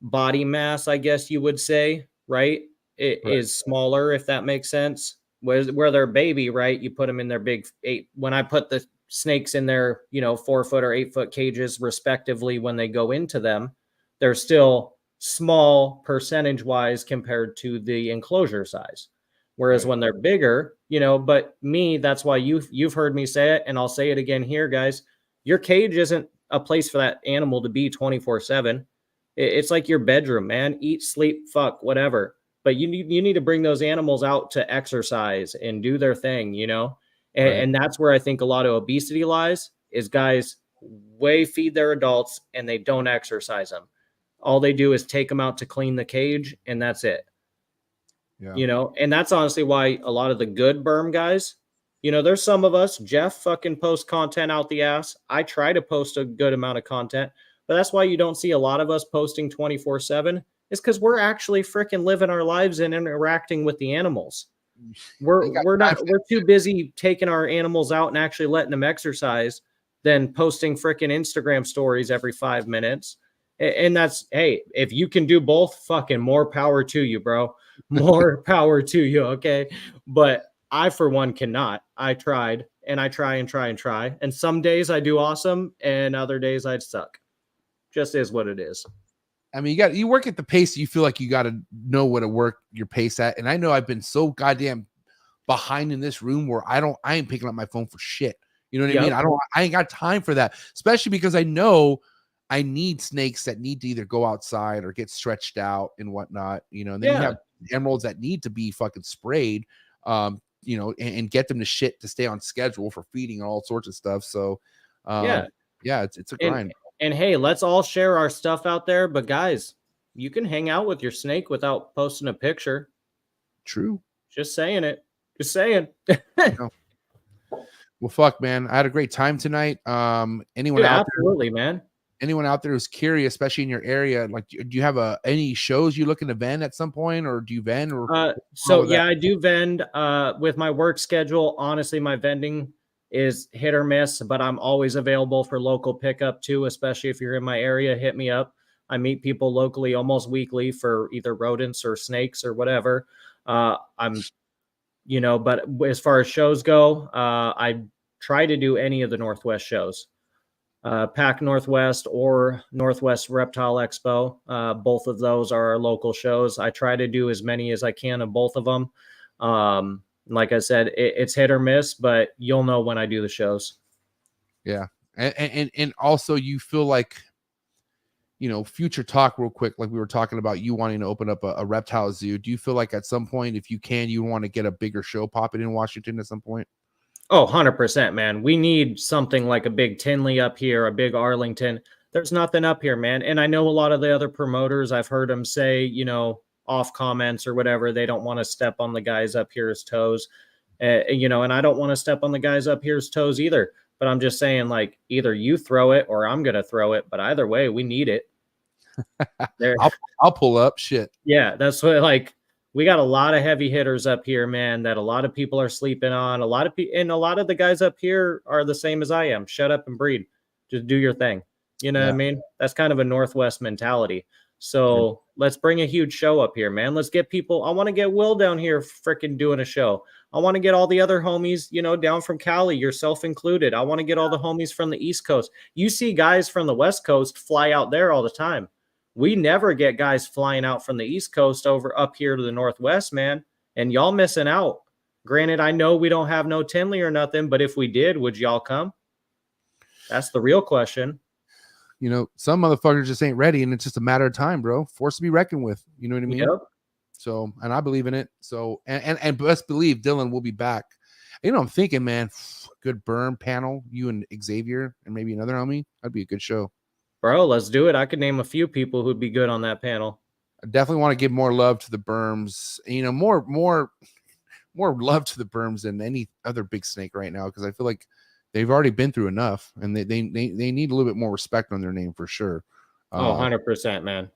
body mass, I guess you would say, right? It is smaller, if that makes sense. Where they're baby, right? You put them in their big 8. When I put the snakes in their 4-foot or 8-foot cages respectively, when they go into them, they're still small percentage wise compared to the enclosure size. Whereas when they're bigger, but that's why you've heard me say it, and I'll say it again here, guys. Your cage isn't a place for that animal to be 24/7. It's like your bedroom, man. Eat, sleep, fuck, whatever. But you need to bring those animals out to exercise and do their thing, And that's where I think a lot of obesity lies, is guys way feed their adults and they don't exercise them. All they do is take them out to clean the cage, and that's it. Yeah. You know, and that's honestly why a lot of the good berm guys, you know, there's some of us, Jeff fucking posts content out the ass. I try to post a good amount of content, but that's why you don't see a lot of us posting 24/7. It's because we're actually freaking living our lives and interacting with the animals. We're too busy taking our animals out and actually letting them exercise than posting freaking Instagram stories every 5 minutes. And that's, hey, if you can do both, fucking more power to you, bro. More power to you, okay? But I, for one, cannot. I tried, and I try and try and try. And some days I do awesome, and other days I'd suck. Just is what it is. I mean, you work at the pace you feel like you got to know what to work your pace at. And I know I've been so goddamn behind in this room where I ain't picking up my phone for shit. You know what I mean? I ain't got time for that, especially because I know I need snakes that need to either go outside or get stretched out and whatnot, you know, and then you have emeralds that need to be fucking sprayed, you know, and get them to shit to stay on schedule for feeding and all sorts of stuff. So, it's a grind. And hey, let's all share our stuff out there. But guys, you can hang out with your snake without posting a picture. True. Just saying it. Just saying. Well, fuck, man. I had a great time tonight. Anyone out absolutely, man. Anyone out there who's curious, especially in your area, like, do you have any shows you looking to vend at some point, or do you vend? Or I do vend. With my work schedule, honestly, my vending is hit or miss, but I'm always available for local pickup too, especially if you're in my area. Hit me up. I meet people locally almost weekly for either rodents or snakes or whatever. But as far as shows go, I try to do any of the Northwest shows. Pack Northwest or Northwest Reptile Expo. Both of those are our local shows. I try to do as many as I can of both of them. Like I said, it's hit or miss, but you'll know when I do the shows. Yeah. And also you feel like, you know, future talk real quick, like we were talking about you wanting to open up a reptile zoo. Do you feel like at some point, if you can, you want to get a bigger show popping in Washington at some point? Oh, 100%, man. We need something like a big Tinley up here, a big Arlington. There's nothing up here, man. And I know a lot of the other promoters, I've heard them say, you know, off comments or whatever, they don't want to step on the guys up here's toes, you know, and I don't want to step on the guys up here's toes either. But I'm just saying, like, either you throw it or I'm going to throw it. But either way, we need it. I'll pull up shit. Yeah, that's what, like, we got a lot of heavy hitters up here, man, that a lot of people are sleeping on. A lot of the guys up here are the same as I am. Shut up and breed. Just do your thing. You know what I mean? That's kind of a Northwest mentality. So let's bring a huge show up here, man. Let's get people. I want to get Will down here freaking doing a show. I want to get all the other homies, you know, down from Cali, yourself included. I want to get all the homies from the East Coast. You see guys from the West Coast fly out there all the time. We never get guys flying out from the East Coast over up here to the Northwest, man. And y'all missing out. Granted, I know we don't have no Tinley or nothing, but if we did, would y'all come? That's the real question. You know, some motherfuckers just ain't ready, and it's just a matter of time, bro. Forced to be reckoned with. You know what I mean? Yep. So, and I believe in it. So, and best believe Dillon will be back. You know, I'm thinking, man, good burn panel, you and Xavier and maybe another homie. That'd be a good show. Bro, let's do it. I could name a few people who'd be good on that panel. I definitely want to give more love to the Burms. You know, more love to the Burms than any other big snake right now, because I feel like they've already been through enough, and they need a little bit more respect on their name for sure. 100%, man.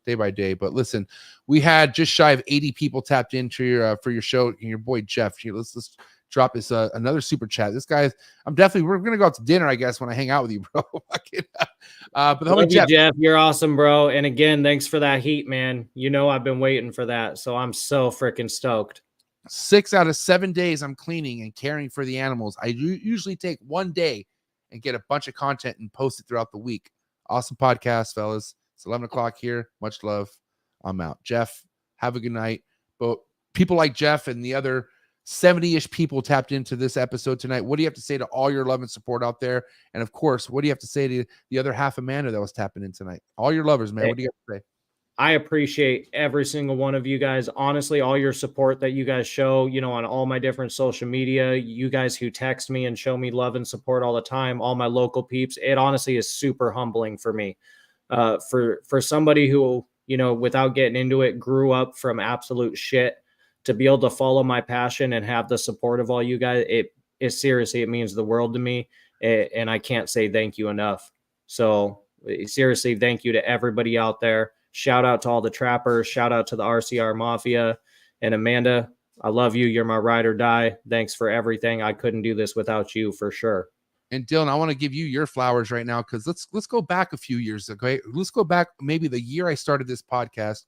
Day by day. But listen, we had just shy of 80 people tapped into your for your show. Your boy Jeff. Let's drop this another super chat. This guy, we're gonna go out to dinner, I guess, when I hang out with you, bro. But the homie Jeff, you're awesome, bro. And again, thanks for that heat, man. You know I've been waiting for that, so I'm so freaking stoked. 6 out of 7 days I'm cleaning and caring for the animals. I usually take one day and get a bunch of content and post it throughout the week. Awesome podcast, fellas. It's 11 o'clock here. Much love. I'm out. Jeff, have a good night. But people like Jeff and the other 70-ish people tapped into this episode tonight, what do you have to say to all your love and support out there? And of course, what do you have to say to the other half Amanda that was tapping in tonight? All your lovers, man. What do you have to say? I appreciate every single one of you guys. Honestly, all your support that you guys show, you know, on all my different social media, you guys who text me and show me love and support all the time, all my local peeps, it honestly is super humbling for me. For somebody who, you know, without getting into it, grew up from absolute shit to be able to follow my passion and have the support of all you guys, it seriously, it means the world to me. And I can't say thank you enough. So seriously, thank you to everybody out there. Shout out to all the trappers. Shout out to the RCR Mafia. And Amanda, I love you. You're my ride or die. Thanks for everything. I couldn't do this without you for sure. And Dillon, I want to give you your flowers right now, because let's go back a few years. Okay, let's go back maybe the year I started this podcast,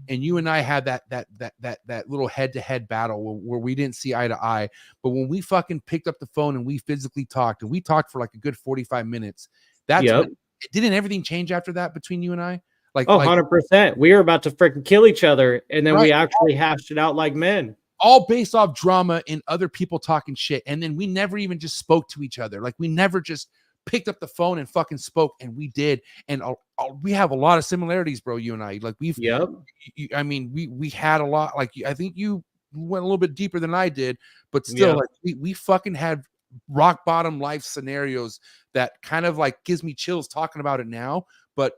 and you and I had that little head-to-head battle where we didn't see eye to eye. But when we fucking picked up the phone and we physically talked, and we talked for like a good 45 minutes, didn't everything change after that between you and I? Like, 100%. We were about to freaking kill each other, and then we actually hashed it out like men. All based off drama and other people talking shit. And then we never even just spoke to each other. Like, we never just picked up the phone and fucking spoke, and we did. And we have a lot of similarities, bro, you and I. Like, we had a lot. Like, I think you went a little bit deeper than I did, but still, like, we fucking had rock bottom life scenarios that kind of like gives me chills talking about it now. But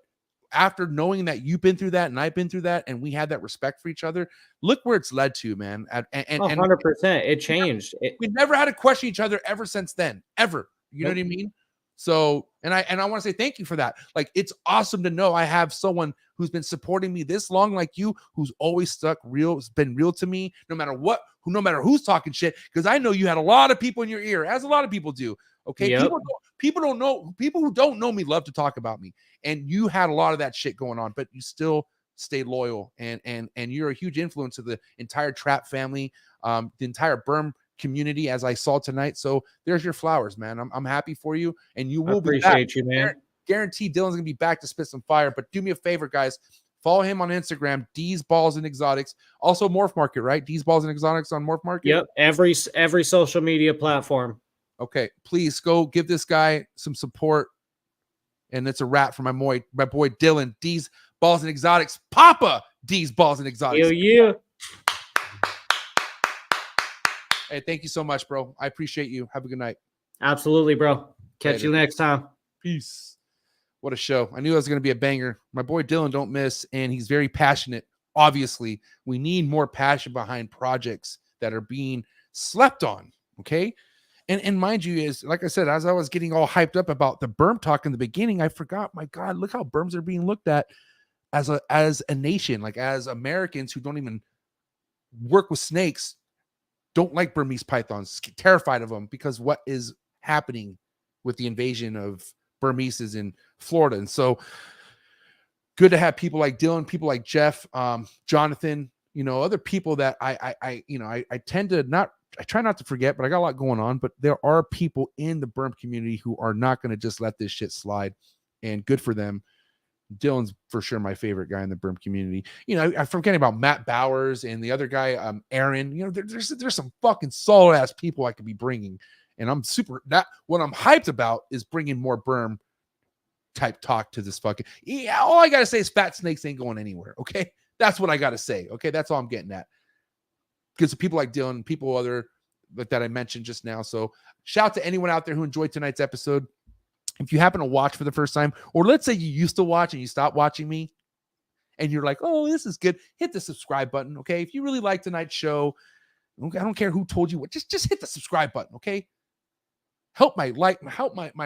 after knowing that you've been through that and I've been through that, and we had that respect for each other, look where it's led to, man. And 100%, it changed. We never had to question each other ever since then, ever. You know what I mean? So, and I want to say thank you for that. Like, it's awesome to know I have someone who's been supporting me this long, like you, who's always stuck real, has been real to me, no matter what, no matter who's talking shit. Because I know you had a lot of people in your ear, as a lot of people do. Okay, people don't know. People who don't know me love to talk about me, and you had a lot of that shit going on, but you still stayed loyal, and you're a huge influence of the entire trap family, the entire Burm community, as I saw tonight. So there's your flowers, man. I'm happy for you, and you will be back. Appreciate you, man. Guarantee Dillon's gonna be back to spit some fire. But do me a favor, guys. Follow him on Instagram, D's Balls and Exotics. Also Morph Market, right? D's Balls and Exotics on Morph Market. Yep, every social media platform. Okay, please go give this guy some support. And it's a wrap for my boy Dillon, D's Balls and Exotics, Papa D's Balls and Exotics. Yeah. Hey, thank you so much, bro. I appreciate you. Have a good night. Absolutely, bro. Catch you next time. Peace. What a show. I knew it was going to be a banger. My boy Dillon don't miss, and he's very passionate. Obviously, we need more passion behind projects that are being slept on, okay? And mind you, is like I said, as I was getting all hyped up about the Burm talk in the beginning, I forgot, my God, look how Burms are being looked at as a nation, like as Americans who don't even work with snakes, don't like Burmese pythons, terrified of them because what is happening with the invasion of Burmese in Florida. And so good to have people like Dillon, people like Jeff, Jonathan, other people that I tend to not, I try not to forget, but I got a lot going on. But there are people in the Burm community who are not going to just let this shit slide, and good for them. Dillon's for sure my favorite guy in the Burm community. I'm forgetting about Matt Bowers and the other guy, Aaron. There's some fucking solid ass people I could be bringing, and I'm what I'm hyped about is bringing more Burm type talk to this fucking. Yeah, all I gotta say is fat snakes ain't going anywhere. Okay, that's what I gotta say. Okay, that's all I'm getting at. Because of people like Dillon, people other like that I mentioned just now. So shout out to anyone out there who enjoyed tonight's episode. If you happen to watch for the first time, or let's say you used to watch and you stopped watching me, and you're like, oh, this is good, hit the subscribe button, okay? If you really like tonight's show, I don't care who told you what, just hit the subscribe button, okay? Help my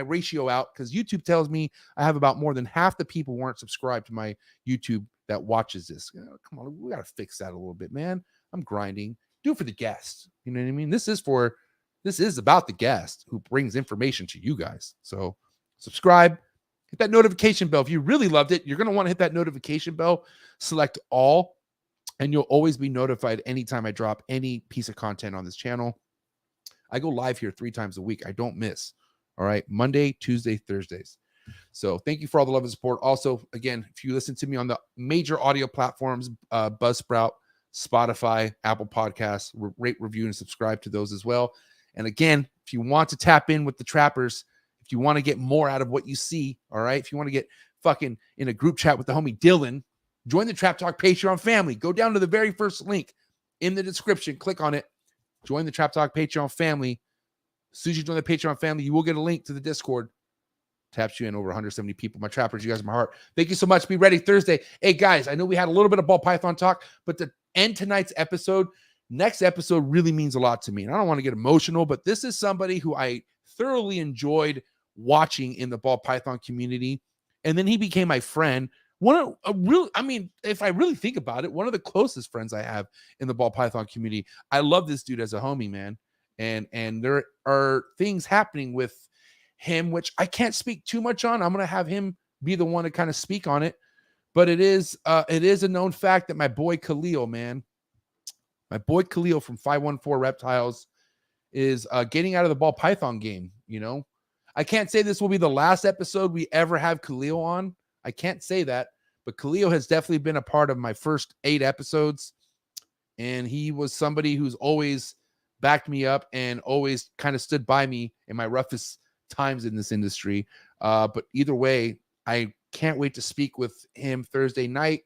ratio out, because YouTube tells me I have about more than half the people who aren't subscribed to my YouTube that watches this. Come on, we got to fix that a little bit, man. I'm grinding. Do it for the guest. You know what I mean? This is about the guest who brings information to you guys. So subscribe, hit that notification bell. If you really loved it, you're going to want to hit that notification bell, select all, and you'll always be notified anytime I drop any piece of content on this channel. I go live here 3 times a week. I don't miss. All right. Monday, Tuesday, Thursdays. So thank you for all the love and support. Also, again, if you listen to me on the major audio platforms, Buzzsprout, Spotify, Apple Podcasts, rate, review, and subscribe to those as well. And again, if you want to tap in with the trappers, if you want to get more out of what you see, all right, if you want to get fucking in a group chat with the homie Dillon, join the Trap Talk Patreon family. Go down to the very first link in the description, click on it, join the Trap Talk Patreon family. As soon as you join the Patreon family, you will get a link to the Discord. Taps you in over 170 people. My trappers, you guys are my heart. Thank you so much. Be ready Thursday. Hey, guys, I know we had a little bit of ball python talk, but to end tonight's episode, Next episode really means a lot to me. And I don't want to get emotional, but this is somebody who I thoroughly enjoyed watching in the ball python community. And then he became my friend. If I really think about it, one of the closest friends I have in the ball python community. I love this dude as a homie, man. And there are things happening with him, which I can't speak too much on. I'm going to have him be the one to kind of speak on it. But it is a known fact that my boy Khalil, man, my boy Khalil from 514 Reptiles is getting out of the ball python game. You know, I can't say this will be the last episode we ever have Khalil on. I can't say that, but Khalil has definitely been a part of my first 8 episodes. And he was somebody who's always backed me up and always kind of stood by me in my roughest times in this industry. But either way, I can't wait to speak with him Thursday night.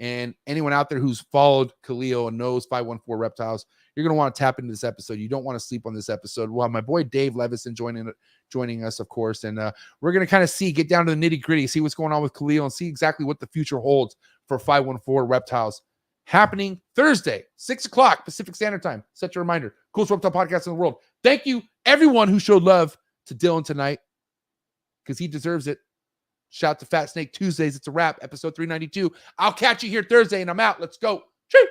And anyone out there who's followed Khalil and knows 514 Reptiles, you're going to want to tap into this episode. You don't want to sleep on this episode. We'll have my boy Dave Levison joining us, of course. And we're going to kind of get down to the nitty gritty, see what's going on with Khalil and see exactly what the future holds for 514 Reptiles. Happening Thursday, 6 o'clock Pacific Standard Time. Set your reminder. Coolest reptile podcast in the world. Thank you, everyone who showed love to Dillon tonight, because he deserves it. Shout out to Fat Snake Tuesdays. It's a wrap. Episode 392. I'll catch you here Thursday, and I'm out. Let's go. Cheers.